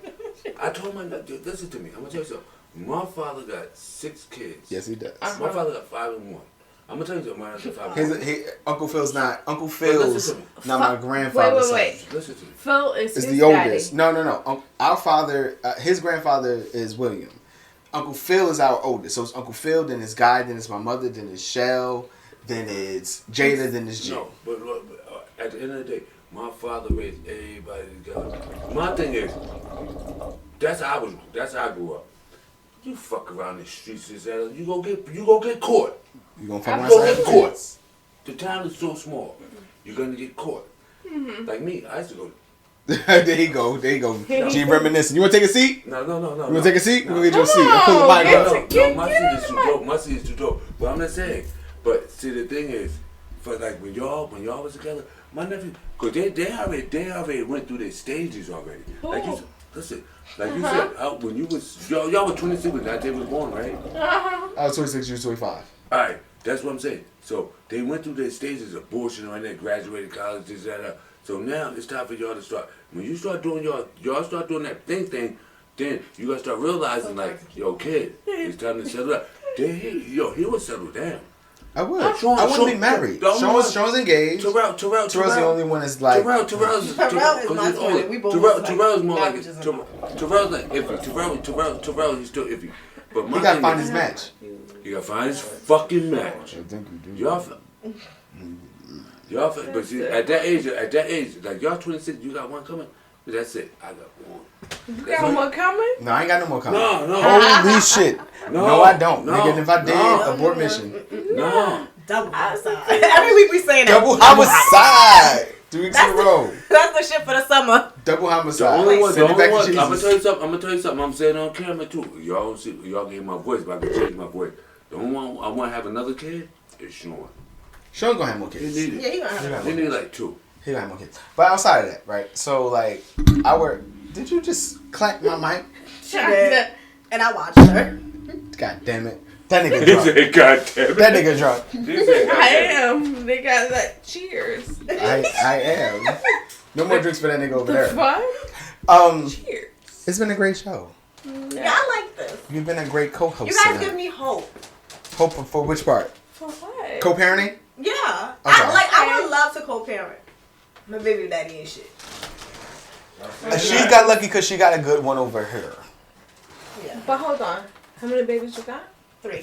I told my nephew, listen to me. I'm gonna tell you something. My father got 6 kids. Yes, he does. My father got 5 and 1. I'm gonna tell you something. My father got 5 and 1. Uncle Phil's not my grandfather. Wait. Listen to me. Phil is his the oldest. daddy. No. Our father, his grandfather is William. Uncle Phil is our oldest. So it's Uncle Phil, then it's Guy, then it's my mother, then it's Shell, then it's Jada, then it's Jim. No, but at the end of the day, my father raised everybody together. My thing is, that's how I grew up. You fuck around the streets, you go get caught. You gonna fuck around get caught. The town is so small. You're gonna get caught. Mm-hmm. Like me, I used to go. There you go. G reminiscing. You wanna take a seat? No. You wanna take a seat? We're gonna get you a seat. I'm pulling the mic up. My seat is too dope. My seat is too dope. But I'm not saying. But see, the thing is, for like when y'all was together, my nephew, cause they already went through their stages already. Ooh. Like you, listen, like you said, when you was y'all were 26 when Dante was born, right? I was 26, you were 25. All right, that's what I'm saying. So they went through their stages of bullshit right there, graduated college, this, that. So now it's time for y'all to start. When you start doing y'all start doing that thing, then you gotta start realizing like, yo, kid, it's time to settle down. Then he will settle down. I would. I want to be married. Sean's engaged. Terrell's the only one that's like. Terrell's is my twin. We both Terrell's more like Terrell's like iffy. Terrell, he's still iffy. But he gotta find his match. He gotta find his fucking match. I think you do. Y'all, but see, at that age, like y'all 26, you got one coming. That's it. I got one. You got one more coming? No, I ain't got no more coming. No. Holy shit. No, I don't. Nigga, and if I did, abort mission. No. Double homicide. Every week we saying that. Double homicide. 2 weeks in a row. That's the shit for the summer. Double homicide. The only one. I'm gonna tell you something. I'm saying on camera too. Y'all don't see. Y'all get my voice, but I can change my voice. The only one I want to have another kid is Sean. Sean's gonna have more kids. He need it. Yeah, he gonna have He need like 2. He gonna have more kids. But outside of that, right? So like, did you just clap my mic? She did. And I watched her. God damn it. That nigga He drunk. said, God damn it. That nigga drunk. I am. They got that. Cheers. I am. No more drinks for that nigga over The there. fuck? Cheers. It's been a great show. Yeah, I like this. You've been a great co-host. You guys tonight. give me hope. Hope for which part? For what? Co-parenting? Yeah. Okay. I would love to co-parent. My baby daddy and shit. She got lucky because she got a good one over here. Yeah. But hold on. How many babies you got? 3.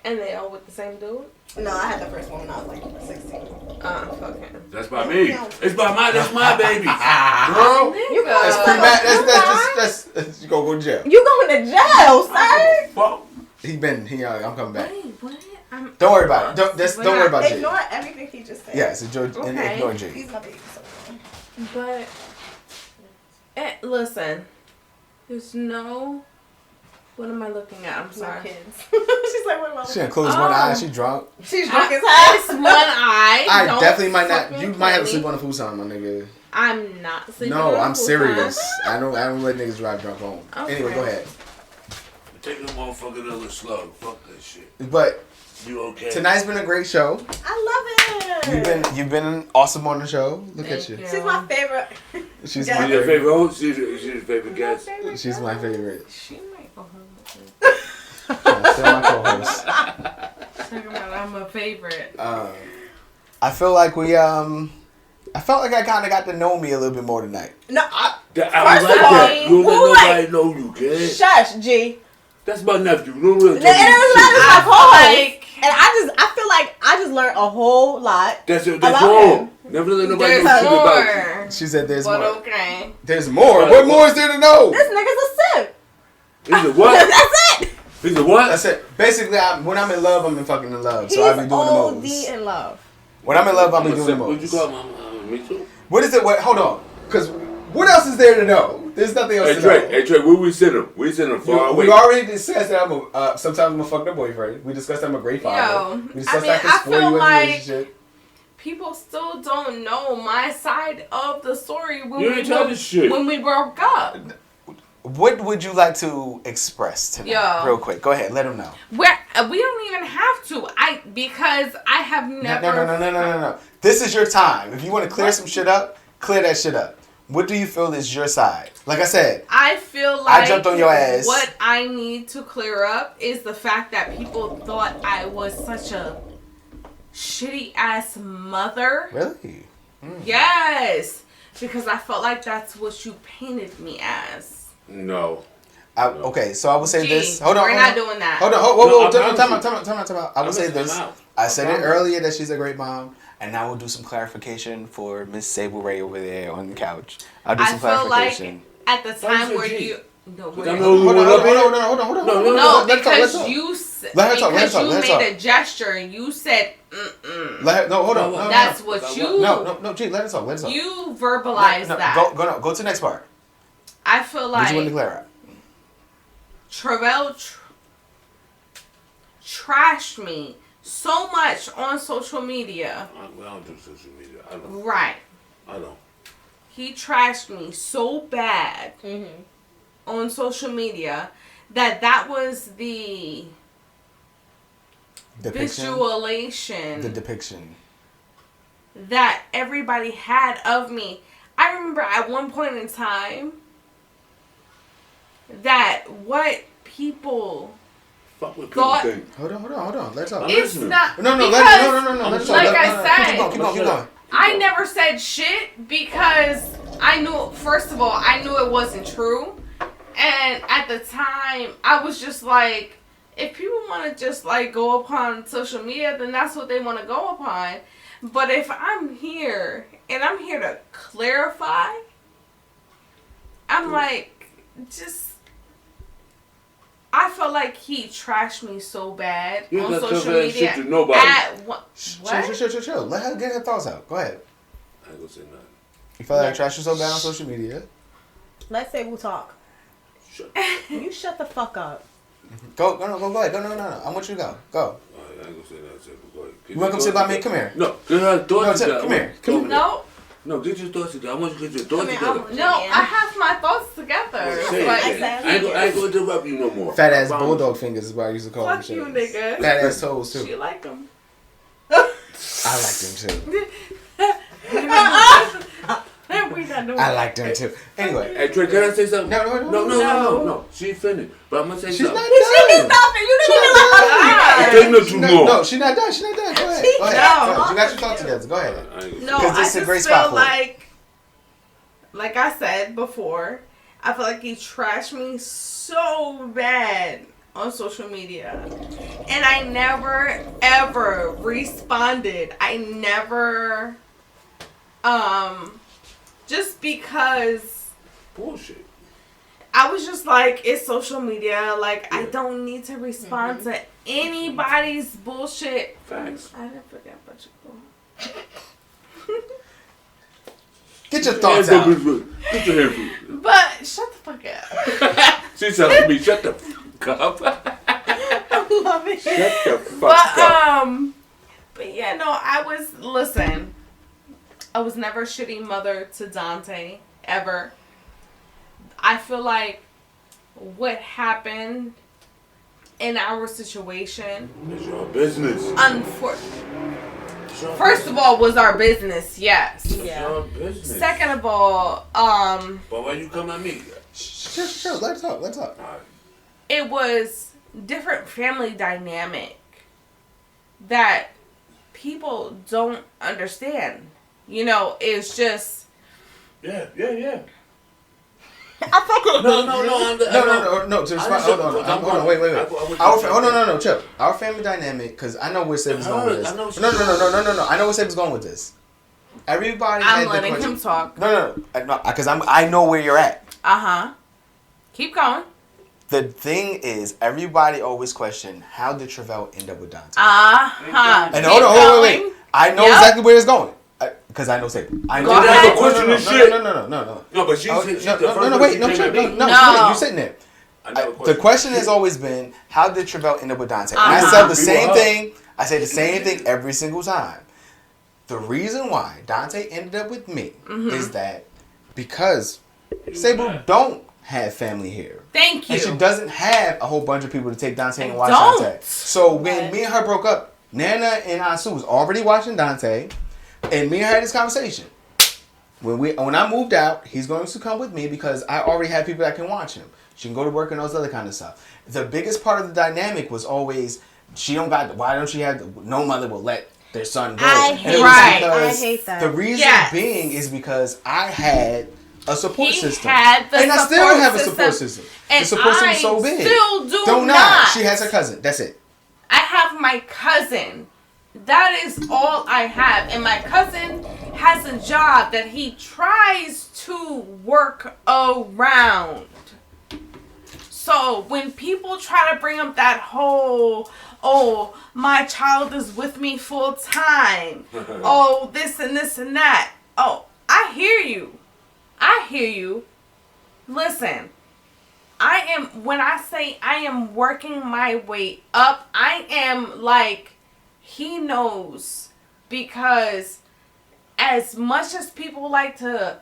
And they all with the same dude? No, I had the first one when I was like 16. Fuck him. That's by me. It's by that's my baby. Girl, You that's that's you go to jail. You going to jail, sir? Fuck. I'm coming back. Wait, what? Don't worry about it. Don't worry about Jay. Ignore everything he just said. Yes, and ignore Jay. He's my baby. So. But, listen. There's no... What am I looking at? I'm sorry. My kids. She's like, what am I She done closed one eye. She drunk. She's drunk as hell. It's one eye. I Don't definitely might not. fucking You might have to play sleep me. on the futon, my nigga. I'm not sleeping No, on I'm the serious. futon. I don't let niggas drive drunk home. Okay. Anyway, go ahead. Take the motherfucker a little slow. Fuck that shit. But You okay? tonight's been a great show. I love it. You've been awesome on the show. Look Thank at you. you. She's my favorite. She's Yeah. my She's your favorite. favorite host? She's your favorite guest? She's my favorite. She might go home with me. Still my co-host. Talking about I'm a favorite. I feel like I felt like I kind of got to know me a little bit more tonight. No, I First like of all, that. You don't who let nobody know you, kid. shush, G. That's my nephew. You don't really No, and it was not shit. my fault. like- And I feel like I just learned a whole lot. That's about wrong. him. Never let nobody There's know shit about you. more. She said there's But more. okay. There's more. Right. What more is there to know? This nigga's a simp. He's a what? That's it. He's a what? That's it. Basically, when I'm in love, I'm in fucking in love. He's So I be doing the OD most. in love. When I'm in love, I be I'm a doing the simp. What'd you most. call him? Me too? What is it? Hold on. Because what else is there to know? There's nothing else to know. Hey Trey, where we send him? We send him far away. We already discussed that sometimes I'm a fucked up boyfriend. We discussed that I'm a great father. Yo, We discussed I mean, that I for you feel in a like relationship. people still don't know my side of the story when You ain't tell this shit. when we broke up. What would you like to express tonight? Yo. Real quick. Go ahead. Let them know. We don't even have to. Because I have never. No. This is your time. If you want to clear some shit up, clear that shit up. What do you feel is your side? Like I said, I feel like I jumped on your ass. What I need to clear up is the fact that people thought I was such a shitty ass mother. really? Yes, because I felt like that's what you painted me as. No. Okay, so I will say Gee, this. Hold on. we're not doing that. Hold on. No, Whoa. I promise Time out. I will say this. I'm out. I said I it promise. earlier that she's a great mom, and I will do some clarification for Miss Sable Ray over there on the couch. I'll do I some feel like clarification. at the time say where G. you. No, Cause where I'm you- the only one up here. Hold on. no, Let her talk, because let her talk. you Let her talk, let her because talk, you let her made a gesture and you said Hold on. No, that's what you No, G, let her talk. Let her talk. you verbalized that. Go to the next part. I feel What you want to like clear up? Trevell trashed me so much on social media. I don't do social media. I don't. Right. I don't. He trashed me so bad on social media that was the Depiction. visualization. The depiction. that everybody had of me. I remember at one point in time that what people Fuck with thought. Hold on. Let's talk. It's not. No. Let's talk. Like I said, Keep going. I never said shit because I knew. First of all, I knew it wasn't true, and at the time, I was just like, if people want to just like go upon social media, then that's what they want to go upon. But if I'm here and I'm here to clarify, I'm like, just. I felt like he trashed me so bad on social media. To nobody. What? Chill. Let her get her thoughts out. Go ahead. I ain't gonna say nothing. You felt like I trashed you so bad on social media? Let's say we'll talk. Shut. You shut the fuck up. Go ahead. No. I want you to go. Go. I ain't gonna say nothing. Go ahead. You want to come sit by me? Come here. No, get her thoughts together. Come here. No, get your thoughts together. I want you to get your thoughts together. no, I have my thoughts together. I ain't gonna interrupt you no more. Fat ass bulldog fingers is what I used to call them. Fuck you, nigga. Fat ass toes too. She like them. I like them too. I like them too. Anyway. Hey, Tre, can I say something? No. She finished. But I'm gonna say She's something. not done. You didn't even let her. No. She's not done. Go ahead. Go ahead. You got your thoughts together. Go ahead. No, I just feel like I said before, I feel like he trashed me so bad on social media. And I never, ever responded. I never, just because. Bullshit. I was just like, it's social media. Like, I don't need to respond to anybody's bullshit. Facts. I didn't forget about you. Get your thoughts out. Get your hair fruit. But shut the fuck up. She's telling me, shut the fuck up. I love it. Shut the fuck up. But yeah, no, I was never a shitty mother to Dante, ever. I feel like what happened in our situation. It's your business. First of all, was our business, yes. It's your business. Second of all, but why you come at me? Sure, let's talk. Right. It was different family dynamic that people don't understand. You know, it's just. Yeah. I fucking No. To respond, hold on. Wait. No. Chill. Our family dynamic, because I know where Sable's going with this. No. I know where Sable's going with this. Everybody. I'm letting him talk. No. Because I know where you're at. Keep going. The thing is, everybody always question, how did Travell end up with Dante? And hold on, wait. I know exactly where it's going. Because I know Sable. I know that's a question of shit. No. No, but she's wait, you're sitting there. The question has always been, how did Travell end up with Dante? And I said the same thing. I say the same thing every single time. The reason why Dante ended up with me is that because Sable don't have family here. Thank you. And she doesn't have a whole bunch of people to take Dante and watch Dante. So when me and her broke up, Nana and Asu was already watching Dante. And me and her had this conversation. When I moved out, he's going to come with me because I already have people that can watch him. She can go to work and all this other kind of stuff. The biggest part of the dynamic was always, why don't she have, no mother will let their son go. I hate that. The reason being is because I had a support system. I still have a support system. And the support system is so big. Still do not. She has her cousin. That's it. I have my cousin. That is all I have. And my cousin has a job that he tries to work around. So when people try to bring up that whole, my child is with me full time. This and this and that. I hear you. Listen, when I say I am working my way up, I am like, he knows, because as much as people like to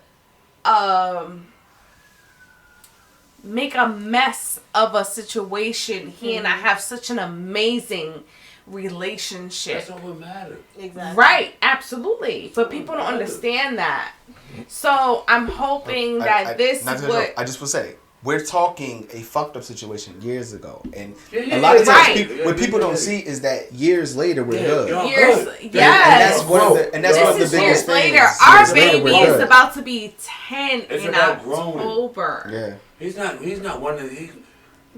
make a mess of a situation, he and I have such an amazing relationship. That's all that matters. Exactly. Right, absolutely. But people don't understand that. So I'm hoping that this would... I just will say, we're talking a fucked up situation years ago, and Yeah, a lot of times right. what people don't see is that years later we're good. Years, And yes. that's one of the, and that's one of the This is biggest years things. later. Our Years later, baby we're is good. about to be 10 It's in about growing. October. Yeah. He's not one of these.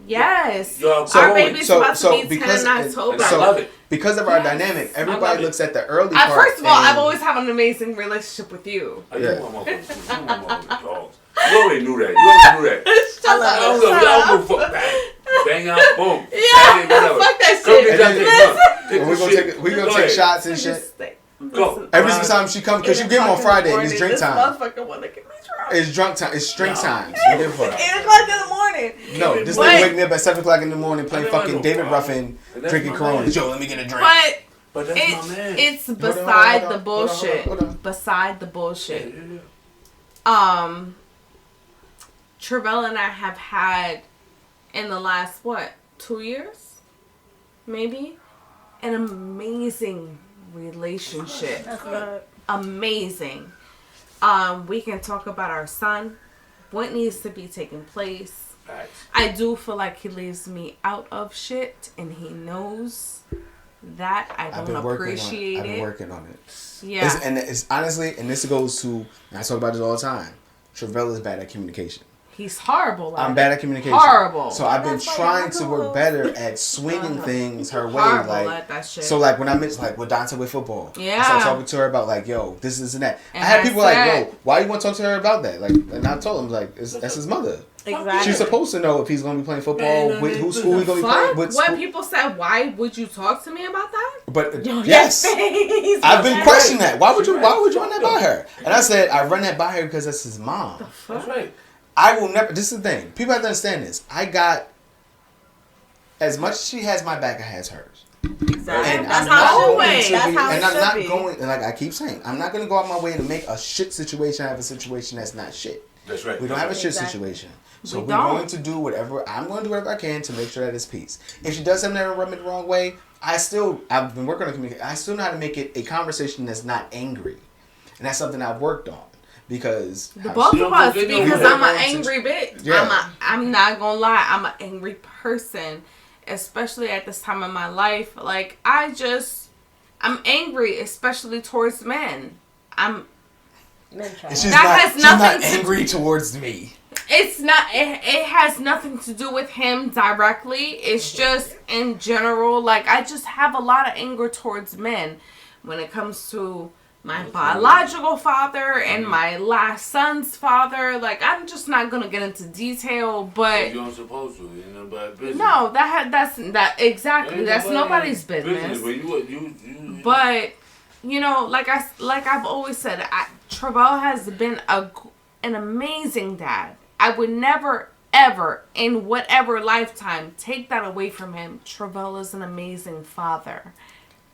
Yes. You're Our growing. baby's about to be 10 because in October. And I love it. Because of our Yes. dynamic, I love everybody it. looks at the early part. First of all, I've and- always had an amazing relationship with you. Oh, Yeah. you want my dogs. You already knew that. You already knew that. Shut love up. Look, y'all go fuck bang. Bang out, boom. Yeah, Bang it, whatever. fuck that Go shit. get that And thing. then- Come. Take we're the gonna shit. take we're Go gonna take ahead. shots and shit. Just stay. Go. Every single time she comes, because you get him on Friday and it's drink This time. motherfucker wanna get me drunk. It's drunk time. It's drink No. time. So give a fuck. 8 o'clock in the morning. No, this But- nigga wake me up at 7 o'clock in the morning playing I know, I fucking know. David Ruffin, And that's drinking my Corona. man. Yo, let me get a drink. But But that's my man. it's Hold on, beside hold the on, bullshit. hold on. Beside the bullshit. Yeah. Travell and I have had in the last 2 years, maybe, an amazing relationship. That's good. Amazing. We can talk about our son, what needs to be taking place. Facts. I do feel like he leaves me out of shit, and he knows that. I I've don't been working on it. appreciate I've been it. working on it. Yeah. It's honestly, and this goes to, and I talk about this all the time. Travell is bad at communication. He's horrible. I'm bad at communication. Horrible. So I've been That's why trying to y'all work go. better at swinging things her way. Horrible Like, at that shit. so like when I mentioned like with Dante with football, Yeah. I started talking to her about like, yo, this and that. And I had I people like, said- yo, why you want to talk to her about that? Like, and I told him like, that's his mother. Exactly. She's supposed to know if he's gonna be playing football, Man, with man, whose school he's gonna be playing. Fuck? With What school. people said, why would you talk to me about that? But Yo, yes, that face. I've been Okay. questioning that. Why would you run that by her? And I said I run that by her because that's his mom. That's right. I will never. This is the thing. People have to understand this. I got as much as she has my back, I has hers. Exactly. And That's I'm how not it should going be. to That's be, how and it I'm should not be. going. And like I keep saying, I'm not going to go out my way to make a shit situation out of a situation that's not shit. That's right. We don't have a shit Exactly. situation. So We we're don't. going to do whatever. I'm going to do whatever I can to make sure that it's peace. If she does something that rub me the wrong way, I've been working on communication. I still know how to make it a conversation that's not angry, and that's something I've worked on because The both You of don't us, forget no because more. I'm an angry bitch. Yeah. I'm not gonna lie, I'm an angry person, especially at this time in my life. Like I'm angry, especially towards men. Men try. it's just That not, has she's not nothing to- angry towards me. It's not. It has nothing to do with him directly. It's just in general. Like I just have a lot of anger towards men when it comes to my biological father and my last son's father. Like I'm just not gonna get into detail, but You don't supposed to. You know about business. no, that's exactly. Ain't That's nobody nobody's business. But you. But you know, like I've always said, Travell has been an amazing dad. I would never, ever, in whatever lifetime, take that away from him. Travell is an amazing father.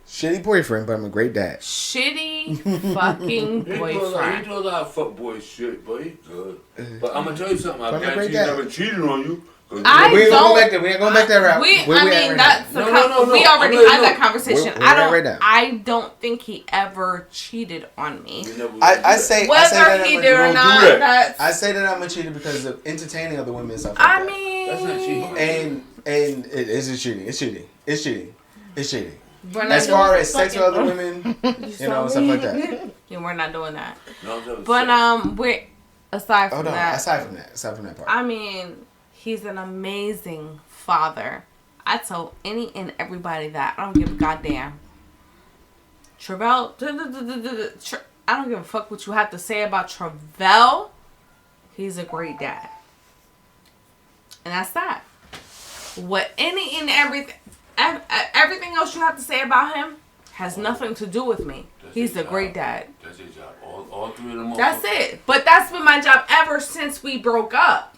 Shitty boyfriend, but I'm a great dad. Shitty fucking He do a boyfriend. lot of fuckboy shit, but he good. But I'm gonna tell you something. I But I'm a guarantee great he dad. never cheated on you. I we ain't don't- going back there. We ain't going back that route. We Where we at already right now? had No. that conversation. Where we at right now? I don't think he ever cheated on me. You never I say Whether that he I'm did or don't do not, that. that's. I say that I'm a cheater because of entertaining other women and stuff like I that. mean, That's not cheating. And it is cheating. It's cheating. It's cheating. It's cheating. we're not As doing far as sex with other women, you know, stuff like that. Yeah, we're not doing that. No, I'm telling you, But we're aside from Oh no, that. aside from that part. I mean, he's an amazing father. I tell any and everybody that. I don't give a goddamn. Travell, I don't give a fuck what you have to say about Travell. He's a great dad. And that's that. What any and everything else you have to say about him has nothing to do with me. He's a great dad. That's his job. All three of them. That's it. But that's been my job ever since we broke up.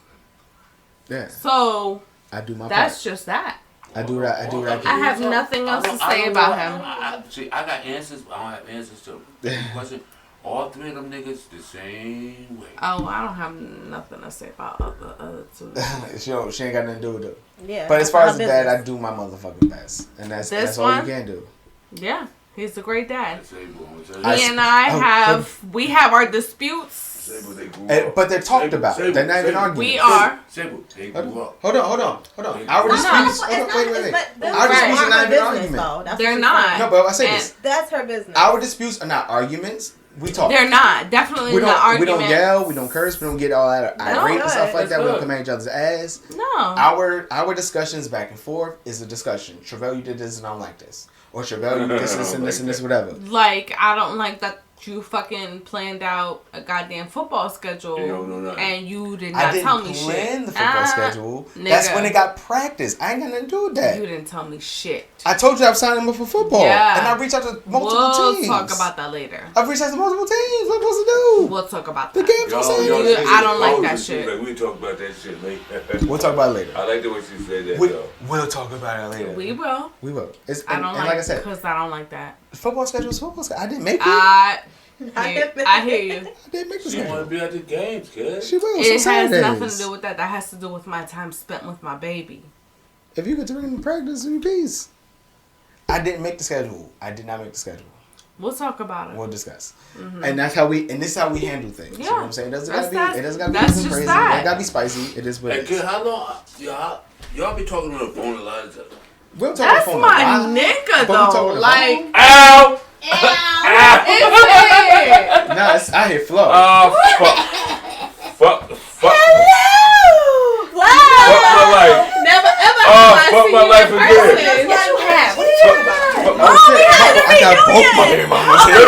Yeah, So I do my that's part. just that. I do what I do. I have nothing else to say about him. See, I got answers. But I don't have answers to the question. All three of them niggas the same way. Oh, I don't have nothing to say about other two. she ain't got nothing to do with it. Yeah. But as far as the dad, I do my motherfucking best, and that's all you can do. Yeah, he's a great dad. He and we have our disputes. But they're talked about. They're not even arguing. We are. They grew up. Hold on. Our disputes. Wait. Our disputes are not even arguments. They're not. No, but I say this. That's her business. Our disputes are not arguments. We talk. They're not. Definitely not arguments. We don't yell. We don't curse. We don't get all that irate and stuff like that. We don't come at each other's ass. No. Our discussions back and forth is a discussion. Travell, you did this and I don't like this. Or Travell, you did this and this, whatever. Like, I don't like that you fucking planned out a goddamn football schedule and you did not tell me shit. I didn't plan the football schedule. Nigga. That's when it got practiced. I ain't got nothing to do with that. You didn't tell me shit. I told you I'm signing up for football. Yeah. And I reached out to multiple teams. We'll talk about that later. I've reached out to multiple teams. What am I supposed to do? We'll talk about that. The game's on Saturday. I don't like that shit. Like, we talk about that shit later. We'll talk about it later. I like the way she said that, though. We'll talk about it later. We will. I don't like I said, because I don't like that. Football schedule is football schedule. I didn't make it. I hear you. I didn't make the She schedule. want to be at the games, kid. She will. It has nothing to do with that. That has to do with my time spent with my baby. If you get to bring him to practice, in peace. I didn't make the schedule. I did not make the schedule. We'll talk about it. We'll discuss. Mm-hmm. And that's how this is how we handle things. Yeah. You know what I'm saying? It doesn't gotta be crazy. It doesn't gotta be spicy. It is what it is. Kid, how long y'all be talking on the phone a lot of times? We'll talk That's on the phone my nigga though. Like ow! Nah, I hear flow. Fuck. Hello! Wow! Fuck my life. Never ever fuck my life again. What you have? What are you talking about? I got both my baby mamas here.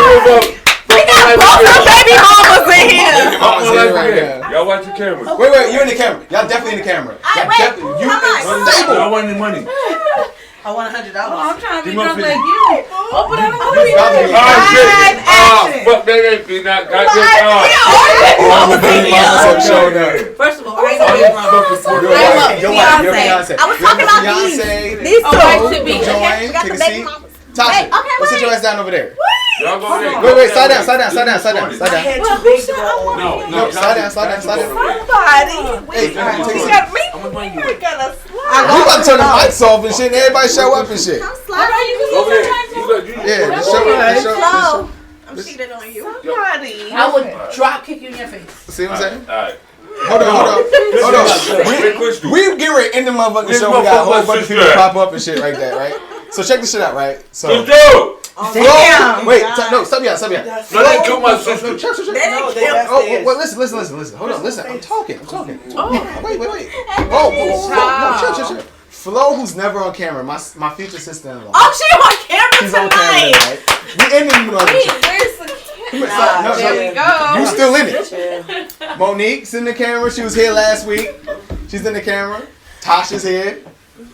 both our baby mamas in here. Y'all watch your cameras. Wait, you're in the camera. Y'all definitely in the camera. You and Sable. I want any money. I want $100. I'm trying to be drunk $50. like you. Oh, but I'm Shit. Fuck that ain't be not got this First of all, Beyonce. I was talking about these two. Join, take a seat. Tasha, go sit your ass down over there. Y'all go there. Wait, slide down. No, slide down. Somebody. Hey, take a seat. We gotta slide. We about to turn the lights off and shit and everybody show up and shit. I'm sliding. Yeah, just show. I'm cheating on you. Somebody. I would drop kick you in your face. See what I'm saying? Alright. Hold on. We get ready to end the motherfucking show. We got a whole bunch of people pop up and shit like that, right? So check this shit out, right? So Damn. Wait, no, stop y'all. No, they killed my sister. Well, listen. Hold on, listen. I'm talking. Oh, wait. Chill. Flo, who's never on camera, my future sister-in-law. Oh, she on camera She's on camera, right? We ending the Where's the camera? There we go. You still in it. Monique's in the camera. She was here last week. She's in the camera. Tasha's here.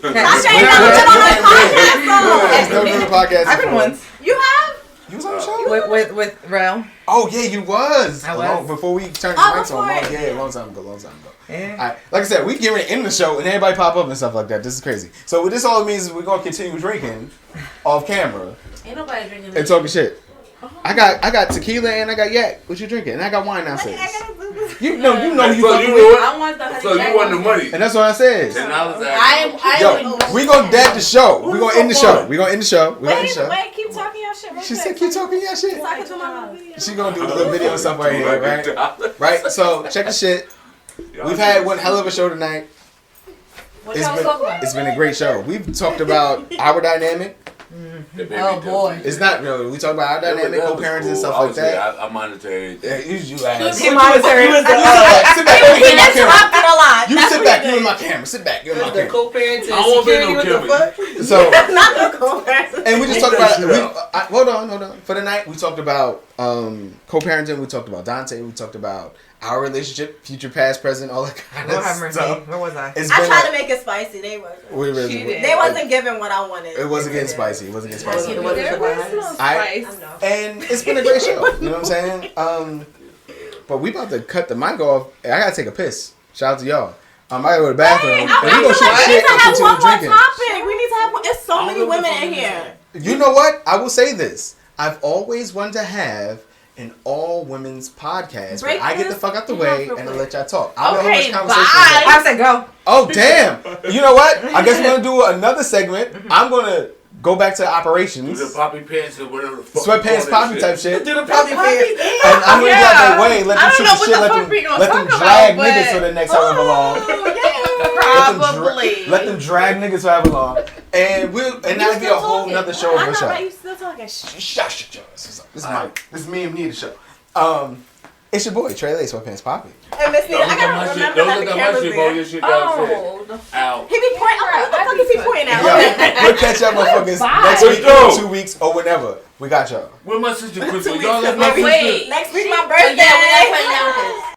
Tasha ain't never been on a podcast. She's never been on a podcast. I've been once. You have? You was on the show? With Rel. Oh, yeah, you was. I was. Before we turned the mics on. Yeah, long time ago. Yeah. All right. Like I said, we get ready to end the show and everybody pop up and stuff like that. This is crazy. So what this all means is we're going to continue drinking off camera. Ain't nobody drinking and talking shit. I got tequila and I got yak. What you drinking? And I got wine downstairs. You know who you fucking with. I want the So you want the money. And that's what I said. $10 we gonna dead the show. We gonna end the show. Wait, keep talking your shit. She said keep talking your shit. So I can do my little video. She gonna do the little video and stuff right here, right? Right? So check the shit. We've had one hell of a show tonight. It's been a great show. We've talked about our dynamic. Oh boy. It's not real. We talk about our dynamic, co-parenting and stuff like that. I monitor everything. Yeah, you ass. He monitored. Sit back. He interrupted a lot. You sit back. You're in my camera. Sit back. You're in my camera. Co-parenting. I won't be no camera. So, not the co-parenting. and we just talked about. Hold on. For the night, we talked about co-parenting. We talked about Dante. We talked about our relationship, future, past, present, all that kind of stuff. Where was I? I tried to make it spicy. They wasn't. They wasn't giving what I wanted. It wasn't getting spicy. There was no spice. And it's been a great show. You know what I'm saying? But we about to cut the mic off. I gotta take a piss. Shout out to y'all. I gotta go to the bathroom. We need to have one more topic. We need to have one. There's so many women in here. You know what? I will say this. I've always wanted to have an all women's podcast. Break I get the this fuck out the down way real and quick. let y'all talk. I know Okay, how much conversation. bye. I said go. Oh damn! You know what? I guess we're gonna do another segment. I'm gonna go back to Do operations. the poppy pants or whatever the fuck. Sweatpants, poppy type shit. Do the poppy pants. And I'm gonna get out their way. Let them I don't shoot know the what shit. the Let fuck them we gonna let them talk drag about, niggas but- for the next however long. Probably. Let them drag niggas for however long. And that'd be a whole nother show of I a know, show. right? You still talking. Shut your ass. This is me and Nita show. It's your boy Tre LA, Sweatpants Poppy. And Ms.Nita, I gotta remember that the camera's there. Your shit down there. Ow. He be pointing. What the fuck is he pointing at? Yo, we'll catch up motherfuckers Bye. next week, Go. 2 weeks, or whenever. We got y'all. Where my sister Christmas? 2 weeks. Y'all left my Maybe sister. next week my Yeah, we're not birthday. putting down his.